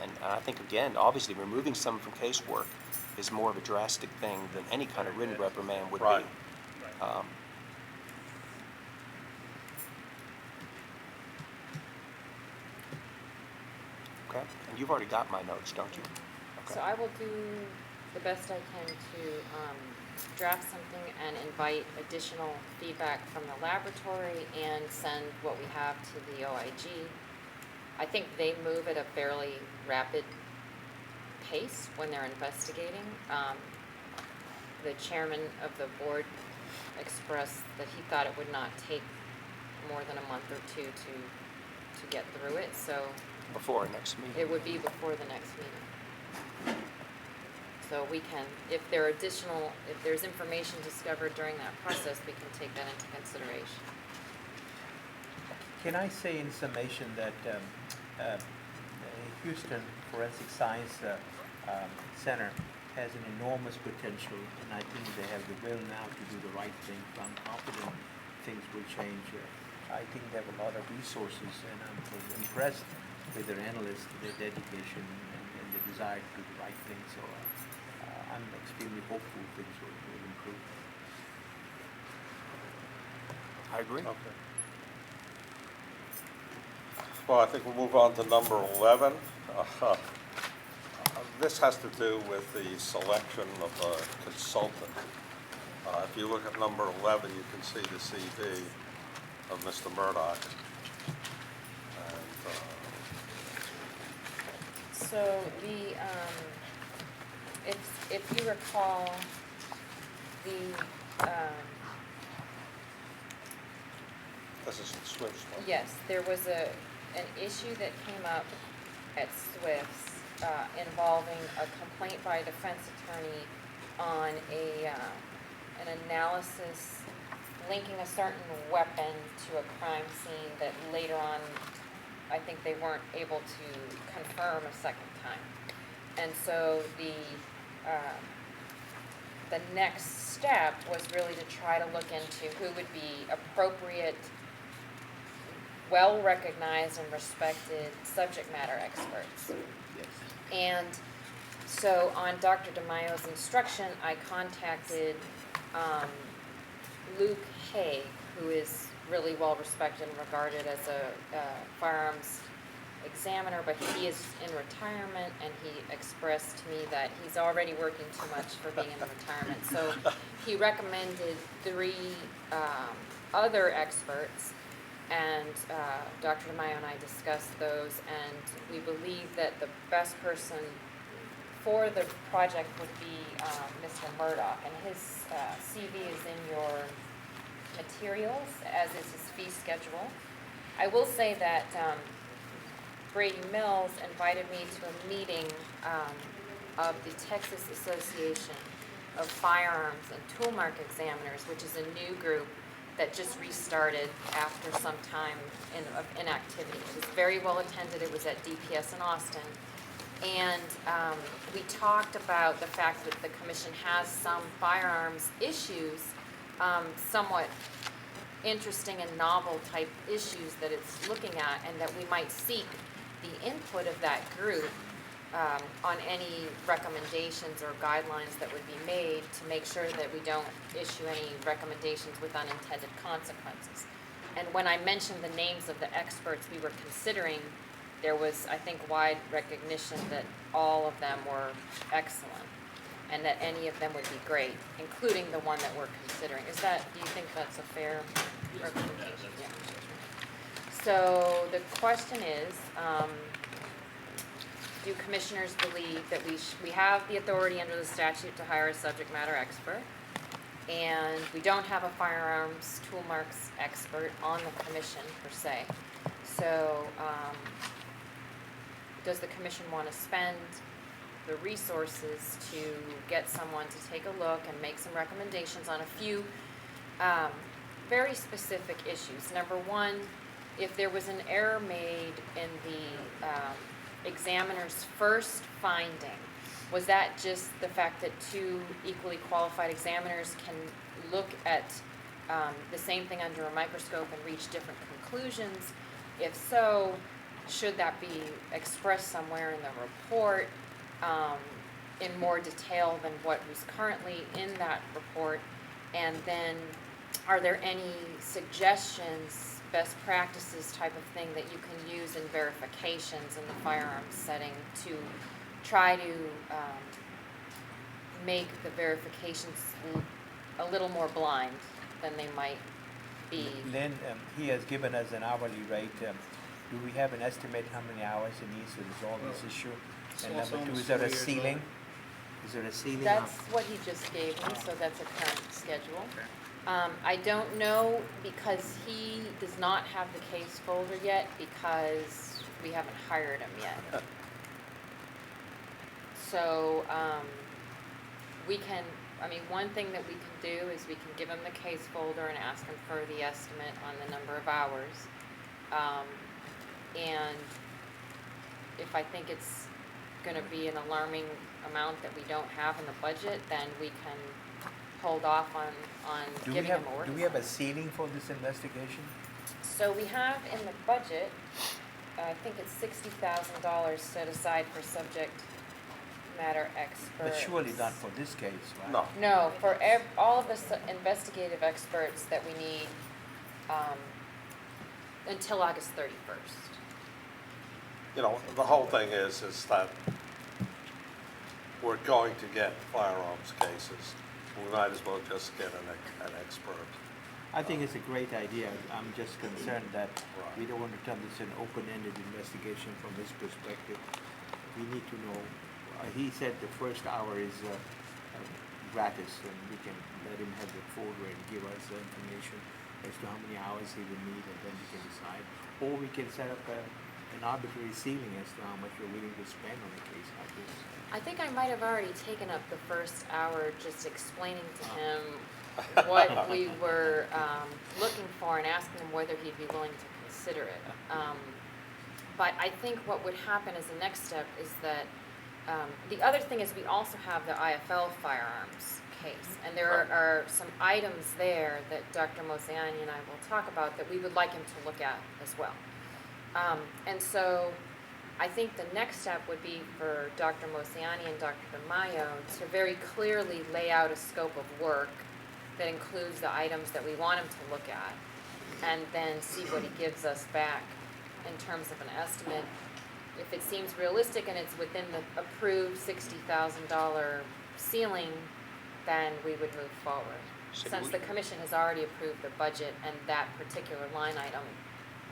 And I think, again, obviously removing someone from casework is more of a drastic thing than any kind of written reprimand would Right. be. Okay, and you've already got my notes, don't you? Okay. So I will do the best I can to draft something and invite additional feedback from the laboratory and send what we have to the OIG. I think they move at a fairly rapid pace when they're investigating. The chairman of the board expressed that he thought it would not take more than a month or two to get through it, so Before our next meeting. it would be before the next meeting. So we can, if there's information discovered during that process, we can take that into consideration. Can I say in summation that Houston Forensic Science Center has an enormous potential, and I think they have the will now to do the right thing. So I'm confident things will change. I think they have a lot of resources, and I'm impressed with their analysts, their dedication, and the desire to do the right thing. So I'm extremely hopeful things will improve. I agree. Okay. Well, I think we'll move on to number 11. This has to do with the selection of a consultant. If you look at number 11, you can see the CV of Mr. Murdoch. And, So if you recall, this is Swift's one. yes, there was an issue that came up at Swift's involving a complaint by a defense attorney on an analysis linking a certain weapon to a crime scene that later on, I think they weren't able to confirm a second time. And so the next step was really to try to look into who would be appropriate, well-recognized and respected subject matter experts. Yes. And so on Dr. DeMaio's instruction, I contacted Luke Hay, who is really well-respected and regarded as a firearms examiner, but he is in retirement, and he expressed to me that he's already working too much for being in retirement. So he recommended 3 other experts, and Dr. DeMaio and I discussed those, and we believe that the best person for the project would be Mr. Murdoch, and his CV is in your materials, as is his fee schedule. I will say that Brady Mills invited me to a meeting of the Texas Association of Firearms and Toolmark Examiners, which is a new group that just restarted after some time of inactivity. It was very well attended. It was at DPS in Austin. And we talked about the fact that the commission has some firearms issues, somewhat interesting and novel type issues that it's looking at, and that we might seek the input of that group on any recommendations or guidelines that would be made to make sure that we don't issue any recommendations with unintended consequences. And when I mentioned the names of the experts we were considering, there was, I think, wide recognition that all of them were excellent, and that any of them would be great, including the one that we're considering. Do you think that's a fair representation? Yeah. So the question is, do commissioners believe that we have the authority under the statute to hire a subject matter expert? And we don't have a firearms tool marks expert on the commission per se. So, does the commission want to spend the resources to get someone to take a look and make some recommendations on a few very specific issues? Number one, if there was an error made in the examiner's first finding, was that just the fact that two equally qualified examiners can look at the same thing under a microscope and reach different conclusions? If so, should that be expressed somewhere in the report in more detail than what was currently in that report? And then, are there any suggestions, best practices type of thing that you can use in verifications in the firearms setting to try to make the verifications a little more blind than they might be? Lynn, he has given us an hourly rate. Do we have an estimate how many hours he needs to resolve this issue? And So it's number two, almost is there a 4 years ceiling? Is there a ceiling? That's what he just gave me, so that's a current schedule. I don't know, because he does not have the case folder yet, because we haven't hired him yet. So, we can, one thing that we can do is we can give him the case folder and ask him for the estimate on the number of hours. And if I think it's gonna be an alarming amount that we don't have in the budget, then we can hold off on Do we giving have, him a work do we have a assignment. ceiling for this investigation? So we have in the budget, I think it's $60,000 set aside for subject matter experts. But surely not for this case, right? No. No, for all of the investigative experts that we need until August 31st. You know, the whole thing is that we're going to get firearms cases. We might as well just get an expert. I think it's a great idea. I'm just concerned that Right. we don't want to turn this an open-ended investigation from his perspective. We need to know, he said the first hour is gratis, and we can let him have the folder and give us the information as to how many hours he will need, and then we can decide. Or we can set up an arbitrary ceiling as to how much we're willing to spend on a case like this. I think I might have already taken up the first hour just explaining to him what we were looking for and asking him whether he'd be willing to consider it. But I think what would happen as the next step is that, the other thing is we also have the IFL firearms case. And there Right. are some items there that Dr. Mosiani and I will talk about that we would like him to look at as well. And so I think the next step would be for Dr. Mosiani and Dr. DeMaio to very clearly lay out a scope of work that includes the items that we want him to look at, and then see what he gives us back in terms of an estimate. If it seems realistic and it's within the approved $60,000 ceiling, then we would move forward. So do Since we- the commission has already approved the budget and that particular line item,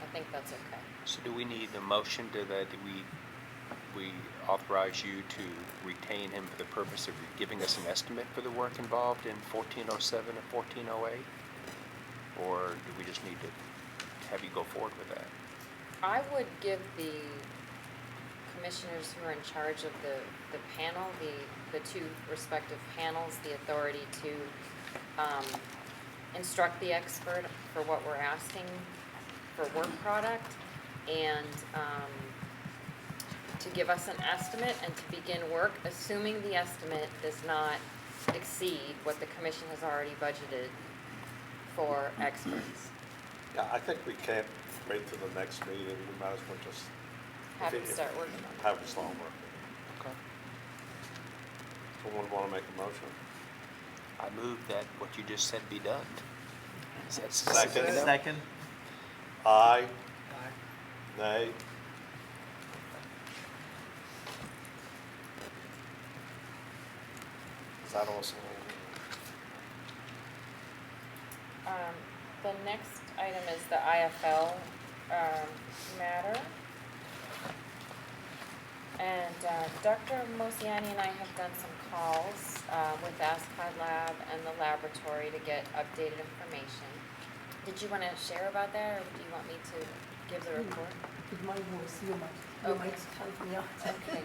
I think that's okay. So do we need a motion to that we authorize you to retain him for the purpose of giving us an estimate for the work involved in 1407 and 1408? Or do we just need to have you go forward with that? I would give the commissioners who are in charge of the panel, the two respective panels, the authority to instruct the expert for what we're asking for work product, and to give us an estimate and to begin work, assuming the estimate does not exceed what the commission has already budgeted for experts. Yeah, I think we can't wait till the next meeting. We might as well just Have them start working on it. have it start working. Okay. Someone want to make a motion? I move that what you just said be done. Is that Second. specific enough? Second? Aye. Nay. Is that also? The next item is the IFL matter. And Dr. Mosiani and I have done some calls with ASCOD Lab and the laboratory to get updated information. Did you want to share about that, or do you want me to give the report? With my voice, your mic, Okay. mic's helping me out. Okay.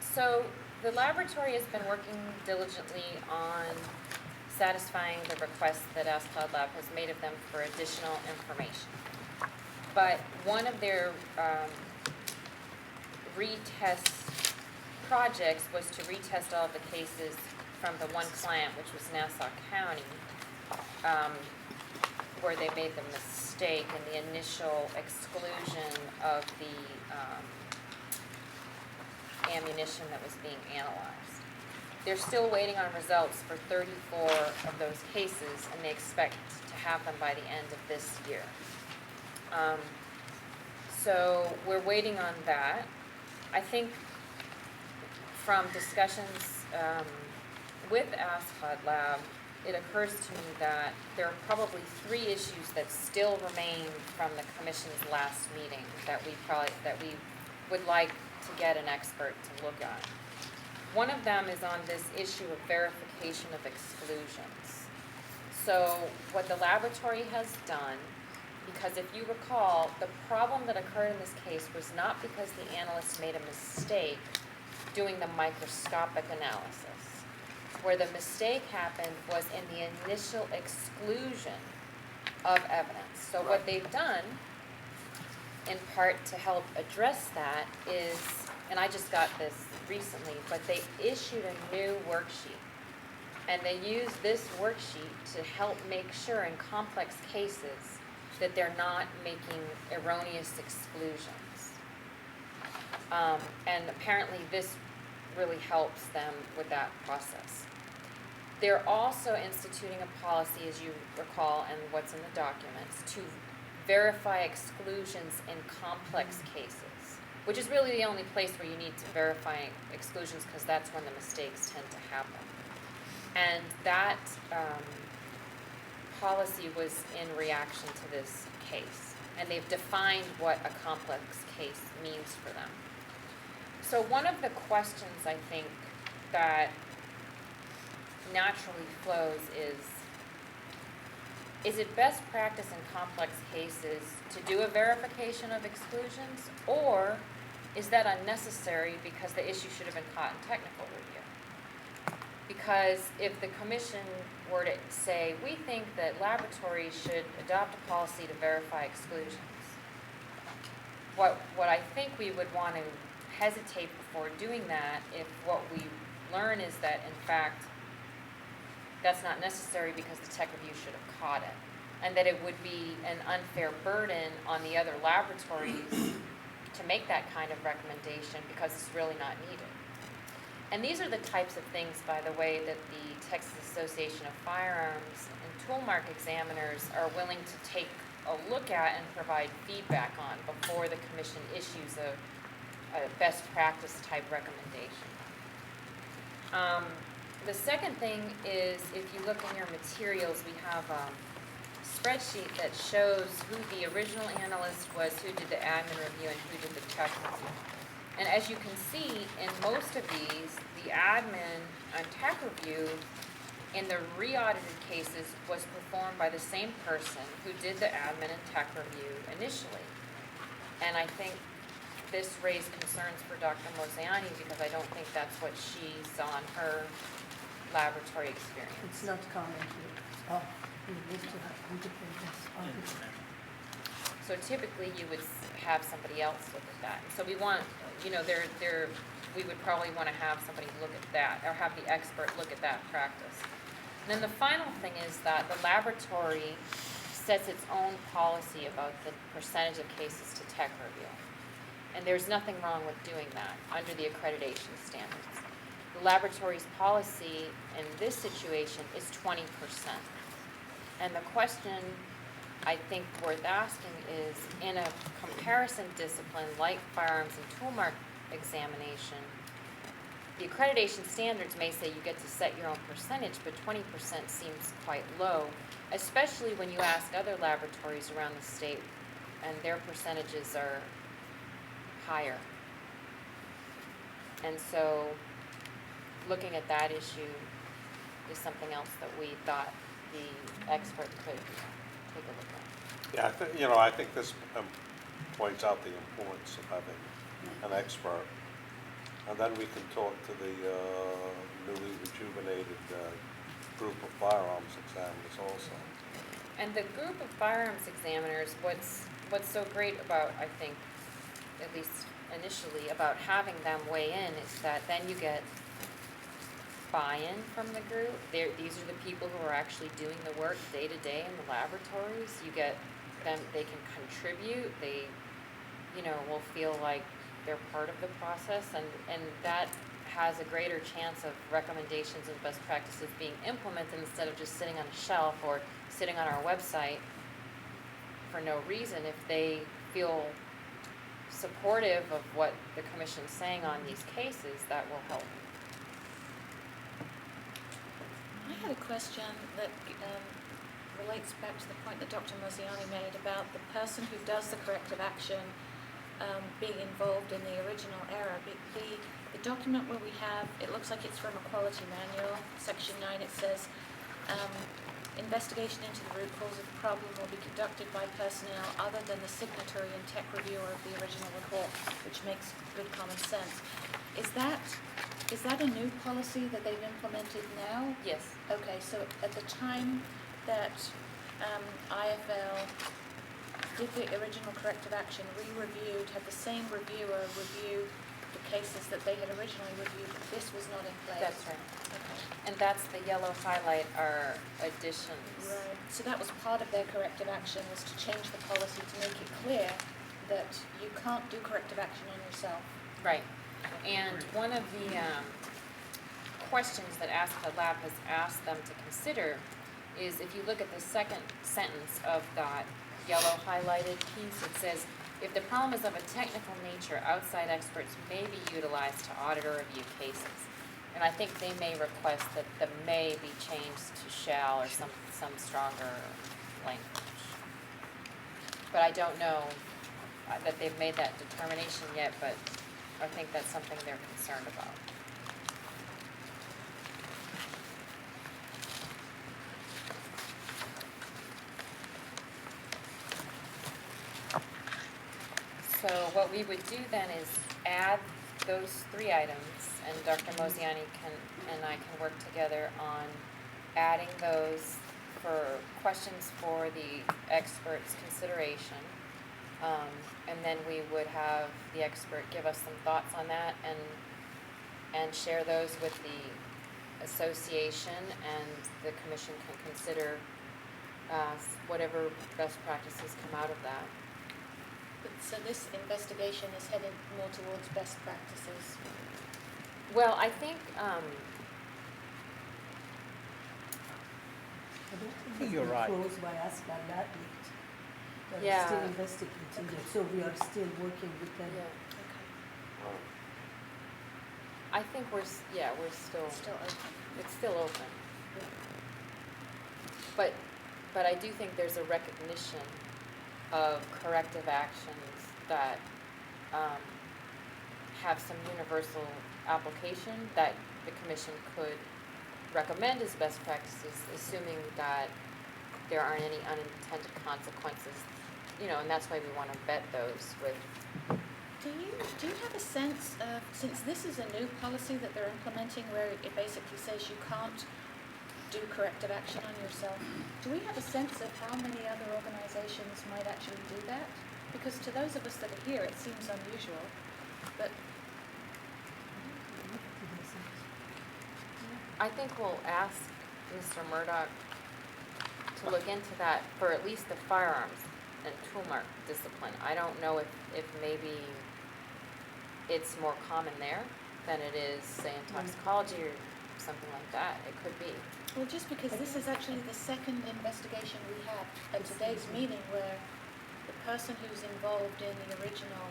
So the laboratory has been working diligently on satisfying the requests that ASCOD Lab has made of them for additional information. But one of their retest projects was to retest all of the cases from the one client, which was Nassau County, where they made the mistake in the initial exclusion of the ammunition that was being analyzed. They're still waiting on results for 34 of those cases, and they expect to have them by the end of this year. So we're waiting on that. I think from discussions with ASCOD Lab, it occurs to me that there are probably 3 issues that still remain from the commission's last meeting that we would like to get an expert to look at. One of them is on this issue of verification of exclusions. So what the laboratory has done, because if you recall, the problem that occurred in this case was not because the analyst made a mistake doing the microscopic analysis. Where the mistake happened was in the initial exclusion of evidence. So what they've done, in part to help address that, is, and I just got this recently, but they issued a new worksheet. And they use this worksheet to help make sure in complex cases that they're not making erroneous exclusions. And apparently this really helps them with that process. They're also instituting a policy, as you recall, and what's in the documents, to verify exclusions in complex cases, which is really the only place where you need to verify exclusions, because that's when the mistakes tend to happen. And that policy was in reaction to this case, and they've defined what a complex case means for them. So one of the questions I think that naturally flows is it best practice in complex cases to do a verification of exclusions, or is that unnecessary because the issue should have been caught in technical review? Because if the commission were to say, we think that laboratories should adopt a policy to verify exclusions, what I think we would want to hesitate before doing that if what we learn is that, in fact, that's not necessary because the tech review should have caught it, and that it would be an unfair burden on the other laboratories to make that kind of recommendation because it's really not needed. And these are the types of things, by the way, that the Texas Association of Firearms and toolmark examiners are willing to take a look at and provide feedback on before the commission issues a best practice type recommendation. The second thing is, if you look in your materials, we have a spreadsheet that shows who the original analyst was, who did the admin review, and who did the tech review. And as you can see, in most of these, the admin and tech review in the re-audited cases was performed by the same person who did the admin and tech review initially. And I think this raised concerns for Dr. Mosiani because I don't think that's what she saw in her laboratory experience. It's not common here. Oh, we need to have independence. So typically you would have somebody else look at that. So we want, we would probably want to have somebody look at that, or have the expert look at that practice. And then the final thing is that the laboratory sets its own policy about the percentage of cases to tech review. And there's nothing wrong with doing that under the accreditation standards. The laboratory's policy in this situation is 20%. And the question I think worth asking is, in a comparison discipline like firearms and toolmark examination, the accreditation standards may say you get to set your own percentage, but 20% seems quite low, especially when you ask other laboratories around the state and their percentages are higher. And so, looking at that issue is something else that we thought the expert could take a look at. Yeah, I think this points out the importance of having an expert. And then we can talk to the newly rejuvenated group of firearms examiners also. And the group of firearms examiners, what's so great about, I think, at least initially, about having them weigh in is that then you get buy-in from the group. These are the people who are actually doing the work day to day in the laboratories. You get them, they can contribute, they, will feel like they're part of the process, and that has a greater chance of recommendations and best practices being implemented instead of just sitting on a shelf or sitting on our website for no reason. If they feel supportive of what the commission's saying on these cases, that will help. I had a question that relates back to the point that Dr. Mosiani made about the person who does the corrective action being involved in the original error. The document where we have, it looks like it's from a quality manual, section 9, it says, investigation into the root cause of the problem will be conducted by personnel other than the signatory and tech reviewer of the original report, which makes good common sense. Is that a new policy that they've implemented now? Yes. Okay, so at the time that IFL did the original corrective action, re-reviewed, had the same reviewer review the cases that they had originally reviewed, but this was not in place? That's right. Okay. And that's the yellow highlight are additions. Right, so that was part of their corrective action, was to change the policy to make it clear that you can't do corrective action on yourself. Right. And one of the questions that ASCA Lab has asked them to consider is, if you look at the second sentence of that yellow highlighted piece, it says, if the problem is of a technical nature, outside experts may be utilized to audit or review cases. And I think they may request that the may be changed to shall or some stronger language. But I don't know that they've made that determination yet, but I think that's something they're concerned about. So what we would do then is add those 3 items, and Dr. Mosiani and I can work together on adding those for questions for the expert's consideration. And then we would have the expert give us some thoughts on that and share those with the association, and the commission can consider whatever best practices come out of that. So this investigation is headed more towards best practices? Well, I think, I think you're right. Closed by ASCA Lab yet. They're Yeah. still investigating it, so we are still working with them. Okay, I think we're still, still open. it's still open. But I do think there's a recognition of corrective actions that have some universal application that the commission could recommend as best practices, assuming that there aren't any unintended consequences, and that's why we want to vet those with. Do you have a sense of, since this is a new policy that they're implementing where it basically says you can't do corrective action on yourself, do we have a sense of how many other organizations might actually do that? Because to those of us that are here, it seems unusual, but I think we'll ask Mr. Murdoch to look into that for at least the firearms and toolmark discipline. I don't know if maybe it's more common there than it is, say, in toxicology or something like that. It could be. well, just because this is actually the second investigation we have at today's meeting where the person who's involved in the original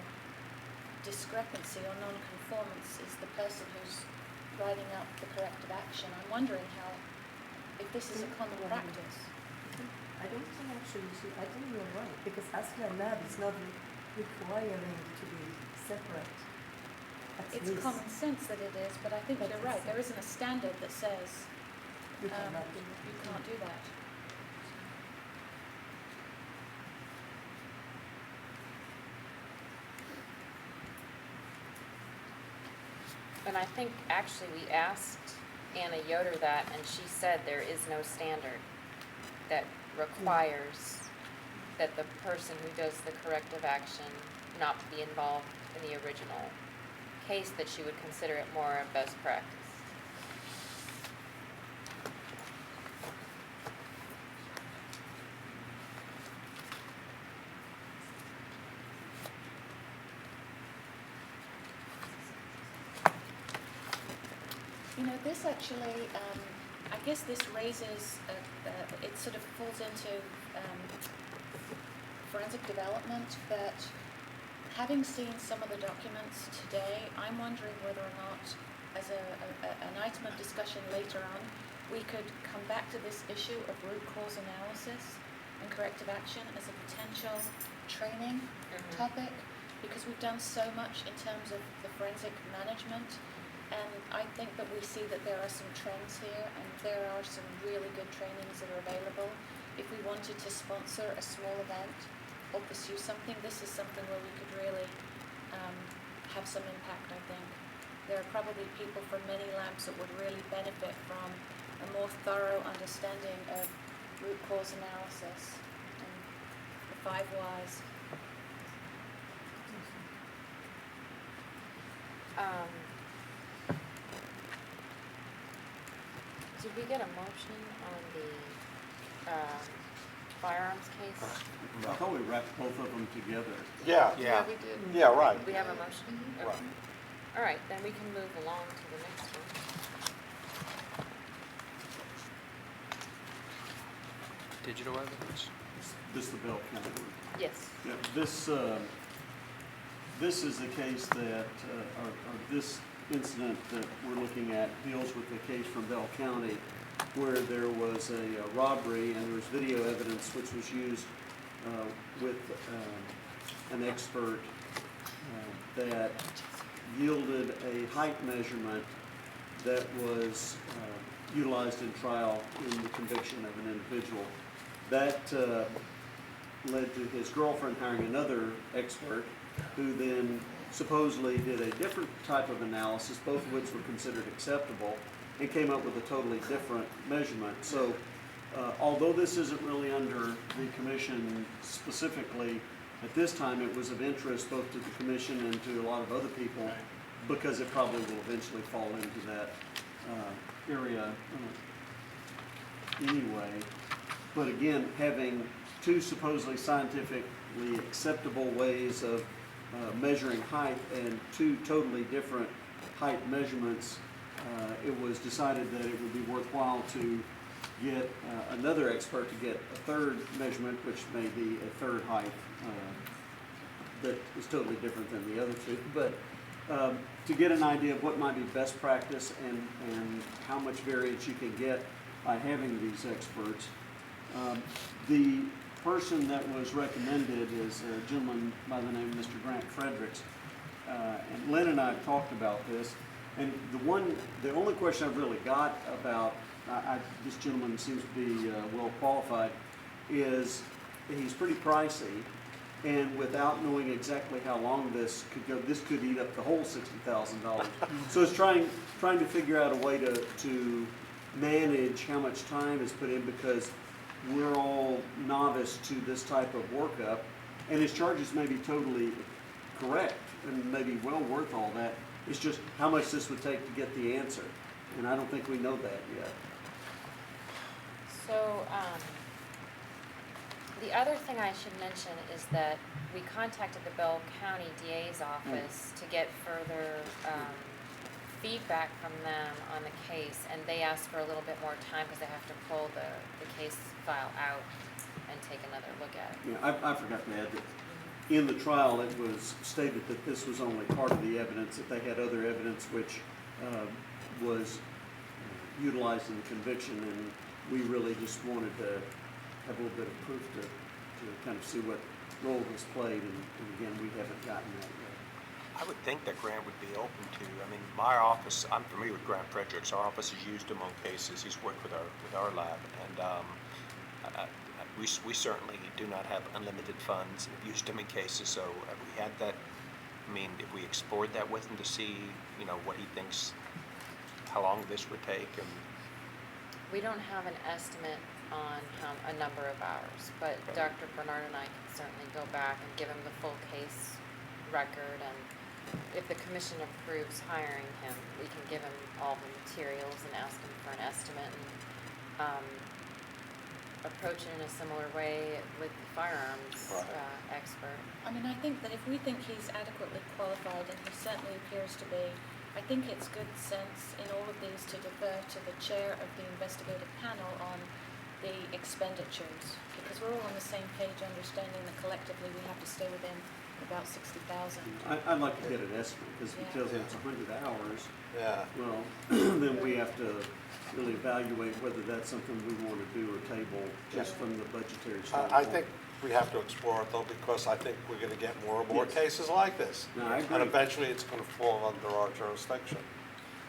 discrepancy or non-conformance is the person who's writing up the corrective action. I'm wondering if this is a common practice. I don't think actually, I think you're right, because ASCA Lab is not requiring to be separate. I it's common sense that it is, but I think you're right, there isn't a standard that says, You you cannot do that. can't do that. And I think actually we asked Anna Yoder that, and she said there is no standard that requires that the person who does the corrective action not be involved in the original case, that she would consider it more a best practice. You know, this actually, I guess this raises, it sort of falls into forensic development, but having seen some of the documents today, I'm wondering whether or not, as an item of discussion later on, we could come back to this issue of root cause analysis and corrective action as a potential training topic, because we've done so much in terms of the forensic management. And I think that we see that there are some trends here, and there are some really good trainings that are available. If we wanted to sponsor a small event or pursue something, this is something where we could really have some impact, I think. There are probably people from many labs that would really benefit from a more thorough understanding of root cause analysis and the 5 whys. Did we get a motion on the firearms case? I thought we wrapped both of them together. Yeah. Yeah. We did. Yeah, right. We have a motion? Okay. Right. All right, then we can move along to the next one. Digital evidence? This is the Bell County one. Yes. Yeah, this is a case that, or this incident that we're looking at deals with the case from Bell County where there was a robbery and there was video evidence which was used with an expert that yielded a height measurement that was utilized in trial in the conviction of an individual. That led to his girlfriend hiring another expert who then supposedly did a different type of analysis, both of which were considered acceptable, and came up with a totally different measurement. So although this isn't really under the commission specifically, at this time it was of interest both to the commission and to a lot of other people because it probably will eventually fall into that area anyway. But again, having two supposedly scientifically acceptable ways of measuring height and two totally different height measurements, it was decided that it would be worthwhile to get another expert to get a third measurement, which may be a third height that is totally different than the other two. But to get an idea of what might be best practice and how much variance you can get by having these experts. The person that was recommended is a gentleman by the name of Mr. Grant Fredericks. And Lynn and I have talked about this. And the only question I've really got about this gentleman seems to be well qualified is he's pretty pricey. And without knowing exactly how long this could go, this could eat up the whole $60,000. So it's trying to figure out a way to manage how much time is put in, because we're all novice to this type of workup, and his charges may be totally correct and maybe well worth all that. It's just how much this would take to get the answer, and I don't think we know that yet. So, the other thing I should mention is that we contacted the Bell County DA's office to get further feedback from them on the case, and they asked for a little bit more time because they have to pull the case file out and take another look at it. Yeah, I forgot to add that in the trial it was stated that this was only part of the evidence, that they had other evidence which was utilized in the conviction, and we really just wanted to have a little bit of proof to kind of see what role was played, and again, we haven't gotten that yet. I would think that Grant would be open to, I mean, my office, I'm familiar with Grant Fredericks, our office has used him on cases, he's worked with our lab, and we certainly do not have unlimited funds, we've used him in cases, so have we had that, I mean, if we explored that with him to see, you know, what he thinks, how long this would take, and We don't have an estimate on a number of hours, but Dr. Bernard and I can certainly go back and give him the full case record, and if the commission approves hiring him, we can give him all the materials and ask him for an estimate, and approach it in a similar way with the firearms expert. I mean, I think that if we think he's adequately qualified, and he certainly appears to be, I think it's good sense in all of these to defer to the chair of the investigative panel on the expenditures, because we're all on the same page, understanding that collectively we have to stay within about 60,000. I'd like to get an estimate, because if he tells me it's 100 hours, Yeah. well, then we have to really evaluate whether that's something we want to do or table just from the budgetary standpoint. I think we have to explore it though, because I think we're gonna get more and more Yes. cases like this. No, I agree. And eventually it's gonna fall under our jurisdiction.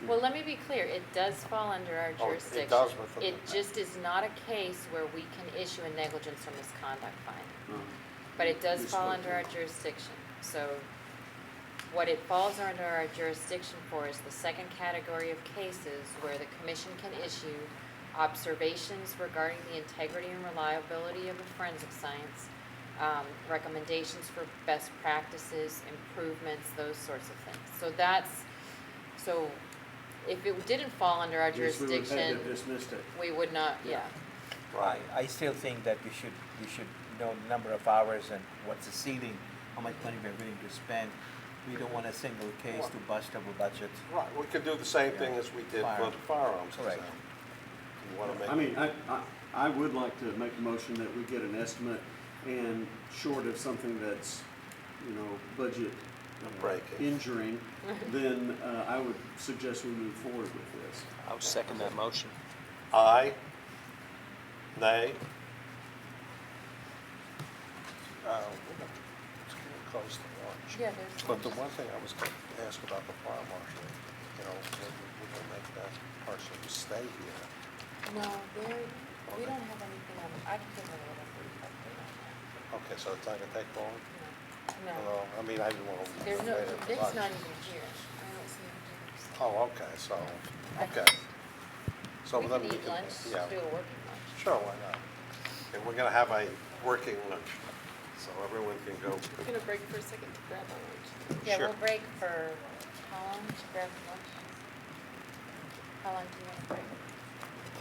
Well, let me be clear, it does fall under our Oh, it jurisdiction. does with the- It just is not a case where we can issue a negligence or misconduct fine. But it does fall under our jurisdiction. So what it falls under our jurisdiction for is the second category of cases where the commission can issue observations regarding the integrity and reliability of a forensic science, recommendations for best practices, improvements, those sorts of things. So if it didn't fall under our Yes, we would have jurisdiction, had to have dismissed it. we would not, yeah. I still think that we should know the number of hours and what's the ceiling, how much money we're willing to spend. We don't want a single case to bust our budget. Right, we could do the same thing as we did for the firearms Correct. exam. You wanna make? I mean, I would like to make a motion that we get an estimate, and short of something that's, you know, budget Breaking. injuring, then I would suggest we move forward with this. I would second that motion. Aye? Nay? We're gonna close the launch. Yeah, there's. But the one thing I was gonna ask about the fire marshal, you know, we're gonna make that person stay here. No, we don't have anything on, I can give a little brief update on that. Okay, so it's not gonna take long? No, I mean, I didn't wanna. there's no, wait at Vic's lunch. not even here. I don't see him here. Oh, okay, so, okay. So We then can eat lunch, yeah. do a working lunch. Sure, why not? And we're gonna have a working lunch, so everyone can go. We're gonna break for a second to grab our lunch. Yeah, Sure. we'll break for, how long to grab lunch? How long do you want to break?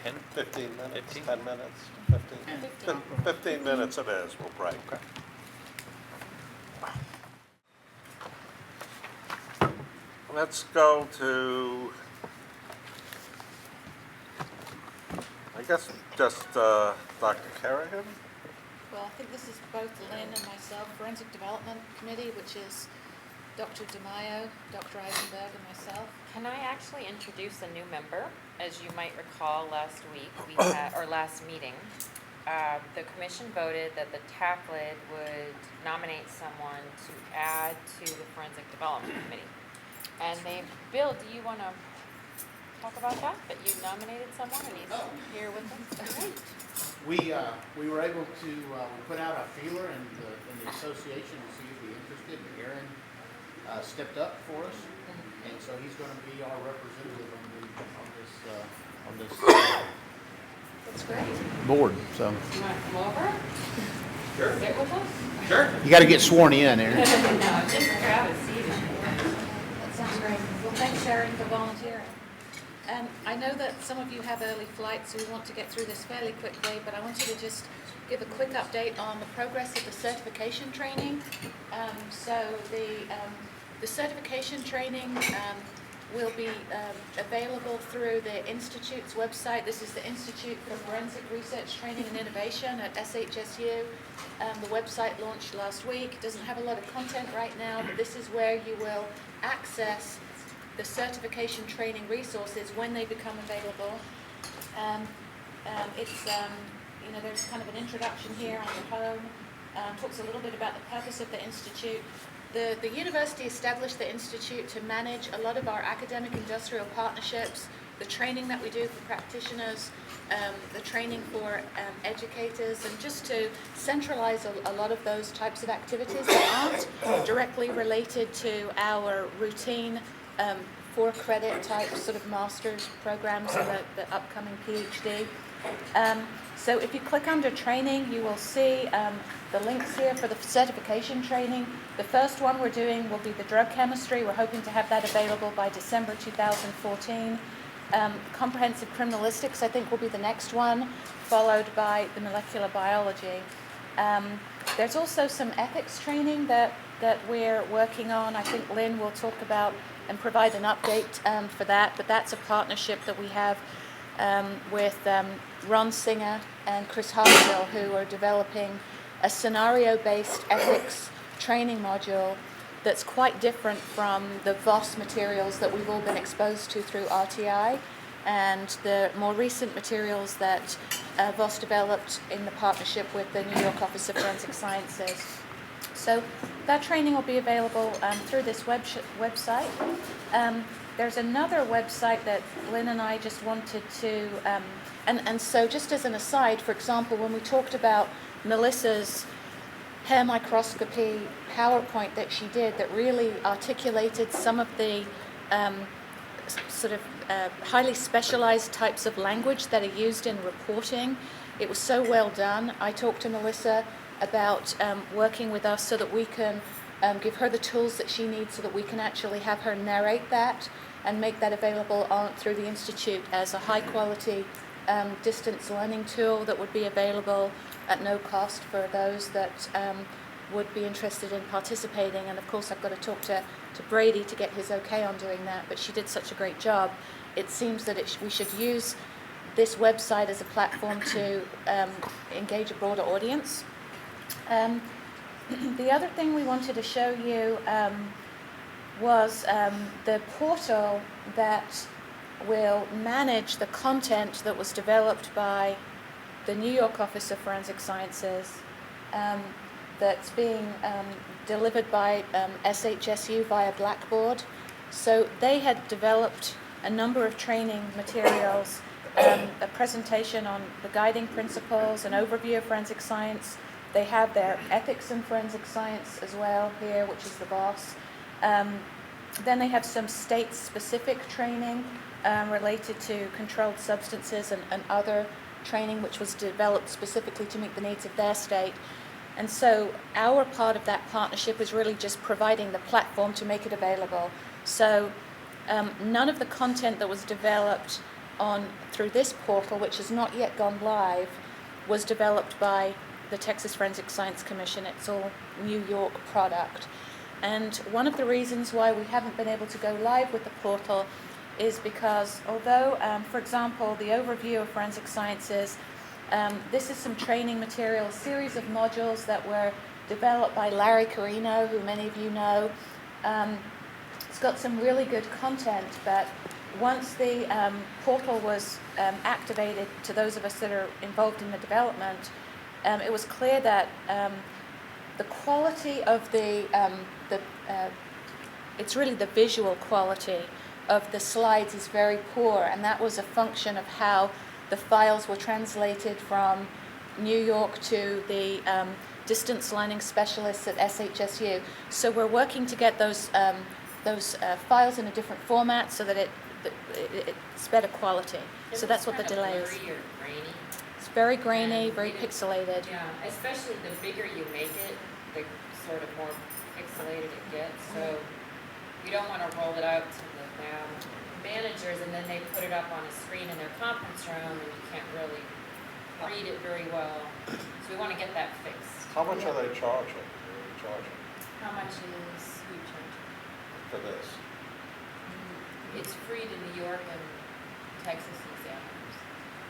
10? 15 minutes, 15? 10 minutes, 15? 15 minutes it is, we'll break. Let's go to, I guess, just Dr. Kerrigan? Well, I think this is both Lynn and myself, Forensic Development Committee, which is Dr. DeMaio, Dr. Eisenberg, and myself. Can I actually introduce a new member? As you might recall, last week, or last meeting, the commission voted that the TACLID would nominate someone to add to the Forensic Development Committee. And Bill, do you want to talk about that? That you nominated someone and he's here with us? We were able to, we put out a feeler in the association to see if we're interested, and Aaron stepped up for us, and so he's gonna be our representative on this That's great. board, so. You want to come over? Sure. Sit with us? Sure. You gotta get sworn in, Aaron. No, just grab a seat. That sounds great. Well, thanks, Sharon, for volunteering. I know that some of you have early flights, so we want to get through this fairly quickly, but I wanted to just give a quick update on the progress of the certification training. So the certification training will be available through the Institute's website. This is the Institute for Forensic Research Training and Innovation at SHSU. The website launched last week. It doesn't have a lot of content right now, but this is where you will access the certification training resources when they become available. It's, there's kind of an introduction here on the home, talks a little bit about the purpose of the Institute, The university established the institute to manage a lot of our academic industrial partnerships, the training that we do for practitioners, the training for educators, and just to centralize a lot of those types of activities that aren't directly related to our routine 4-credit type sort of master's programs and the upcoming PhD. So if you click under training, you will see the links here for the certification training. The first one we're doing will be the drug chemistry. We're hoping to have that available by December 2014. Comprehensive criminalistics, I think, will be the next one, followed by the molecular biology. There's also some ethics training that we're working on. I think Lynn will talk about and provide an update for that, but that's a partnership that we have with Ron Singer and Chris Hartsville, who are developing a scenario-based ethics training module that's quite different from the VOS materials that we've all been exposed to through RTI and the more recent materials that VOS developed in the partnership with the New York Office of Forensic Sciences. So that training will be available through this website. There's another website that Lynn and I just wanted to, and so just as an aside, for example, when we talked about Melissa's hair microscopy PowerPoint that she did that really articulated some of the highly specialized types of language that are used in reporting, it was so well done. I talked to Melissa about working with us so that we can give her the tools that she needs so that we can actually have her narrate that and make that available through the Institute as a high-quality distance learning tool that would be available at no cost for those that would be interested in participating. And of course, I've got to talk to Brady to get his okay on doing that, but she did such a great job. It seems that we should use this website as a platform to engage a broader audience. The other thing we wanted to show you was the portal that will manage the content that was developed by the New York Office of Forensic Sciences that's being delivered by SHSU via Blackboard. So they had developed a number of training materials, a presentation on the guiding principles, an overview of forensic science. They have their ethics in forensic science as well here, which is the VOS. Then they have some state-specific training related to controlled substances and other training which was developed specifically to meet the needs of their state. And so our part of that partnership is really just providing the platform to make it available. So none of the content that was developed through this portal, which has not yet gone live, was developed by the Texas Forensic Science Commission. It's all New York product. And one of the reasons why we haven't been able to go live with the portal is because although, for example, the overview of forensic sciences, this is some training material, a series of modules that were developed by Larry Carino, who many of you know. It's got some really good content, but once the portal was activated to those of us that are involved in the development, it was clear that the quality of it's really the visual quality of the slides is very poor, and that was a function of how the files were translated from New York to the distance learning specialists at SHSU. So we're working to get those files in a different format so that it's better quality. So that's what the delay is. Blurry or grainy. It's very grainy, And very pixelated. Yeah, especially the bigger you make it, the sort of more pixelated it gets. So you don't want to roll it out to the managers and then they put it up on a screen in their conference room and you can't really read it very well. So we want to get that fixed. How much are they charging? What are they charging How much is who charging? for this? It's free to New York and Texas examiners.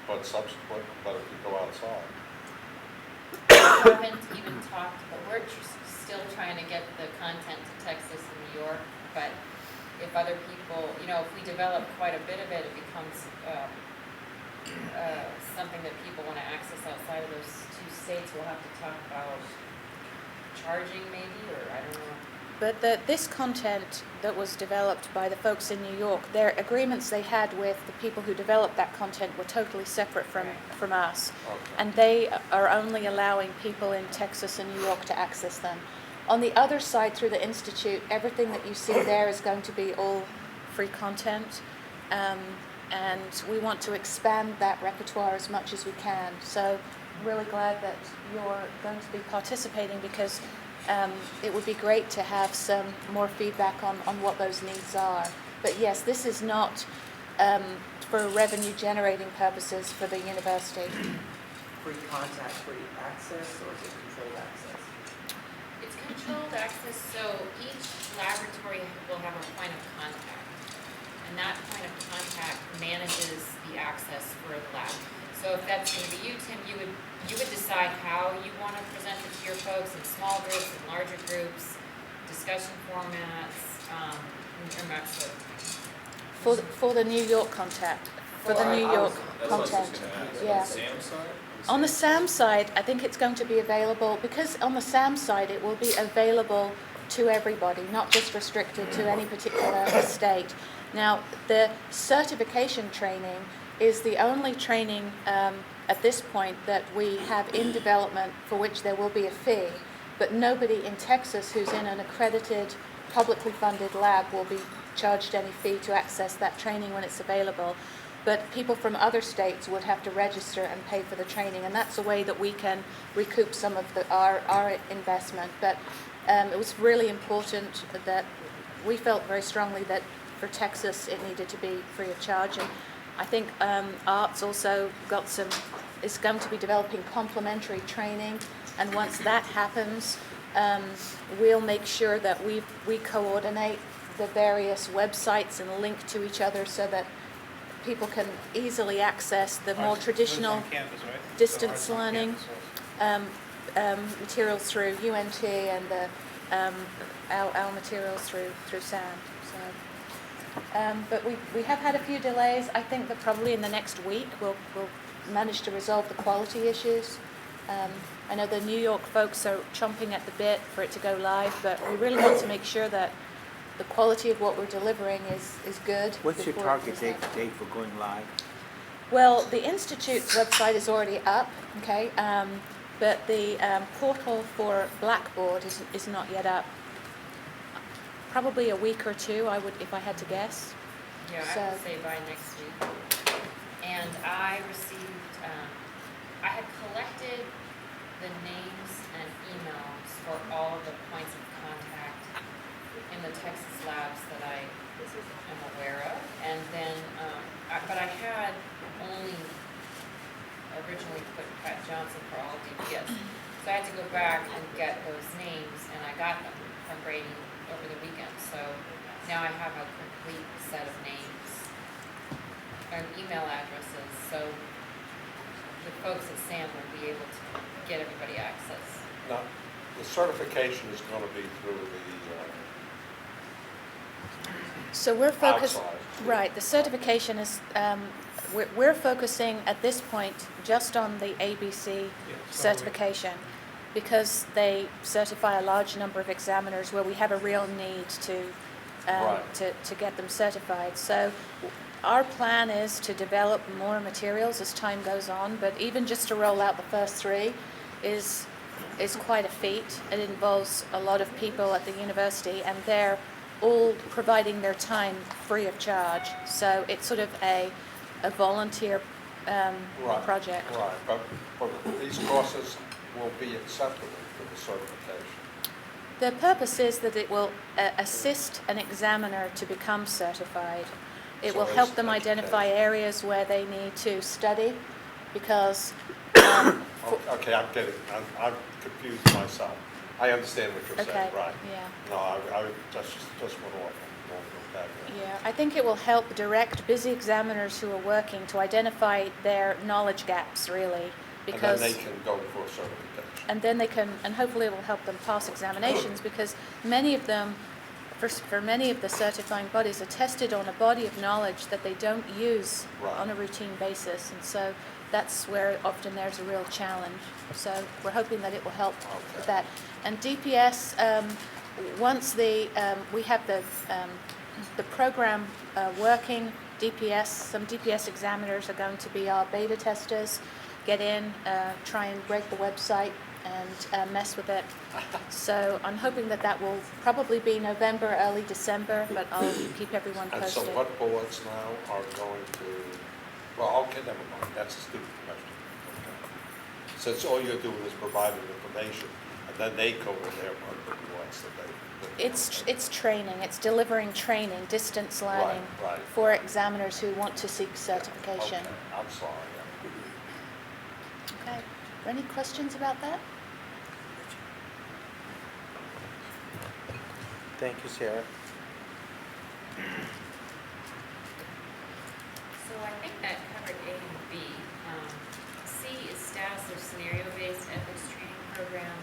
But subsequent, but if you go outside? We haven't even talked, but we're still trying to get the content to Texas and New York. But if other people, if we develop quite a bit of it, it becomes something that people want to access outside of those two states. We'll have to talk about charging maybe, or I don't know. but this content that was developed by the folks in New York, their agreements they had with the people who developed that content were totally separate from us. Okay. And they are only allowing people in Texas and New York to access them. On the other side, through the Institute, everything that you see there is going to be all free content. And we want to expand that repertoire as much as we can. So I'm really glad that you're going to be participating, because it would be great to have some more feedback on what those needs are. But yes, this is not for revenue generating purposes for the university. Free contact, free access, or is it controlled access? It's controlled access, so each laboratory will have a point of contact. And that point of contact manages the access for the lab. So if that's going to be you, Tim, you would decide how you want to present it to your folks, in small groups, in larger groups, discussion formats, and that sort of thing. For the New York contact, for the New York content, yeah. On the SAM side, I think it's going to be available, because on the SAM side it will be available to everybody, not just restricted to any particular state. Now, the certification training is the only training at this point that we have in development for which there will be a fee, but nobody in Texas who's in an accredited, publicly funded lab will be charged any fee to access that training when it's available. But people from other states would have to register and pay for the training, and that's a way that we can recoup some of our investment. But it was really important that we felt very strongly that for Texas it needed to be free of charge. And I think Arts also is going to be developing complementary training, and once that happens, we'll make sure that we coordinate the various websites and link to each other so that people can easily access the more traditional distance learning materials through UNT and our materials through SAM. But we have had a few delays. I think that probably in the next week we'll manage to resolve the quality issues. I know the New York folks are chomping at the bit for it to go live, but we really want to make sure that the quality of what we're delivering is good. What's your before target it goes live. date for going live? Well, the Institute's website is already up, okay, but the portal for Blackboard is not yet up. Probably a week or two, if I had to guess. Yeah, So- I would say by next week. And I received, I had collected the names and emails for all of the points of contact in the Texas labs that I am aware of. And then, but I had only originally put Pat Johnson for all of DPS. So I had to go back and get those names, and I got them from Brady over the weekend. So now I have a complete set of names and email addresses, so the folks at SAM will be able to get everybody access. Now, the certification is going to be through the So we're focused, outside. right, the certification is, we're focusing at this point just on the ABC certification, because they certify a large number of examiners where we have a real need to get them certified. So our plan is to develop more materials as time goes on, but even just to roll out the first three is quite a feat. It involves a lot of people at the university, and they're all providing their time free of charge. So it's sort of a volunteer project. Right, but these courses will be acceptable for the certification. The purpose is that it will assist an examiner to become certified. It So will it's help them identify education. areas where they need to study, because Okay, I'm getting, I'm confused myself. I understand what you're saying, Okay, right? yeah. No, I just went off. Back there. Yeah, I think it will help direct busy examiners who are working to identify their knowledge gaps, really, because. And then they can go for certification. And then they can, and hopefully it will help them pass examinations, because many of them, for many of the certifying bodies, are tested on a body of knowledge that they don't use Right. on a routine basis, and so that's where often there's a real challenge. So we're hoping that it will help with that. And DPS, once we have the program working, some DPS examiners are going to be our beta testers, get in, try and break the website and mess with it. So I'm hoping that will probably be November, early December, but I'll keep everyone And so posted. what boards now are going to, well, okay, never mind, that's a stupid question. Okay. Since all you're doing is providing information, and then they go in there on the boards that they. It's training, it's delivering training, distance learning right. for examiners who want to seek certification. Okay, I'm sorry. Okay, any questions about that? Thank you, Sarah. So I think that covered A and B. C is status of scenario-based ethics training program.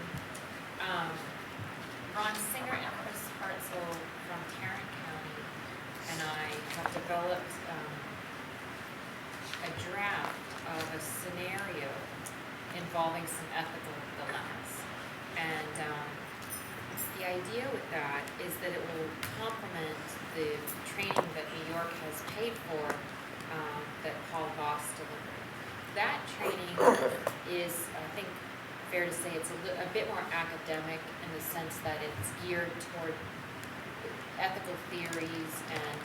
Ron Singer and Chris Hartzell from Tarrant County and I have developed a draft of a scenario involving some ethical dilemmas. And the idea with that is that it will complement the training that New York has paid for that Paul Voss delivered. That training is, I think, fair to say it's a bit more academic in the sense that it's geared toward ethical theories, and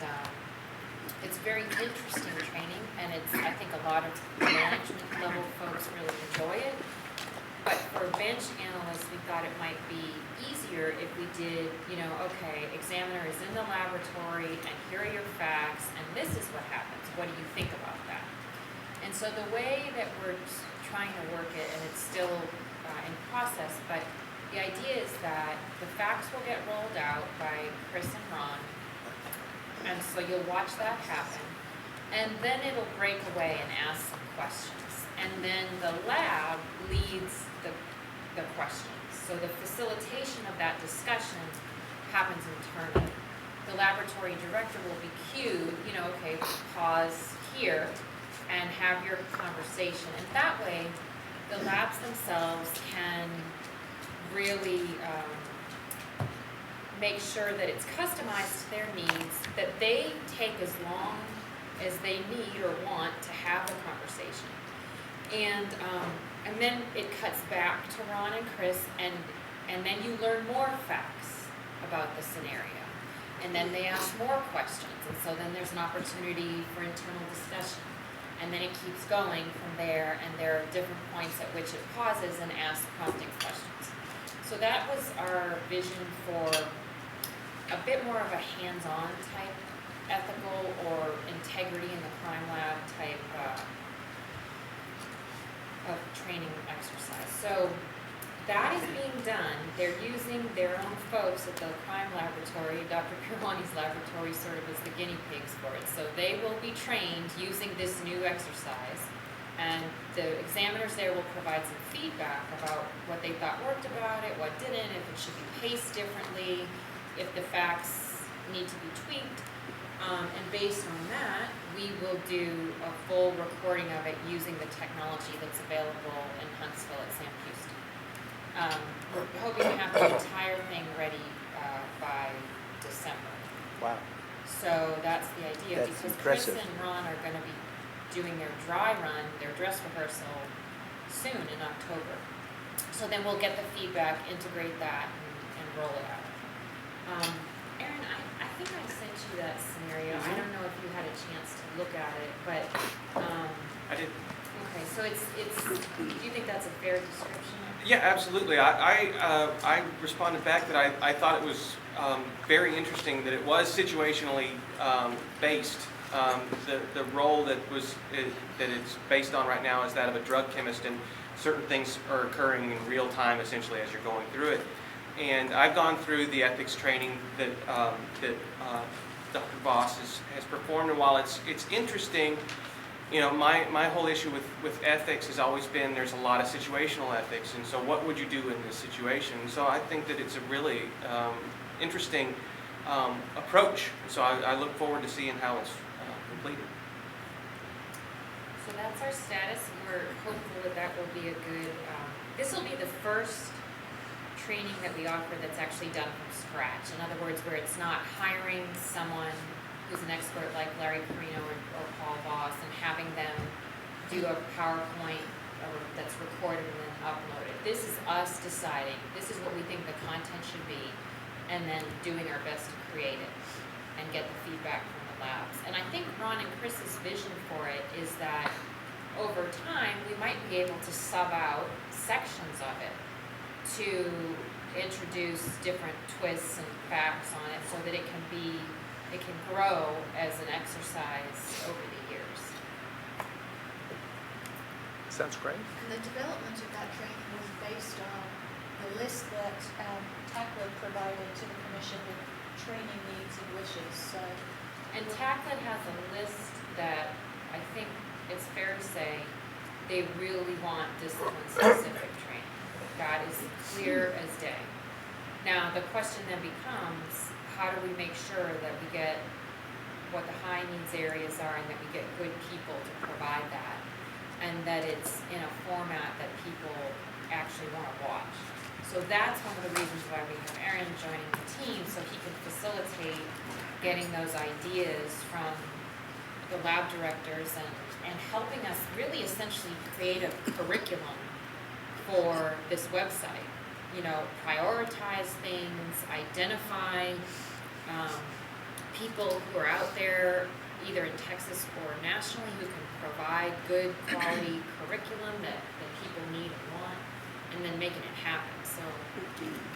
it's very interesting training, and I think a lot of management level folks really enjoy it. But for bench analysts, we thought it might be easier if we did, okay, examiner is in the laboratory, and here are your facts, and this is what happens. What do you think about that? And so the way that we're trying to work it, and it's still in process, but the idea is that the facts will get rolled out by Chris and Ron, and so you'll watch that happen, and then it'll break away and ask some questions, and then the lab leads the questions. So the facilitation of that discussion happens internally. The laboratory director will be cued, okay, pause here and have your conversation. And that way, the labs themselves can really make sure that it's customized to their needs, that they take as long as they need or want to have the conversation. And then it cuts back to Ron and Chris, and then you learn more facts about the scenario. And then they ask more questions, and so then there's an opportunity for internal discussion. And then it keeps going from there, and there are different points at which it pauses and asks prompting questions. So that was our vision for a bit more of a hands-on type ethical or integrity in the crime lab type of training exercise. So that is being done. They're using their own folks at the crime laboratory. Dr. Pirwani's laboratory sort of is the guinea pigs for it. So they will be trained using this new exercise, and the examiners there will provide some feedback about what they thought worked about it, what didn't, if it should be paced differently, if the facts need to be tweaked. And based on that, we will do a full recording of it using the technology that's available in Huntsville at Sam Houston. We're hoping to have the entire thing ready by December. Wow. So that's the idea, That's because impressive. Chris and Ron are going to be doing their dry run, their dress rehearsal soon in October. So then we'll get the feedback, integrate that, and roll it out. Aaron, I think I sent you that scenario. I don't know if you had a chance to look at it, but I did. okay. So it's. Do you think that's a fair description? Yeah, absolutely. I responded back that I thought it was very interesting that it was situationally based. The role that it's based on right now is that of a drug chemist, and certain things are occurring in real time, essentially, as you're going through it. And I've gone through the ethics training that Dr. Voss has performed, and while it's interesting, my whole issue with ethics has always been there's a lot of situational ethics, and so what would you do in this situation? So I think that it's a really interesting approach, so I look forward to seeing how it's completed. So that's our status. We're hopeful that will be a good. This will be the first training that we offer that's actually done from scratch. In other words, where it's not hiring someone who's an expert like Larry Carino or Paul Voss and having them do a PowerPoint that's recorded and then uploaded. This is us deciding, this is what we think the content should be, and then doing our best to create it and get the feedback from the labs. And I think Ron and Chris's vision for it is that over time, we might be able to sub out sections of it to introduce different twists and facts on it so that it can grow as an exercise over the years. Sounds great. And the development of that training was based on the list that TACLA provided to the commission with training needs and wishes, so. And TACLA has a list that I think it's fair to say they really want discipline-specific training. That is clear as day. Now, the question then becomes, how do we make sure that we get what the high needs areas are and that we get good people to provide that, and that it's in a format that people actually want to watch. So that's one of the reasons why we have Aaron joining the team, so he can facilitate getting those ideas from the lab directors and helping us really essentially create a curriculum for this website. You know, prioritize things, identify people who are out there, either in Texas or nationally, who can provide good quality curriculum that people need and want, and then making it happen. So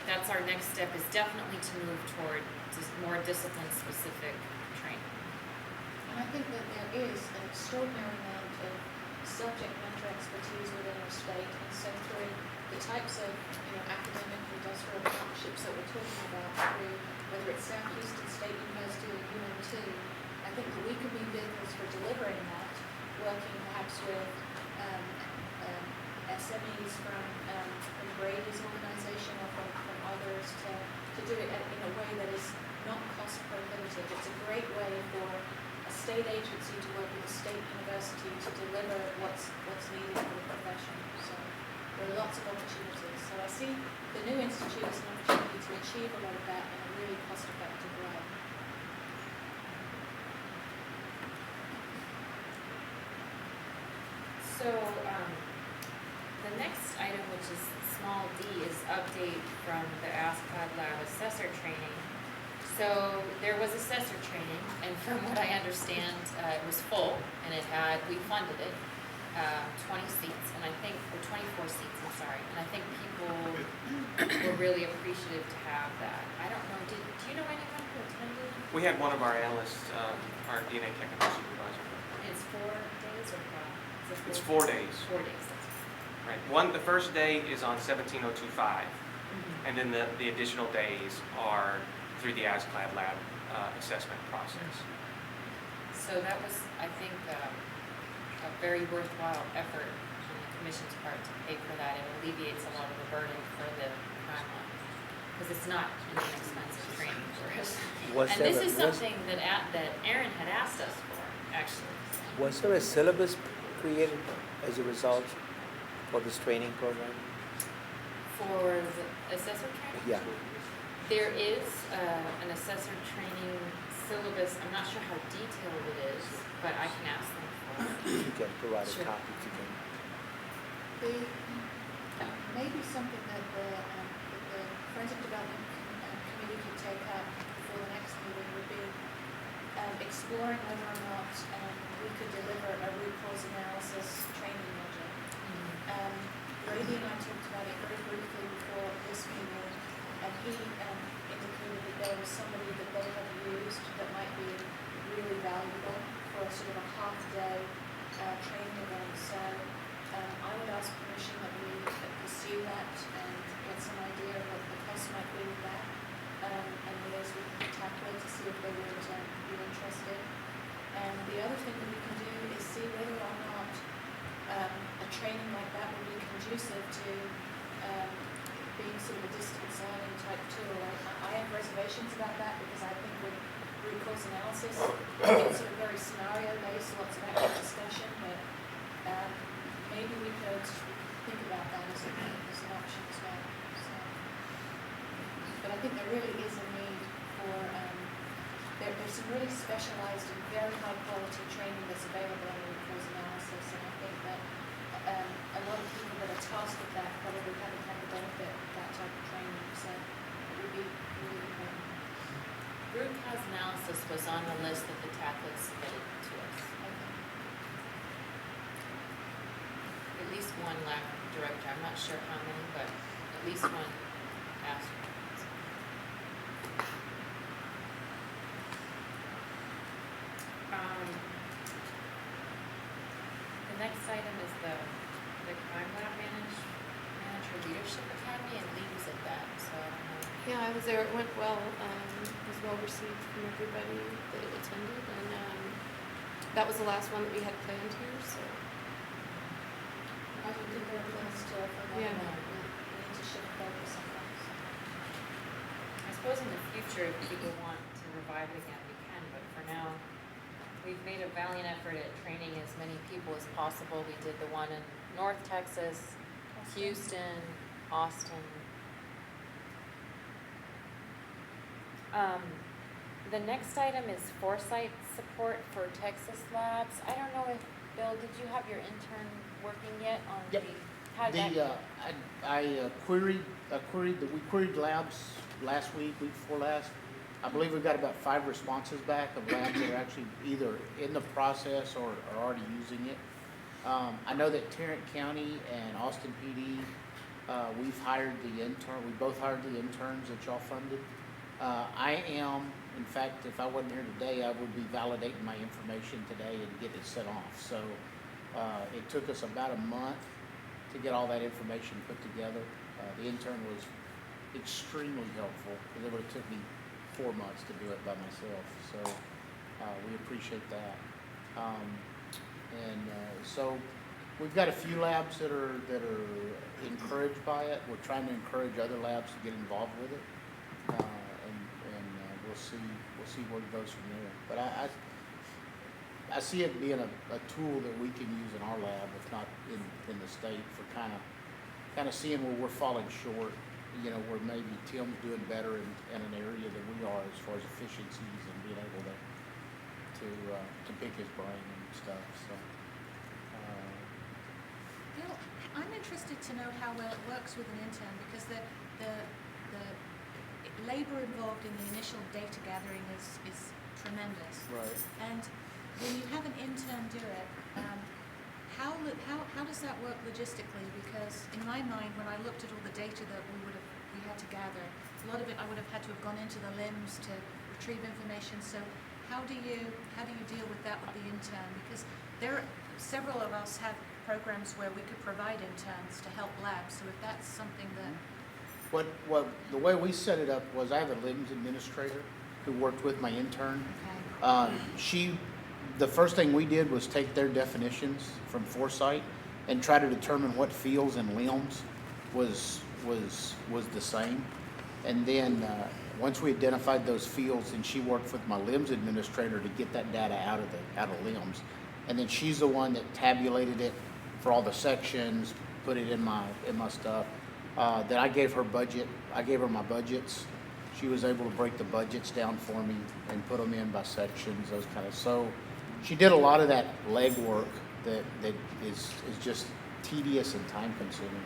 that's our next step, is definitely to move toward just more discipline-specific training. And I think that there is an extraordinary amount of subject matter expertise within our state, and so through the types of academic industrial partnerships that we're talking about, through whether it's South Houston State University or UNT, I think that we can be vehicles for delivering that, working perhaps with SMEs from Brady's organization or from others to do it in a way that is not cost prohibitive. It's a great way for a state agency to work with a state university to deliver what's needed for the profession. So there are lots of opportunities. So I see the new institute as an opportunity to achieve a lot of that in a really cost-effective way. So the next item, which is small d, is update from the ASCOD Lab assessor training. So there was assessor training, and from what I understand, it was full, and we funded it, 20 seats, and I think, or 24 seats, I'm sorry, and I think people were really appreciative to have that. I don't know, do you know anyone who attended? We had one of our analysts, our DNA technical supervisor. It's 4 days or 5? It's 4 days. 4 days, that's Right. The first day is on 17025, and then the additional days are through the ASCLAD lab assessment process. So that was, I think, a very worthwhile effort on the commission's part to pay for that. It alleviates a lot of the burden for the timeline, because it's not an inexpensive training for us. And this is something that Aaron had asked us for, actually. Was there a syllabus created as a result for this training program? For the assessor training? Yeah. There is an assessor training syllabus. I'm not sure how detailed it is, but I can ask them for it. You can provide Sure. a copy if you can. Maybe something that the Forensic Development Committee could take up before the next meeting would be exploring whether or not we could deliver a root cause analysis training module. Brady and I talked about it very briefly before this meeting, and he indicated that there was somebody that they have used that might be really valuable for a sort of a half-day training event. So I would ask permission that we pursue that and get some idea of what the cost might be with that, and liaise with TACLA to see if they would be interested. And the other thing that we can do is see whether or not a training like that would be conducive to being sort of a distance learning type tool. I have reservations about that because I think with root cause analysis, it's sort of very scenario based, lots of active discussion, but maybe we could think about that as an option as well. So. some really specialized and very high quality training that's available on root cause analysis, and I think that a lot of people that are tasked with that probably haven't had the benefit of that type of training, so it would be really important. Root cause analysis was on the list that the TAC had submitted to us. At least one lab director, I'm not sure how many, but at least one asked. The next item is the crime lab manager leadership academy, and Lee was at that, so I don't know. Yeah, I was there. It went well. It was well received from everybody that attended, and that was the last one that we had planned here. So I think there are plans to, we Yeah. need to shift focus on those. I suppose in the future, if people want to revive it again, we can, but for now, we've made a valiant effort at training as many people as possible. We did the one in North Texas, Houston, Austin. The next item is foresight support for Texas labs. I don't know if, Bill, did you have your intern working yet on Yep. how'd that? I queried we queried labs last week before last. I believe we got about 5 responses back of labs that are actually either in the process or are already using it. I know that Tarrant County and Austin PD, we've hired the intern. We both hired the interns that y'all funded. I am, in fact, if I wasn't here today, I would be validating my information today and get it set off. So it took us about a month to get all that information put together. The intern was extremely helpful because it would have took me 4 months to do it by myself. So we appreciate that. So we've got a few labs that are encouraged by it. We're trying to encourage other labs to get involved with it. We'll see where it goes from there. But I see it being a tool that we can use in our lab, if not in the state, for kind of seeing where we're falling short. You know, where maybe Tim's doing better in an area than we are as far as efficiencies and being able to pick his brain and stuff. So. Bill, I'm interested to know how well it works with an intern, because the labor involved in the initial data gathering is tremendous. Right. And when you have an intern do it, how does that work logistically? Because in my mind, when I looked at all the data that we had to gather, a lot of it I would have had to have gone into the LIMS to retrieve information. So how do you deal with that with the intern? Because several of us have programs where we could provide interns to help labs. So if that's something that The way we set it up was I have a LIMS administrator who worked with my intern. The first thing we did was take their definitions from Foresight and try to determine what fields and limbs was the same. And then once we identified those fields, and she worked with my LIMS administrator to get that data out of LIMS. And then she's the one that tabulated it for all the sections, put it in my stuff. Then I gave her my budgets. She was able to break the budgets down for me and put them in by sections, those kind of. So she did a lot of that legwork that is just tedious and time consuming.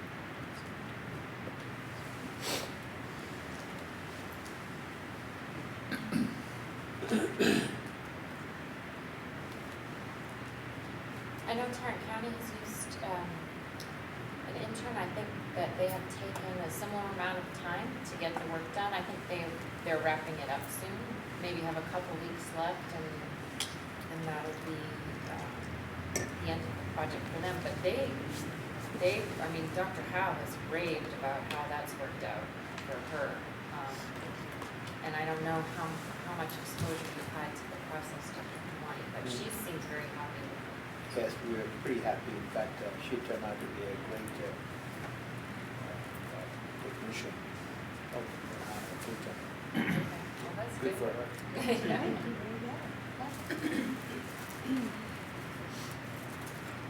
I know Tarrant County has used an intern. I think that they have taken a similar amount of time to get the work done. I think they're wrapping it up soon. Maybe have a couple weeks left, and that'll be the end of the project for them. But Dr. Howe has raved about how that's worked out for her. And I don't know how much exposure you've had to the process, Dr. Kamani, but she seems very happy with it. Yes, we were pretty happy. In fact, she turned out to be a great technician. Well, that's Good for her.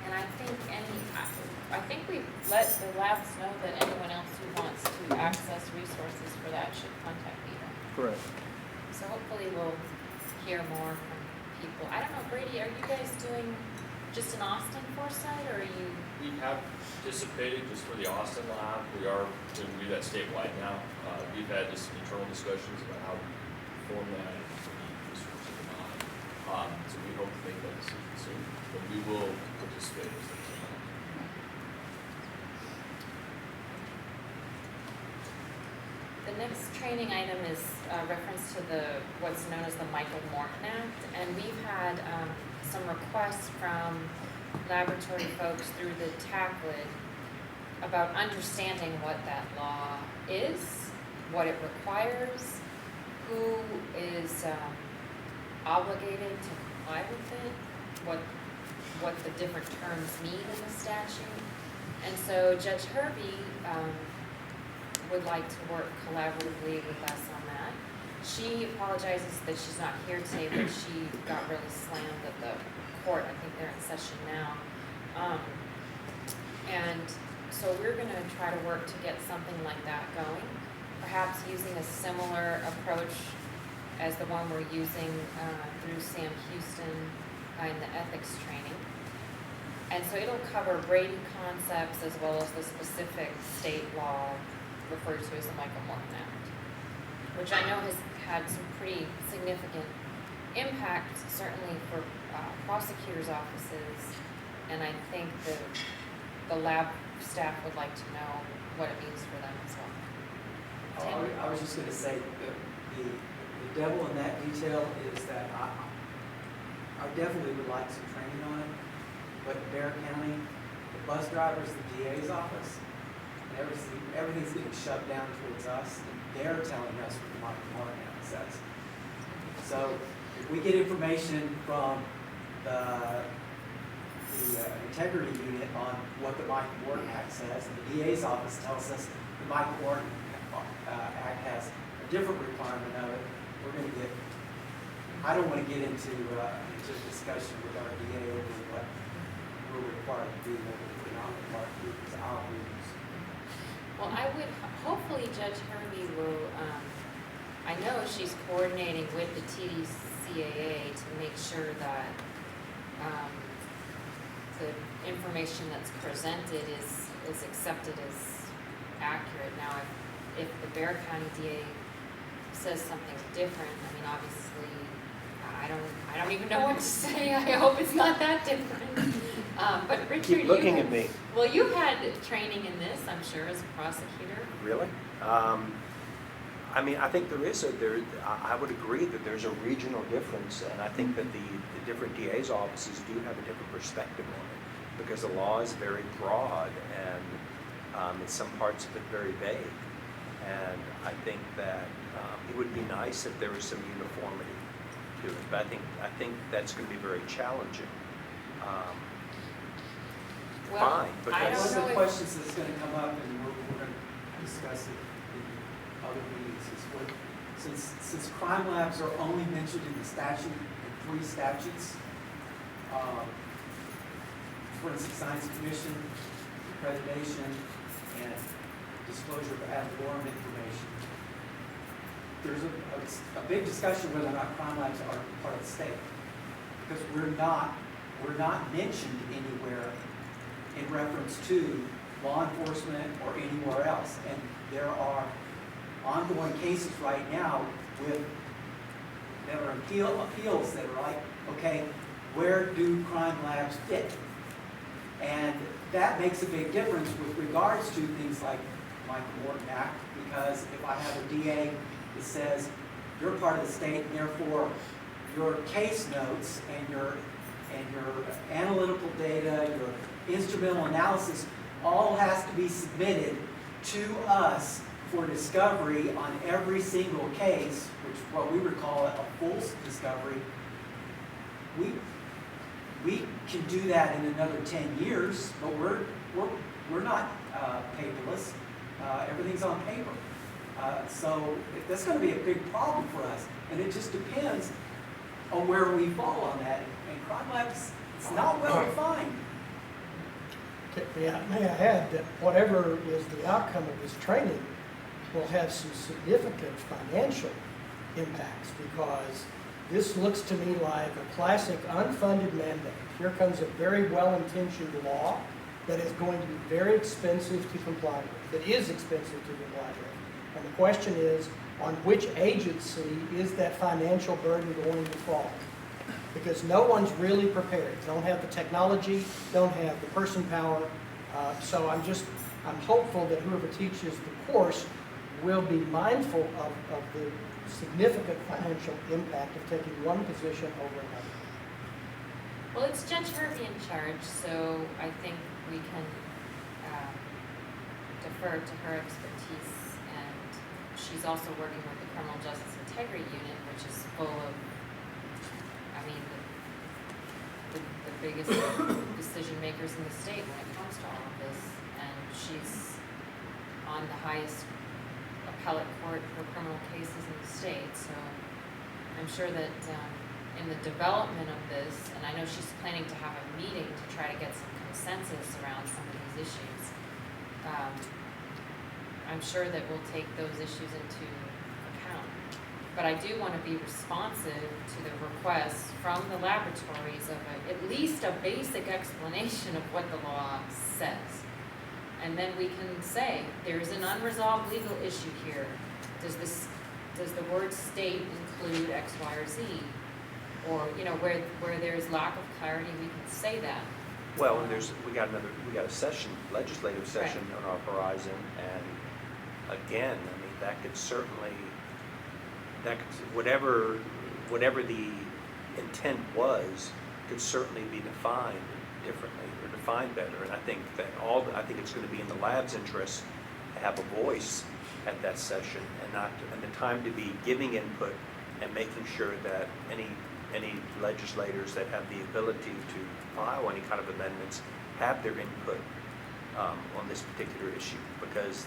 And I think we've let the labs know that anyone else who wants to access resources for that should contact Eva. Correct. So hopefully we'll hear more from people. I don't know, Brady, are you guys doing just an Austin foresight, or are you? We have participated just for the Austin lab. We are going to do that statewide now. We've had just internal discussions about how we perform that and if we need resources or not. So we hope to make that decision soon, but we will participate as a team. The next training item is reference to what's known as the Michael Morton Act, and we've had some requests from laboratory folks through the TACLID about understanding what that law is, what it requires, who is obligated to comply with it, what the different terms mean in the statute. And so Judge Hervey would like to work collaboratively with us on that. She apologizes that she's not here today, but she got really slammed at the court. I think they're in session now. And so we're gonna try to work to get something like that going, perhaps using a similar approach as the one we're using through Sam Houston in the ethics training. And so it'll cover Brady concepts as well as the specific state law referred to as the Michael Morton Act, which I know has had some pretty significant impact, certainly for prosecutors' offices, and I think the lab staff would like to know what it means for them as well. I was just gonna say, the devil in that detail is that I definitely would like some training on it, but Bear County, the bus drivers, the DA's office, and everything's getting shut down towards us, and they're telling us what the Michael Morton Act says. So if we get information from the integrity unit on what the Michael Morton Act says, and the DA's office tells us the Michael Morton Act has a different requirement of it, we're going to get, I don't want to get into a discussion with our DA over what we're required to do, what we're not required to do, because our rules. Well, I would, hopefully Judge Hervey will, I know she's coordinating with the TDCAA to make sure that the information that's presented is accepted as accurate. Now, if the Bear County DA says something different, I mean, obviously, I don't even know what to say. I hope it's not that different. But Richard, Keep looking at me. Well, you've had training in this, I'm sure, as a prosecutor. Really? I mean, I think I would agree that there's a regional difference, and I think that the different DA's offices do have a different perspective on it, because the law is very broad, and in some parts of it very vague. And I think that it would be nice if there was some uniformity to it, but I think that's going to be very challenging. Well, Fine, I because One don't of the know questions that's going to come up, and we're going to discuss it in other meetings, is what, since crime labs are only mentioned in the statute, in 3 statutes, Forensic Science Commission, accreditation, and disclosure of ad valorem information, there's a big discussion whether or not crime labs are part of the state, because we're not mentioned anywhere in reference to law enforcement or anywhere else. And there are ongoing cases right now that are appeals that are like, okay, where do crime labs fit? And that makes a big difference with regards to things like Michael Morton Act, because if I have a DA that says, you're part of the state, and therefore your case notes and your analytical data, your instrumental analysis, all has to be submitted to us for discovery on every single case, which what we would call a full discovery. We can do that in another 10 years, but we're not paperless. Everything's on paper. So that's going to be a big problem for us, and it just depends on where we fall on that. And crime labs, it's not well defined. May I add that whatever is the outcome of this training will have some significant financial impacts, because This looks to me like a classic unfunded mandate. Here comes a very well-intentioned law that is going to be very expensive to comply with, that is expensive to comply with. And the question is, on which agency is that financial burden going to fall? Because no one's really prepared. Don't have the technology, don't have the person power. So I'm hopeful that whoever teaches the course will be mindful of the significant financial impact of taking one position over another. Well, it's Judge Hervey in charge, so I think we can defer to her expertise. And she's also working with the Criminal Justice Integrity Unit, which is full of, I mean, the biggest decision makers in the state when it comes to all of this. And she's on the highest appellate court for criminal cases in the state, so I'm sure that in the development of this, and I know she's planning to have a meeting to try to get some consensus around some of these issues, I'm sure that we'll take those issues into account. But I do want to be responsive to the requests from the laboratories of at least a basic explanation of what the law says. And then we can say, there's an unresolved legal issue here. Does the word state include X, Y, or Z? Or, where there's lack of clarity, we can say that. Well, and we got a session, legislative session on our horizon, and again, I mean, that could certainly, whatever the intent was, could certainly be defined differently or defined better. And I think it's going to be in the lab's interest to have a voice at that session and the time to be giving input and making sure that any legislators that have the ability to file any kind of amendments have their input on this particular issue. Because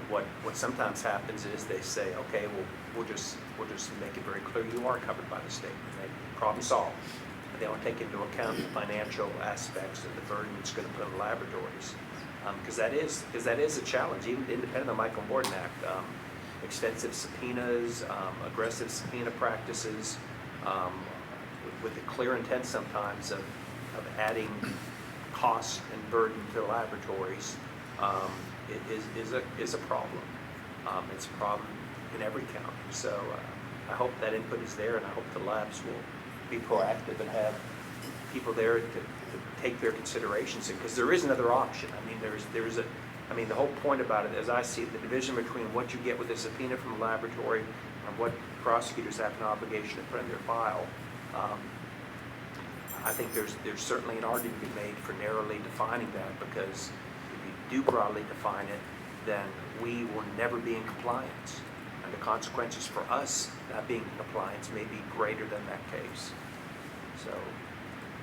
what sometimes happens is they say, okay, well, we'll just make it very clear you are covered by the state. And problem solved. They don't take into account the financial aspects of the burden it's going to put on the laboratories, because that is a challenge, even independent of the Michael Morden Act. Extensive subpoenas, aggressive subpoena practices, with the clear intent sometimes of adding cost and burden to the laboratories, is a problem. It's a problem in every county. So I hope that input is there, and I hope the labs will be proactive and have people there to take their considerations in, because there is another option. I mean, the whole point about it, as I see it, the division between what you get with a subpoena from the laboratory and what prosecutors have an obligation to put in their file. I think there's certainly an argument to be made for narrowly defining that, because if you do broadly define it, then we will never be in compliance. And the consequences for us not being in compliance may be greater than that case. So,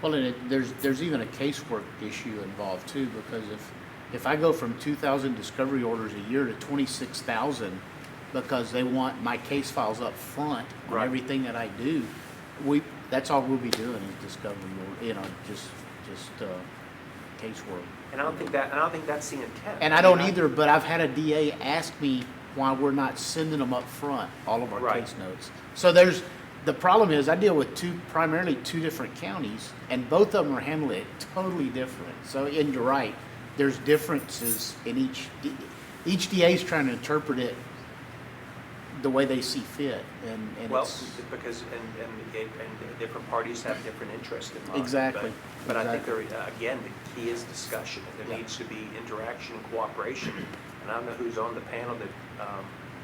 Well, and there's even a casework issue involved too, because if I go from 2,000 discovery orders a year to 26,000 because they want my case files up front on everything that I do, that's all we'll be doing is discovery, just casework. and I don't think that's the intent. And I don't either, but I've had a DA ask me why we're not sending them up front, all of our case notes. So the problem is I deal with primarily two different counties, and both of them are handling it totally different. So, and you're right, there's differences in each DA is trying to interpret it the way they see fit, and well, it's, because and different parties have different interests in mind. Exactly. But I think again, the key is discussion. There needs to be interaction and cooperation. And I don't know who's on the panel that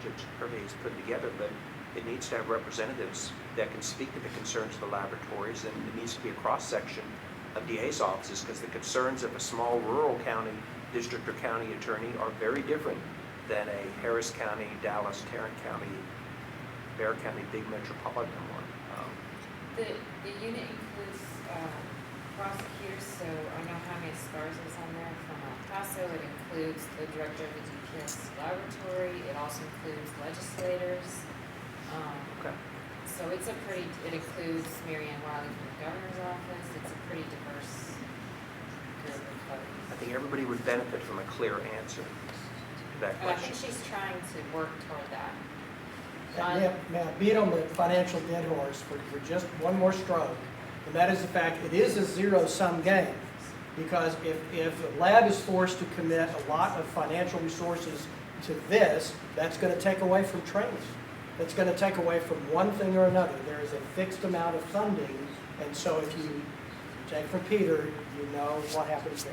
Judge Hervey has put together, but it needs to have representatives that can speak to the concerns of the laboratories, and it needs to be a cross-section of DA's offices, because the concerns of a small rural county district or county attorney are very different than a Harris County, Dallas, Tarrant County, Bexar County, big metropolitan one. The unit includes prosecutors, so I know Jaime Esparza is on there from El Paso. It includes the director of the DPS laboratory. It also includes legislators. So it includes Mary Ann Wiley from the governor's office. It's a pretty diverse group of folks. I think everybody would benefit from a clear answer to that And I question. think she's trying to work toward that. May I beat on the financial dead horse for just one more stroke? And that is the fact, it is a zero-sum game. Because if the lab is forced to commit a lot of financial resources to this, that's going to take away from training. That's going to take away from one thing or another. There is a fixed amount of funding, and so if you take from Peter, you know what happens there.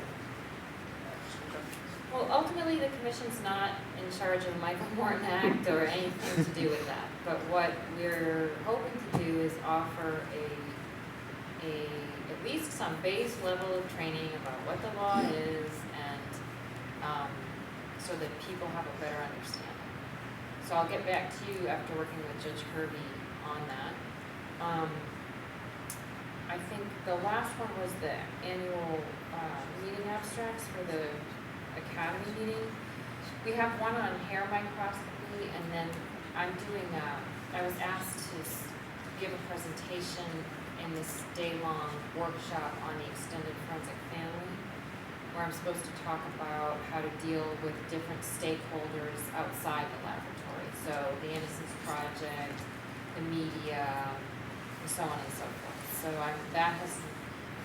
Well, ultimately, the commission's not in charge of the Michael Morton Act or anything to do with that. But what we're hoping to do is offer at least some base level of training about what the law is, and so that people have a better understanding. So I'll get back to you after working with Judge Hervey on that. I think the last one was the annual meeting abstracts for the Academy meeting. We have one on hair microscopy, and then I'm doing I was asked to give a presentation in this day-long workshop on the extended forensic family, where I'm supposed to talk about how to deal with different stakeholders outside the laboratory. So the Innocence Project, the media, and so on and so forth. So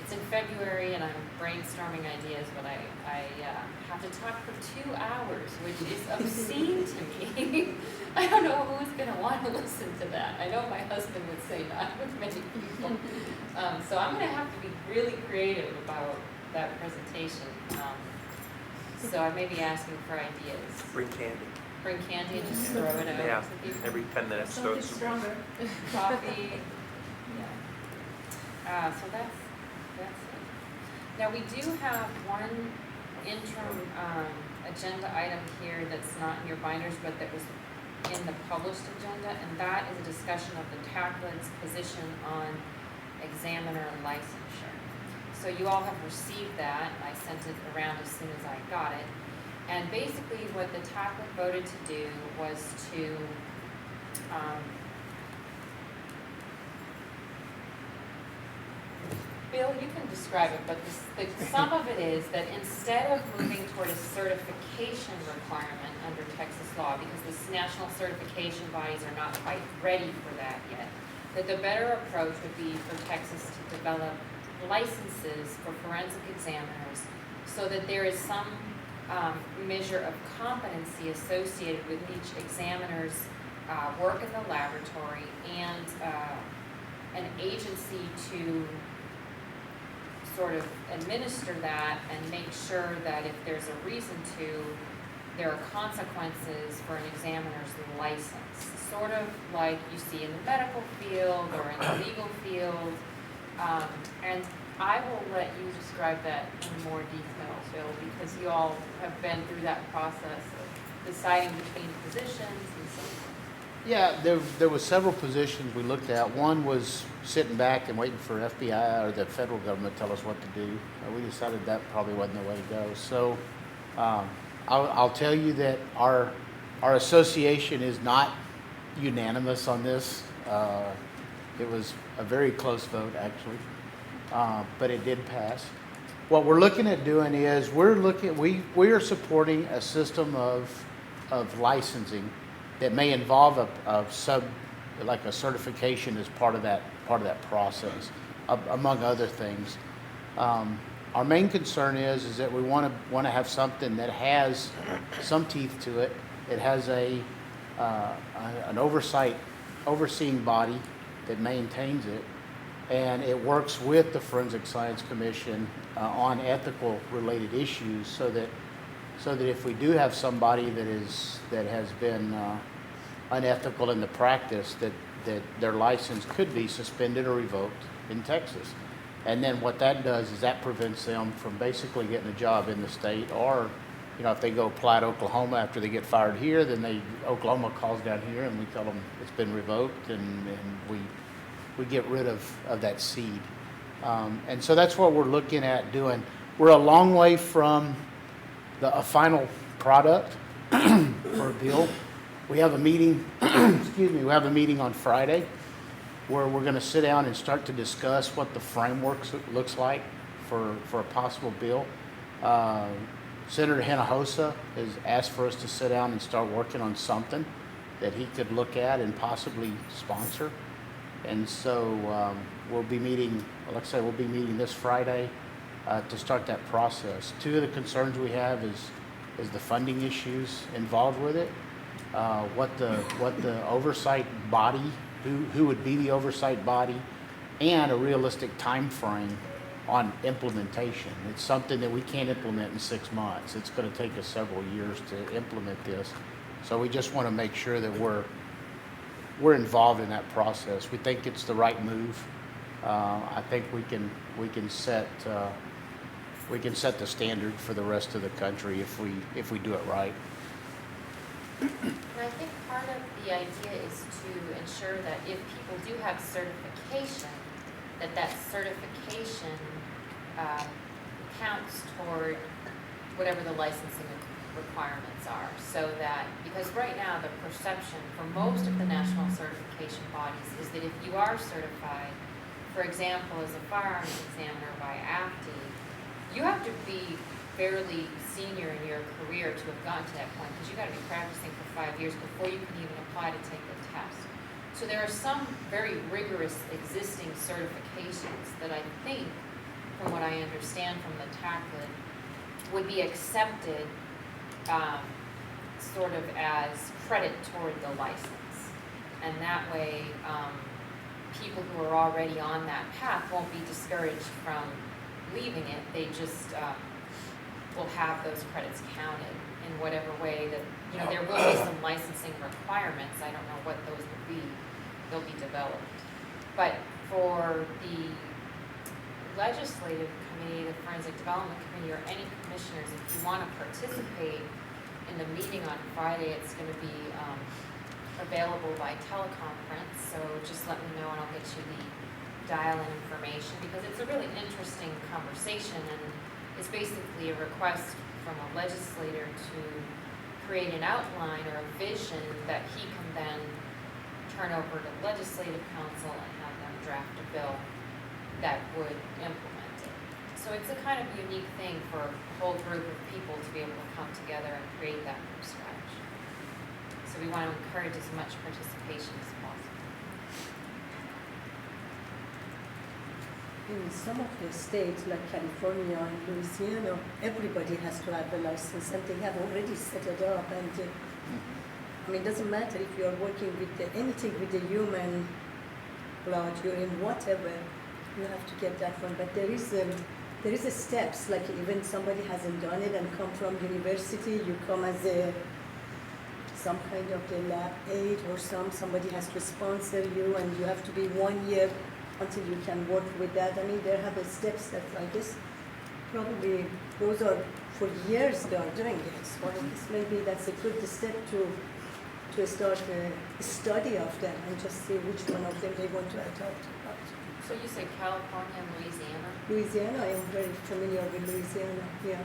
it's in February, and I'm brainstorming ideas, but I have to talk for 2 hours, which is obscene to me. I don't know who's going to want to listen to that. I know my husband would say not with many people. So I'm going to have to be really creative about that presentation. So I may be asking for ideas. Bring candy. Bring candy and just throw it out. Yeah, to people. every 10 minutes. Something stronger. Coffee. Yeah. So that's it. Now, we do have one interim agenda item here that's not in your binders, but that was in the published agenda, and that is a discussion of the TACLID's position on examiner licensure. So you all have received that. I sent it around as soon as I got it. And basically what the TACLID voted to do was to Bill, you can describe it, but the sum of it is that instead of moving toward a certification requirement under Texas law, because the national certification bodies are not quite ready for that yet, that the better approach would be for Texas to develop licenses for forensic examiners so that there is some measure of competency associated with each examiner's work in the laboratory, and an agency to sort of administer that and make sure that if there's a reason to, there are consequences for an examiner's license. Sort of like you see in the medical field or in the legal field. And I will let you describe that in more detail, Bill, because you all have been through that process of deciding between positions and so forth. Yeah, there was several positions we looked at. One was sitting back and waiting for FBI or the federal government to tell us what to do. We decided that probably wasn't the way to go. So I'll tell you that our association is not unanimous on this. It was a very close vote, actually, but it did pass. What we're looking at doing is we are supporting a system of licensing that may involve like a certification as part of that process, among other things. Our main concern is that we want to have something that has some teeth to it. It has an overseeing body that maintains it, and it works with the Forensic Science Commission on ethical related issues, so that if we do have somebody that has been unethical in the practice, that their license could be suspended or revoked in Texas. And then what that does is that prevents them from basically getting a job in the state, or if they go apply to Oklahoma after they get fired here, then Oklahoma calls down here and we tell them it's been revoked, and we get rid of that seed. And so that's what we're looking at doing. We're a long way from a final product for a bill. We have a meeting, we have a meeting on Friday where we're going to sit down and start to discuss what the framework looks like for a possible bill. Senator Hinojosa has asked for us to sit down and start working on something. that he could look at and possibly sponsor. And so we'll be meeting, like I said, we'll be meeting this Friday to start that process. Two of the concerns we have is the funding issues involved with it, what the oversight body, who would be the oversight body, and a realistic time frame on implementation. It's something that we can't implement in 6 months. It's going to take us several years to implement this. So we just want to make sure that we're involved in that process. We think it's the right move. I think we can set the standard for the rest of the country if we do it right. And I think part of the idea is to ensure that if people do have certification, that certification counts toward whatever the licensing requirements are. So that, because right now the perception for most of the national certification bodies is that if you are certified, for example, as a firearms examiner by AFTI, you have to be fairly senior in your career to have gotten to that point, because you got to be practicing for 5 years before you can even apply to take the test. So there are some very rigorous existing certifications that I think, from what I understand from the TACLID, would be accepted sort of as credit toward the license. And that way, people who are already on that path won't be discouraged from leaving it. They just will have those credits counted in whatever way that, there will be some licensing requirements. I don't know what those will be. They'll be developed. But for the legislative committee, the forensic development committee, or any commissioners, if you want to participate in the meeting on Friday, it's going to be available by teleconference. So just let me know and I'll get you the dial-in information, because it's a really interesting conversation, and it's basically a request from a legislator to create an outline or a vision that he can then turn over to legislative council and have them draft a bill that would implement it. So it's a kind of unique thing for a whole group of people to be able to come together and create that from scratch. So we want to encourage as much participation as possible. In some of the states, like California and Louisiana, everybody has to have a license, and they have already set it up. And it doesn't matter if you're working with anything with the human blood, urine, whatever, you have to get that one. But there is a steps, like even somebody hasn't done it and come from university, you come as some kind of the lab aid or somebody has to sponsor you, and you have to be 1 year until you can work with that. There have the steps that like this. Probably those are for years they are doing it. So maybe that's a good step to start a study of them and just see which one of them they want to adopt. So you say California and Louisiana? Louisiana, I am very familiar with Louisiana, yeah.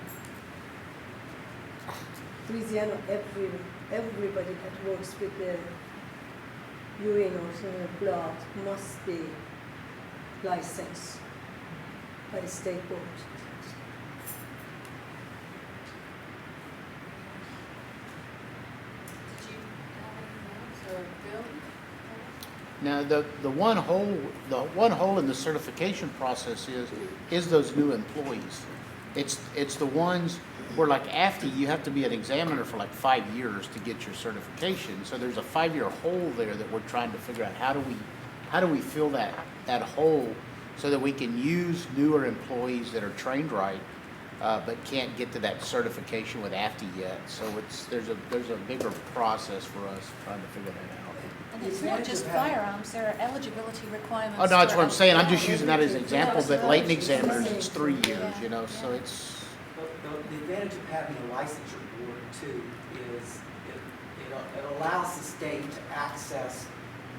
Louisiana, everybody that works with the urine or blood must be licensed by the state board. Did you have anything else, or Bill? Now, the one hole in the certification process is those new employees. It's the ones where, like AFTI, you have to be an examiner for like 5 years to get your certification. So there's a 5-year hole there that we're trying to figure out how do we fill that hole so that we can use newer employees that are trained right, but can't get to that certification with AFTI yet. So there's a bigger process for us trying to figure that out. And it's not just firearms, there are eligibility requirements. Oh, no, that's for what I'm saying. I'm just other using that as an example, but latent examiners, Yeah. it's 3 years, so it's. The advantage of having a licensure board too is it allows the state to access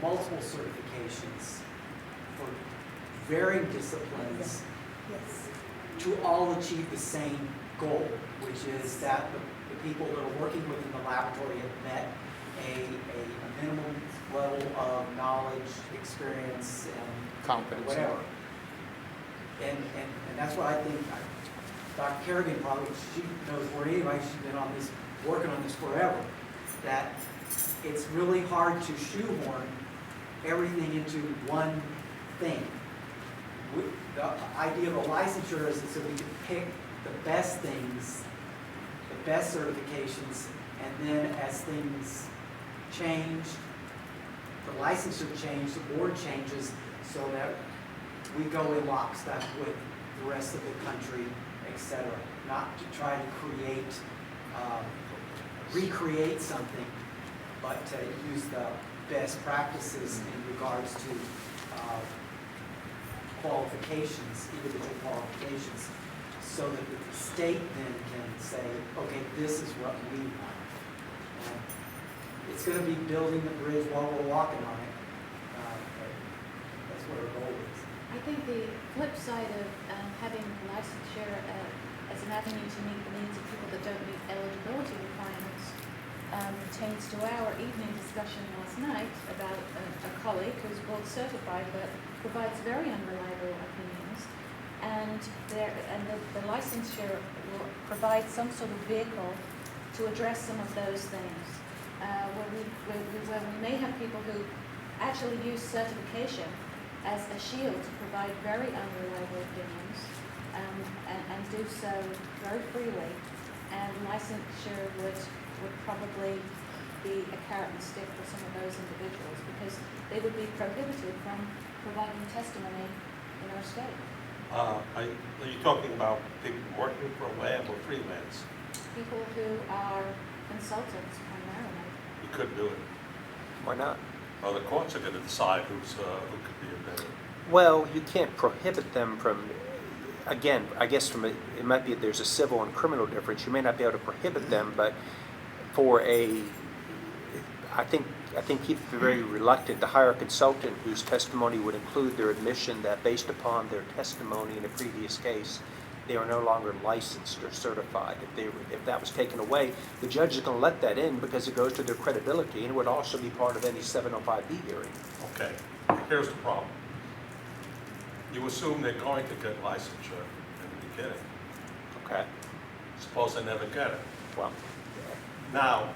multiple certifications for varying disciplines Yes. to all achieve the same goal, which is that the people that are working within the laboratory have met a minimum level of knowledge, experience, and Competence. whatever. And that's what I think, Dr. Kerrigan probably, she knows more than anybody, she's been on this, working on this forever, that it's really hard to shoehorn everything into one thing. The idea of a licensure is so we can pick the best things, the best certifications, and then as things change, the licensure change, the board changes, so that we go in lockstep with the rest of the country, etc. Not to try to create, recreate something, but to use the best practices in regards to qualifications, individual qualifications, so that the state then can say, okay, this is what we want. And it's going to be building the bridge while we're walking on it. But that's what our goal is. I think the flip side of having licensure as an avenue to meet the needs of people that don't meet eligibility requirements pertains to our evening discussion last night about a colleague who's board certified but provides very unreliable opinions, and the licensure will provide some sort of vehicle to address some of those things, where we may have people who actually use certification as a shield to provide very unreliable opinions, and do so very freely, and licensure would probably be a carrot and stick for some of those individuals, because they would be prohibited from providing testimony in our state. Are you talking about people working for a lab or freelance? People who are consultants primarily. You could do it. Why not? Well, the courts are going to decide who could be a bidder. Well, you can't prohibit them from, again, I guess it might be there's a civil and criminal difference. You may not be able to prohibit them, but for I think people are very reluctant to hire a consultant whose testimony would include their admission that based upon their testimony in a previous case, they are no longer licensed or certified. If that was taken away, the judge is going to let that in because it goes to their credibility, and it would also be part of any 705B hearing. Okay, here's the problem. You assume they're going to get licensure in the beginning. Okay. Suppose they never get it. Well, Now,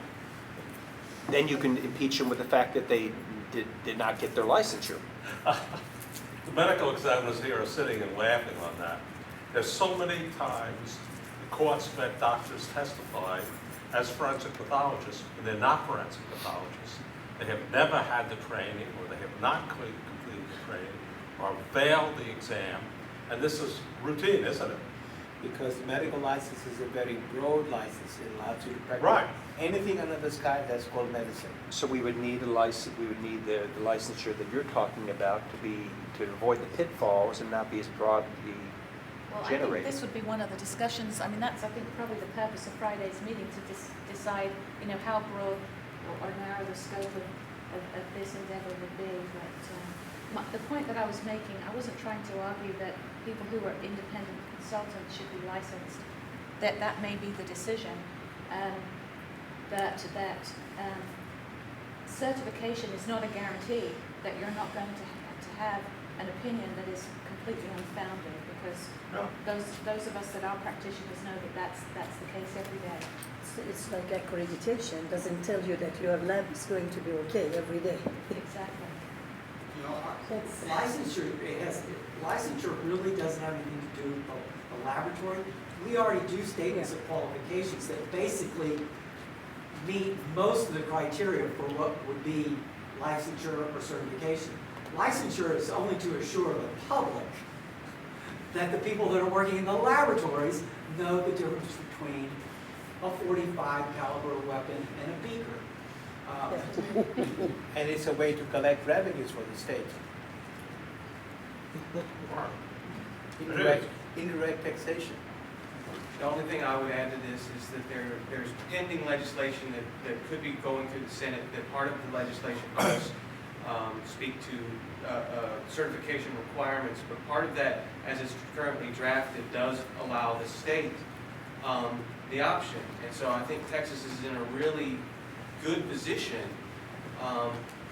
then you can impeach them with the fact that they did not get their licensure. the medical examiners here are sitting and laughing on that. There's so many times the courts let doctors testify as forensic pathologists, and they're not forensic pathologists. They have never had the training, or they have not completed the training, or failed the exam, and this is routine, isn't it? Because the medical license is a very broad license. It allows you to practice Right. anything under the sky that's called medicine. So we would need a license. We would need the licensure that you're talking about to avoid the pitfalls and not be as broadly Well, I generated. think this would be one of the discussions. I mean, that's, I think, probably the purpose of Friday's meeting, to decide, how broad or narrow the scope of this endeavor would be. But the point that I was making, I wasn't trying to argue that people who are independent consultants should be licensed. That may be the decision. That certification is not a guarantee that you're not going to have an opinion that is completely unfounded, because No. those of us that are practitioners know that that's the case every day. It's like accreditation, doesn't tell you that your lab is going to be okay every day. Exactly. Licensure really doesn't have anything to do with the laboratory. We already do statements of qualifications that basically meet most of the criteria for what would be licensure or certification. Licensure is only to assure the public that the people that are working in the laboratories know the difference between a .45 caliber weapon and a beaker. And it's a way to collect revenues for the state. Indirect taxation. The only thing I would add to this is that there's pending legislation that could be going through the Senate, that part of the legislation does speak to certification requirements, but part of that, as it's currently drafted, does allow the state the option. And so I think Texas is in a really good position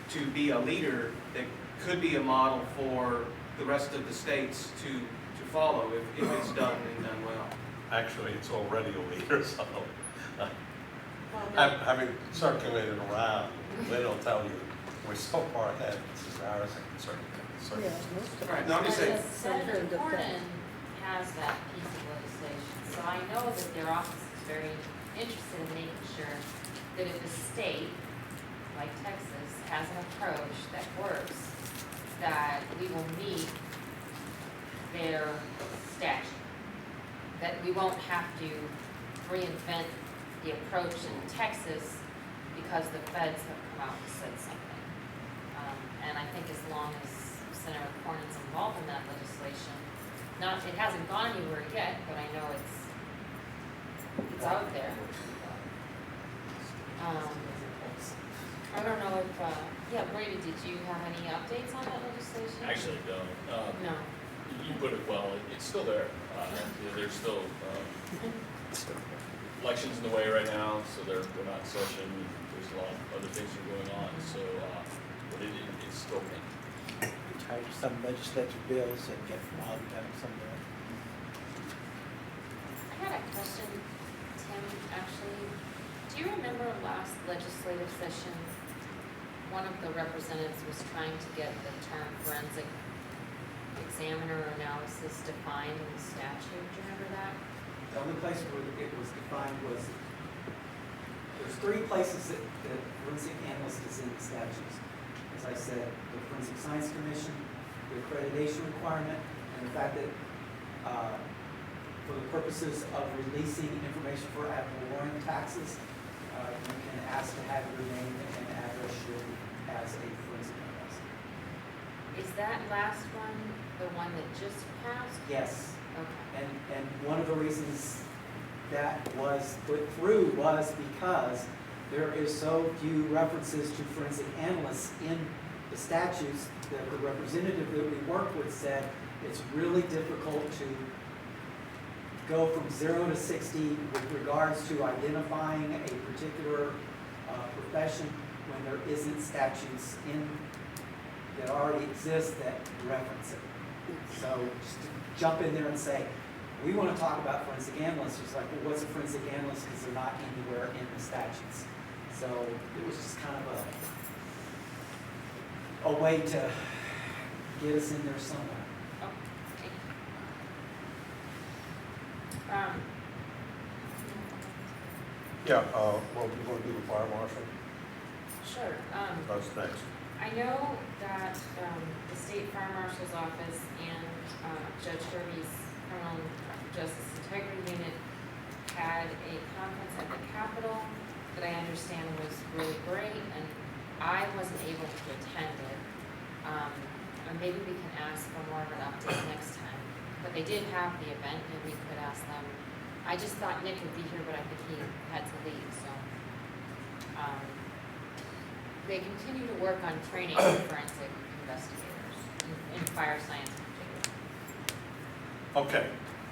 to be a leader that could be a model for the rest of the states to follow if it's done and done well. Actually, it's already a leader, so. Having circulated around, they don't tell you, we're so far ahead, it's embarrassing, certainly. Yeah, most of Right, it. no, I'm just saying- Senator Something like that. Cornyn has that piece of legislation, so I know that their office is very interested in making sure that if a state, like Texas, has an approach that works, that we will meet their statute. That we won't have to reinvent the approach in Texas because the feds have come out and said something. And I think as long as Senator Cornyn's involved in that legislation, it hasn't gone anywhere yet, but I know it's out there. I don't know if, yeah, Brady, did you have any updates on that legislation? Actually, don't. No. You put it well, it's still there. There's still, elections in the way right now, so they're not in session. There's a lot of other things that are going on, so, but it's still pending. Type some legislative bills and get them out done somewhere. I had a question, Tim, actually. Do you remember last legislative session, one of the representatives was trying to get the term forensic examiner analysis defined in the statute? Do you remember that? The only place where it was defined was, there's 3 places that forensic analyst is in the statutes. As I said, the Forensic Science Commission, the accreditation requirement, and the fact that for the purposes of releasing information for ad valorem taxes, you can ask to have your name and address shown as a forensic analyst. Is that last one the one that just passed? Yes. Okay. And one of the reasons that was put through was because there is so few references to forensic analysts in the statutes that the representative that we worked with said it's really difficult to go from 0 to 60 with regards to identifying a particular profession when there isn't statutes that already exist that reference it. So just to jump in there and say, we want to talk about forensic analysts, it's like, well, what's a forensic analyst? Because they're not anywhere in the statutes. So it was just kind of a way to get us in there somewhere. Oh, thank you. Yeah, well, you want to do the fire marshal? Sure. That's next. I know that the State Fire Marshal's Office and Judge Derby's Criminal Justice Integrity Unit had a conference at the Capitol that I understand was really great, and I wasn't able to attend it. And maybe we can ask for more of an update next time. But they did have the event, and we could ask them. I just thought Nick would be here, but I think he had to leave, so. They continue to work on training forensic investigators in fire science in particular. Okay,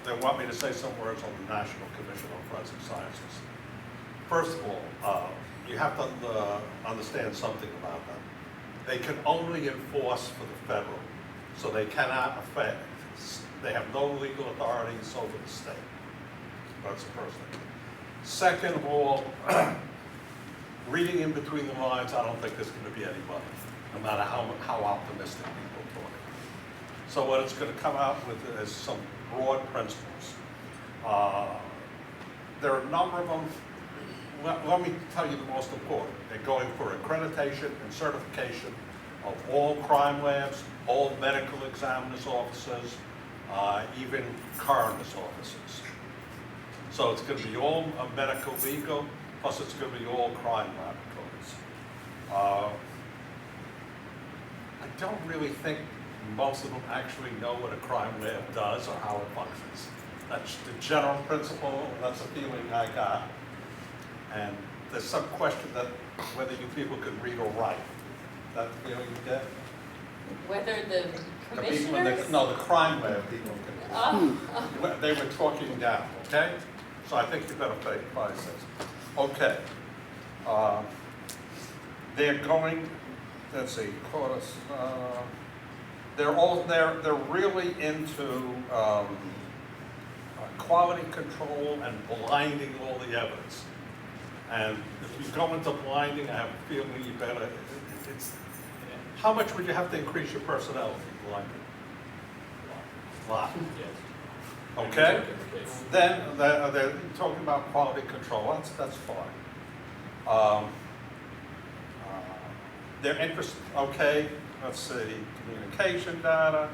they want me to say some words on the National Commission on Forensic Sciences. First of all, you have to understand something about them. They can only enforce for the federal, so they cannot affect, they have no legal authorities over the state. That's the first thing. Second of all, reading in between the lines, I don't think there's going to be any money, no matter how optimistic people talk. So what it's going to come out with is some broad principles. There are a number of them. Let me tell you the most important. They're going for accreditation and certification of all crime labs, all medical examiners offices, even coroner's offices. So it's going to be all medical legal, plus it's going to be all crime laboratories. I don't really think most of them actually know what a crime lab does or how it functions. That's the general principle, and that's a feeling I got. And there's some question that whether you people can read or write. That feeling you get? Whether the The people in commissioners? no, the crime lab people can. Oh. They were talking down, okay? So I think you better pay 5 cents. Okay. They're going, let's see, they're really into quality control and blinding all the evidence. And if you go into blinding, I have a feeling you better, it's, how much would you have to increase your personnel if you blinded? Lot. Yes. Okay? Okay. Then, they're talking about quality control, that's fine. Their interest, okay, let's see, communication data,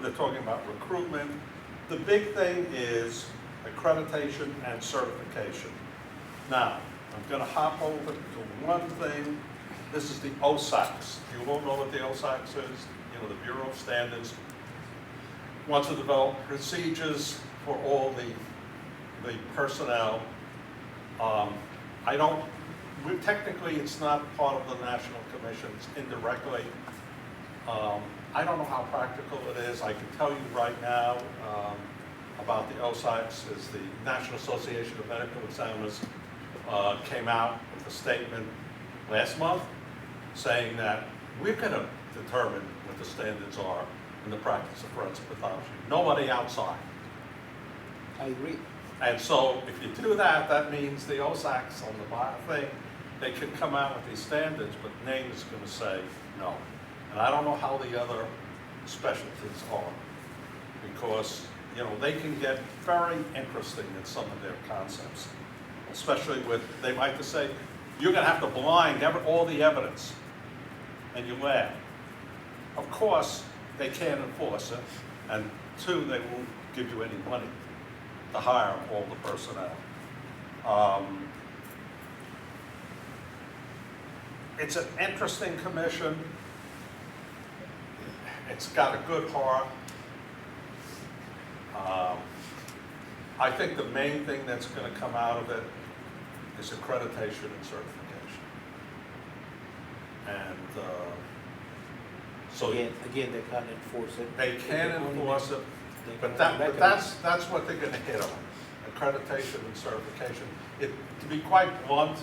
they're talking about recruitment. The big thing is accreditation and certification. Now, I'm gonna hop over to one thing. This is the OSACs. You all know what the OSACs is, you know, the Bureau of Standards wants to develop procedures for all the personnel. Technically, it's not part of the National Commission, it's indirectly. I don't know how practical it is. I can tell you right now about the OSACs is the National Association of Medical Examiners came out with a statement last month saying that we're going to determine what the standards are in the practice of forensic pathology. Nobody outside. I agree. And so if you do that, that means the OSACs on the bottom thing, they can come out with these standards, but NAME is going to say no. And I don't know how the other specialties are, because, you know, they can get very interesting in some of their concepts, especially with, they might just say, you're going to have to blind all the evidence, and you laugh. Of course, they can't enforce it, and two, they won't give you any money to hire all the personnel. It's an interesting commission. It's got a good heart. I think the main thing that's going to come out of it is accreditation and certification. And so Again, they can't enforce it. they can enforce it, but that's what they're going to hit on, accreditation and certification. To be quite blunt,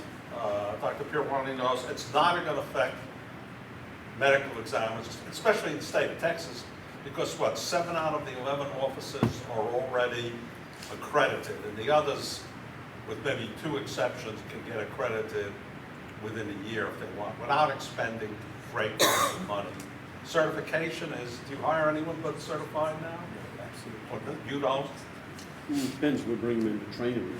Dr. Pierwani knows, it's not going to affect medical examiners, especially in the state of Texas, because what, 7 out of the 11 offices are already accredited, and the others, with maybe 2 exceptions, can get accredited within a year if they want, without expending great amounts of money. Certification is, do you hire anyone but certified now? Absolutely. Or you don't? Depends, we bring them into training.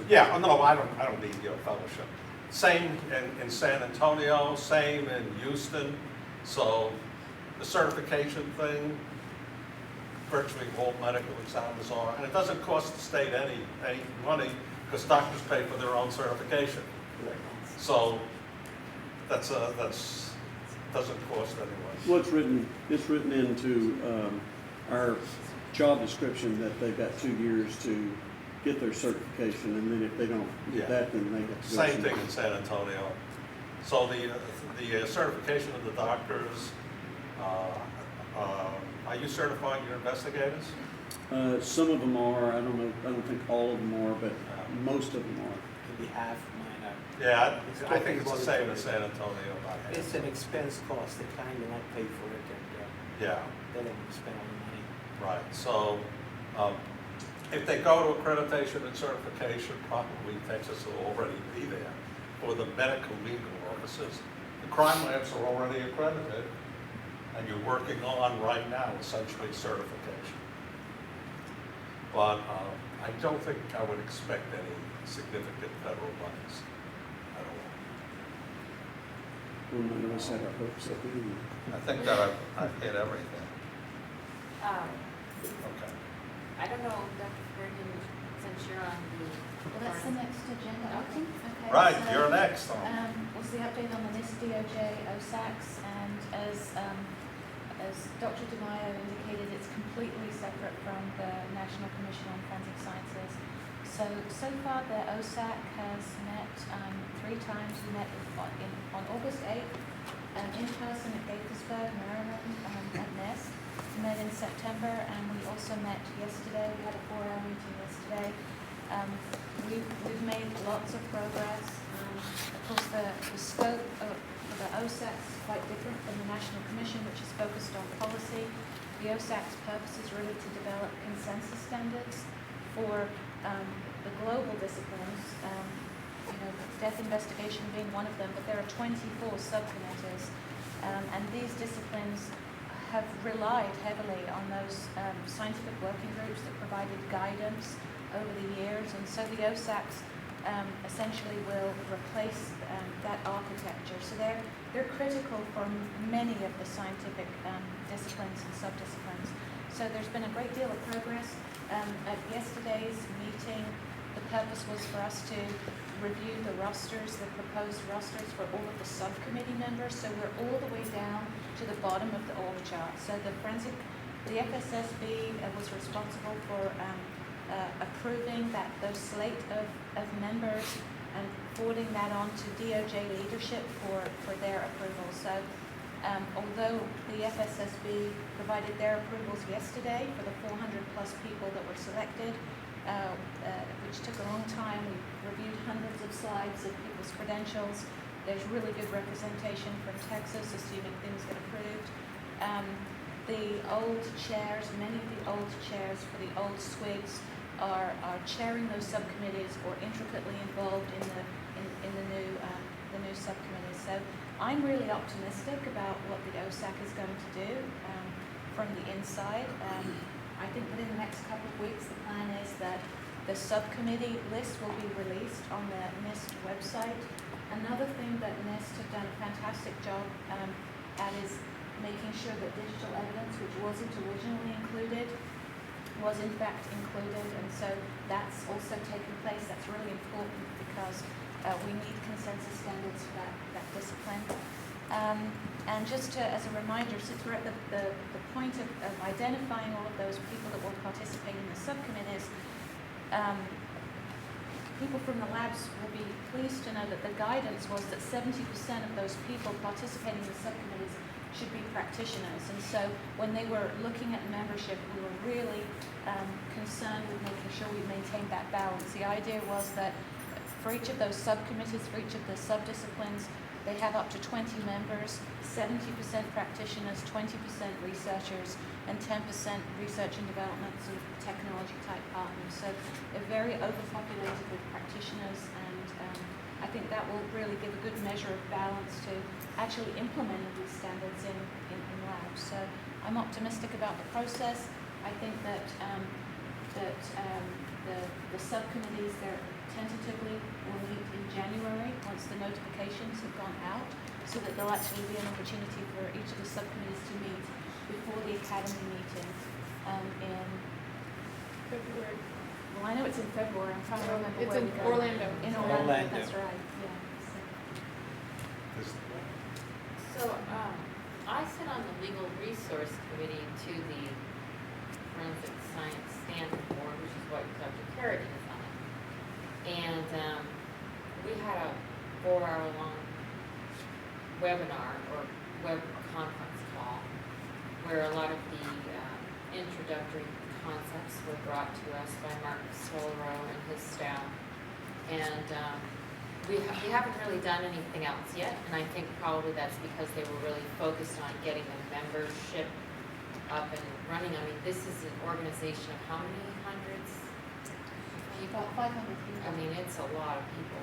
Yeah, no, I don't need your fellowship. Same in San Antonio, same in Houston. So the certification thing, virtually all medical examiners are, and it doesn't cost the state any money because doctors pay for their own certification. So that's doesn't cost anyone. Well, it's written into our job description that they've got 2 years to get their certification, and then if they don't get that, then they have to go. Same thing in San Antonio. So the certification of the doctors, are you certifying your investigators? Some of them are. I don't think all of them are, but most of them are. Maybe half, mine are. Yeah, I think it's the same in San Antonio. It's an expense cost, they kind of not pay for it, and Yeah. they don't spend all the money. Right, so if they go to accreditation and certification, probably Texas will already be there. For the medical legal offices, the crime labs are already accredited, and you're working on right now essentially certification. But I don't think I would expect any significant federal monies at all. Well, none of us had our hopes up anyway. I think that I've hit everything. Okay. I don't know, Dr. Bergen, since you're on the. Well, that's the next agenda item. Okay, Right, so, you're next. Was the update on the NIST, DOJ, OSACs, and as Dr. DeMaio indicated, it's completely separate from the National Commission on Forensic Sciences. So far, the OSAC has met 3 times. We met on August 8th in person at Gaithersburg, Maryland, at NIST. We met in September, and we also met yesterday. We had a 4-hour meeting yesterday. We've made lots of progress. Of course, the scope of the OSAC is quite different from the National Commission, which is focused on policy. The OSAC's purpose is really to develop consensus standards for the global disciplines. death investigation being one of them, but there are 24 subcommittees, and these disciplines have relied heavily on those scientific working groups that provided guidance over the years, and so the OSACs essentially will replace that architecture. So they're critical for many of the scientific disciplines and subdisciplines. So there's been a great deal of progress. At yesterday's meeting, the purpose was for us to review the rosters, the proposed rosters for all of the subcommittee members. So we're all the way down to the bottom of the org chart. So the FSSB was responsible for approving those slate of members and forwarding that on to DOJ leadership for their approval. So although the FSSB provided their approvals yesterday for the 400 plus people that were selected, which took a long time, we reviewed hundreds of slides of people's credentials. There's really good representation from Texas, assuming things get approved. The old chairs, many of the old chairs for the old SWIGs are chairing those subcommittees or intricately involved in the new subcommittees. So I'm really optimistic about what the OSAC is going to do from the inside. I think that in the next couple of weeks, the plan is that the subcommittee list will be released on the NIST website. Another thing that NIST have done a fantastic job at is making sure that digital evidence, which wasn't originally included, was in fact included, and so that's also taken place. That's really important because we need consensus standards for that discipline. And just as a reminder, since we're at the point of identifying all of those people that will participate in the subcommittees, people from the labs will be pleased to know that the guidance was that 70% of those people participating in the subcommittees should be practitioners. And so when they were looking at membership, we were really concerned with making sure we maintained that balance. The idea was that for each of those subcommittees, for each of the subdisciplines, they have up to 20 members, 70% practitioners, 20% researchers, and 10% research and development sort of technology type partners. So they're very overpopulated with practitioners, and I think that will really give a good measure of balance to actually implementing these standards in labs. So I'm optimistic about the process. I think that the subcommittees, they're tentatively will meet in January once the notifications have gone out, so that there'll actually be an opportunity for each of the subcommittees to meet before the academy meeting in February. Well, I know it's in February. I'm trying to remember It's where in we go. Orlando. In Orlando, Orlando. that's right. Yeah. So, I sit on the Legal Resource Committee to the Forensic Science Standard Board, which is what Dr. Carradine is on. And we had a 4-hour-long webinar or web conference call where a lot of the introductory concepts were brought to us by Mark Solero and his staff. And we haven't really done anything else yet, and I think probably that's because they were really focused on getting the membership up and running. I mean, this is an organization of how many hundreds of people? About 500 people. I mean, it's a lot of people.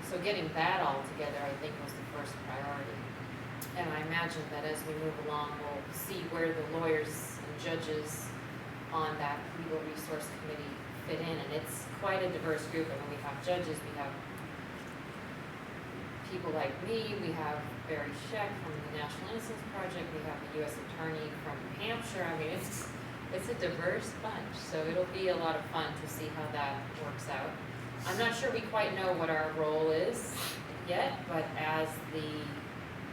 So getting that all together, I think, was the first priority. And I imagine that as we move along, we'll see where the lawyers and judges on that legal resource committee fit in. And it's quite a diverse group. I mean, we have judges, we have people like me, we have Barry Scheck from the National Innocence Project, we have the U.S. Attorney from New Hampshire. I mean, it's a diverse bunch, so it'll be a lot of fun to see how that works out. I'm not sure we quite know what our role is yet, but as the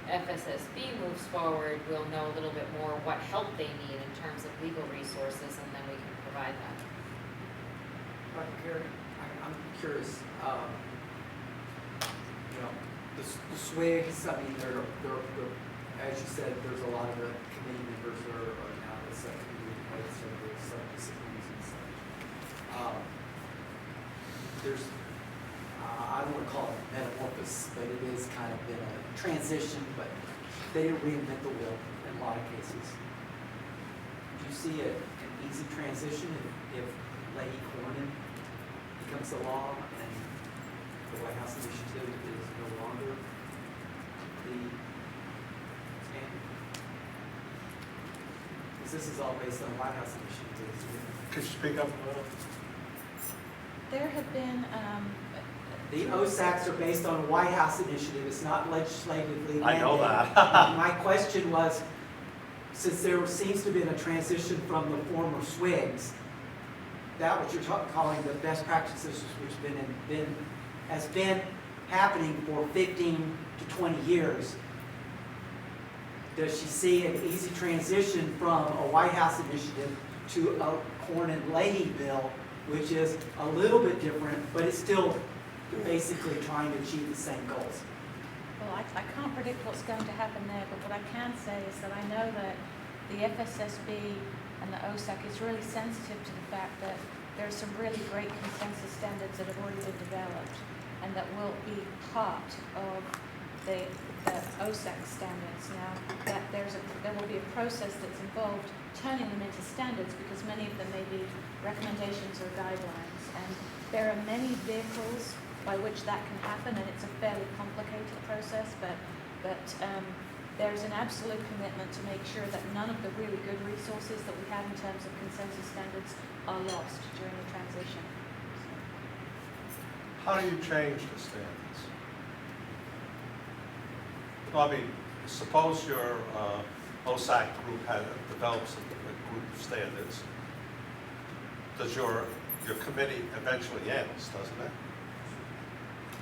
FSSB moves forward, we'll know a little bit more what help they need in terms of legal resources, and then we can provide that. Dr. Carey, I'm curious, the SWIGs, I mean, they're, as you said, there's a lot of the committee members are now the subcommittee heads of the subdisciplines and such. There's, I don't want to call it metamorphosis, but it is kind of been a transition, but they didn't reinvent the wheel in a lot of cases. Do you see an easy transition if Leahy Corman becomes the law and the White House initiative is no longer the standard? Because this is all based on White House initiatives. Could you speak up a little? There have been, The OSACs are based on a White House initiative, it's not legislatively mandated. I know that. My question was, since there seems to have been a transition from the former SWIGs, that what you're calling the best practices, which has been happening for 15 to 20 years, does she see an easy transition from a White House initiative to a Corn and Leahy bill, which is a little bit different, but it's still basically trying to achieve the same goals? well, I can't predict what's going to happen there, but what I can say is that I know that the FSSB and the OSAC is really sensitive to the fact that there are some really great consensus standards that have already been developed and that will be part of the OSAC standards. Now, that there will be a process that's involved turning them into standards because many of them may be recommendations or guidelines. And there are many vehicles by which that can happen, and it's a fairly complicated process, but there's an absolute commitment to make sure that none of the really good resources that we have in terms of consensus standards are lost during the transition. How do you change the standards? Well, I mean, suppose your OSAC group develops a group of standards. Does your committee eventually ends, doesn't it?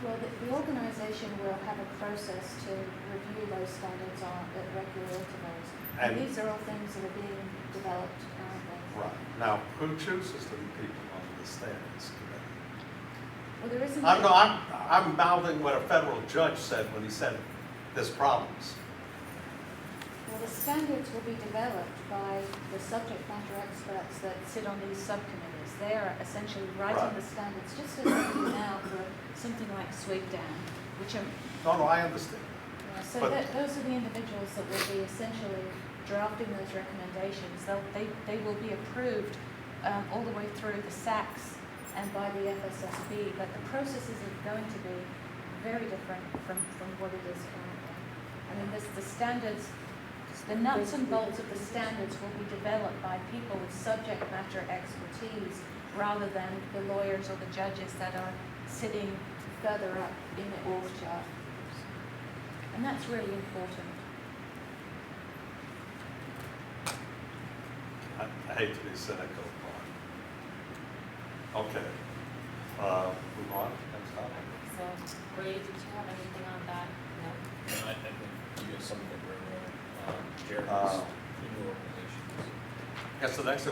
Well, the organization will have a process to review those standards at regular intervals. And these are all things that are being developed currently. Right. Now, who chooses the people on the standards committee? Well, there isn't. I'm mouthing what a federal judge said when he said there's problems. Well, the standards will be developed by the subject matter experts that sit on these subcommittees. They are essentially writing the standards, just as they do now for something like Sweep Down, which are... No, I understand. Yeah, so those are the individuals that will be essentially drafting those recommendations. They will be approved all the way through the SACs and by the FSSB, but the processes are going to be very different from what it is currently. I mean, the standards, the nuts and bolts of the standards will be developed by people with subject matter expertise rather than the lawyers or the judges that are sitting further up in the org chart. And that's really important. I hate to be cynical, but okay. Move on, next topic. So, Ray, did you have anything on that? No? I think you have something that we're, Jeremy's new organizations. Guess the next,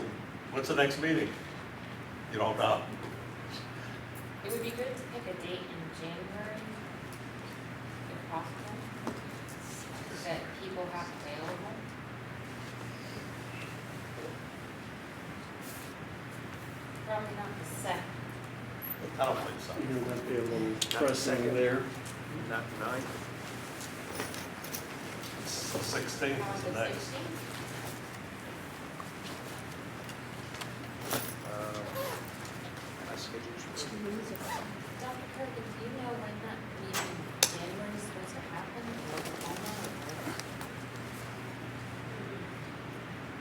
what's the next meeting? You don't know. It would be good to pick a date in January, if possible, that people have available. Probably not the second. I don't think so. You know, that'd be a little pressing there. Not 9? It's the 16th How is about the the next. 16th? My schedule's Dr. Kirk, do you know when that meeting in January is supposed to happen, or Oklahoma, or where?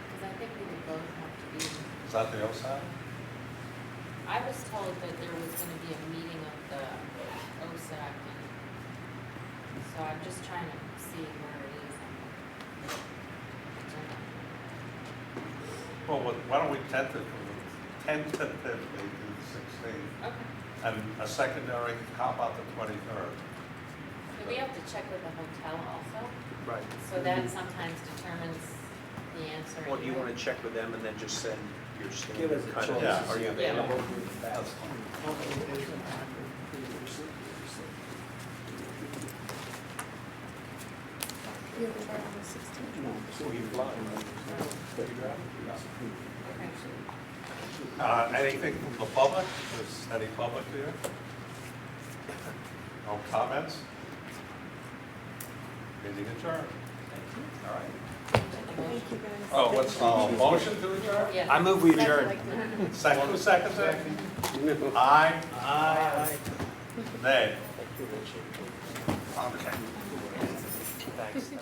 Because I think we would both have to be. Is that the OSAC? I was told that there was gonna be a meeting of the OSAC, and so I'm just trying to see where it is on the agenda. Well, why don't we tentatively do the 16th? Okay. And a secondary, how about the 23rd? But we have to check with the hotel also, Right. so that sometimes determines the answer. Well, do you want to check with them and then just send your Give us standard a kind of, choice. are you available? That's fine. So you fly, right? Anything from the public? Is any public here? No comments? Meeting adjourned. All right. Thank you, guys. Oh, what's, motion to adjourn? Yes. I move we adjourn. Second, second? Aye. Aye. No. Nay. Thank you, Richard. Okay. Thanks.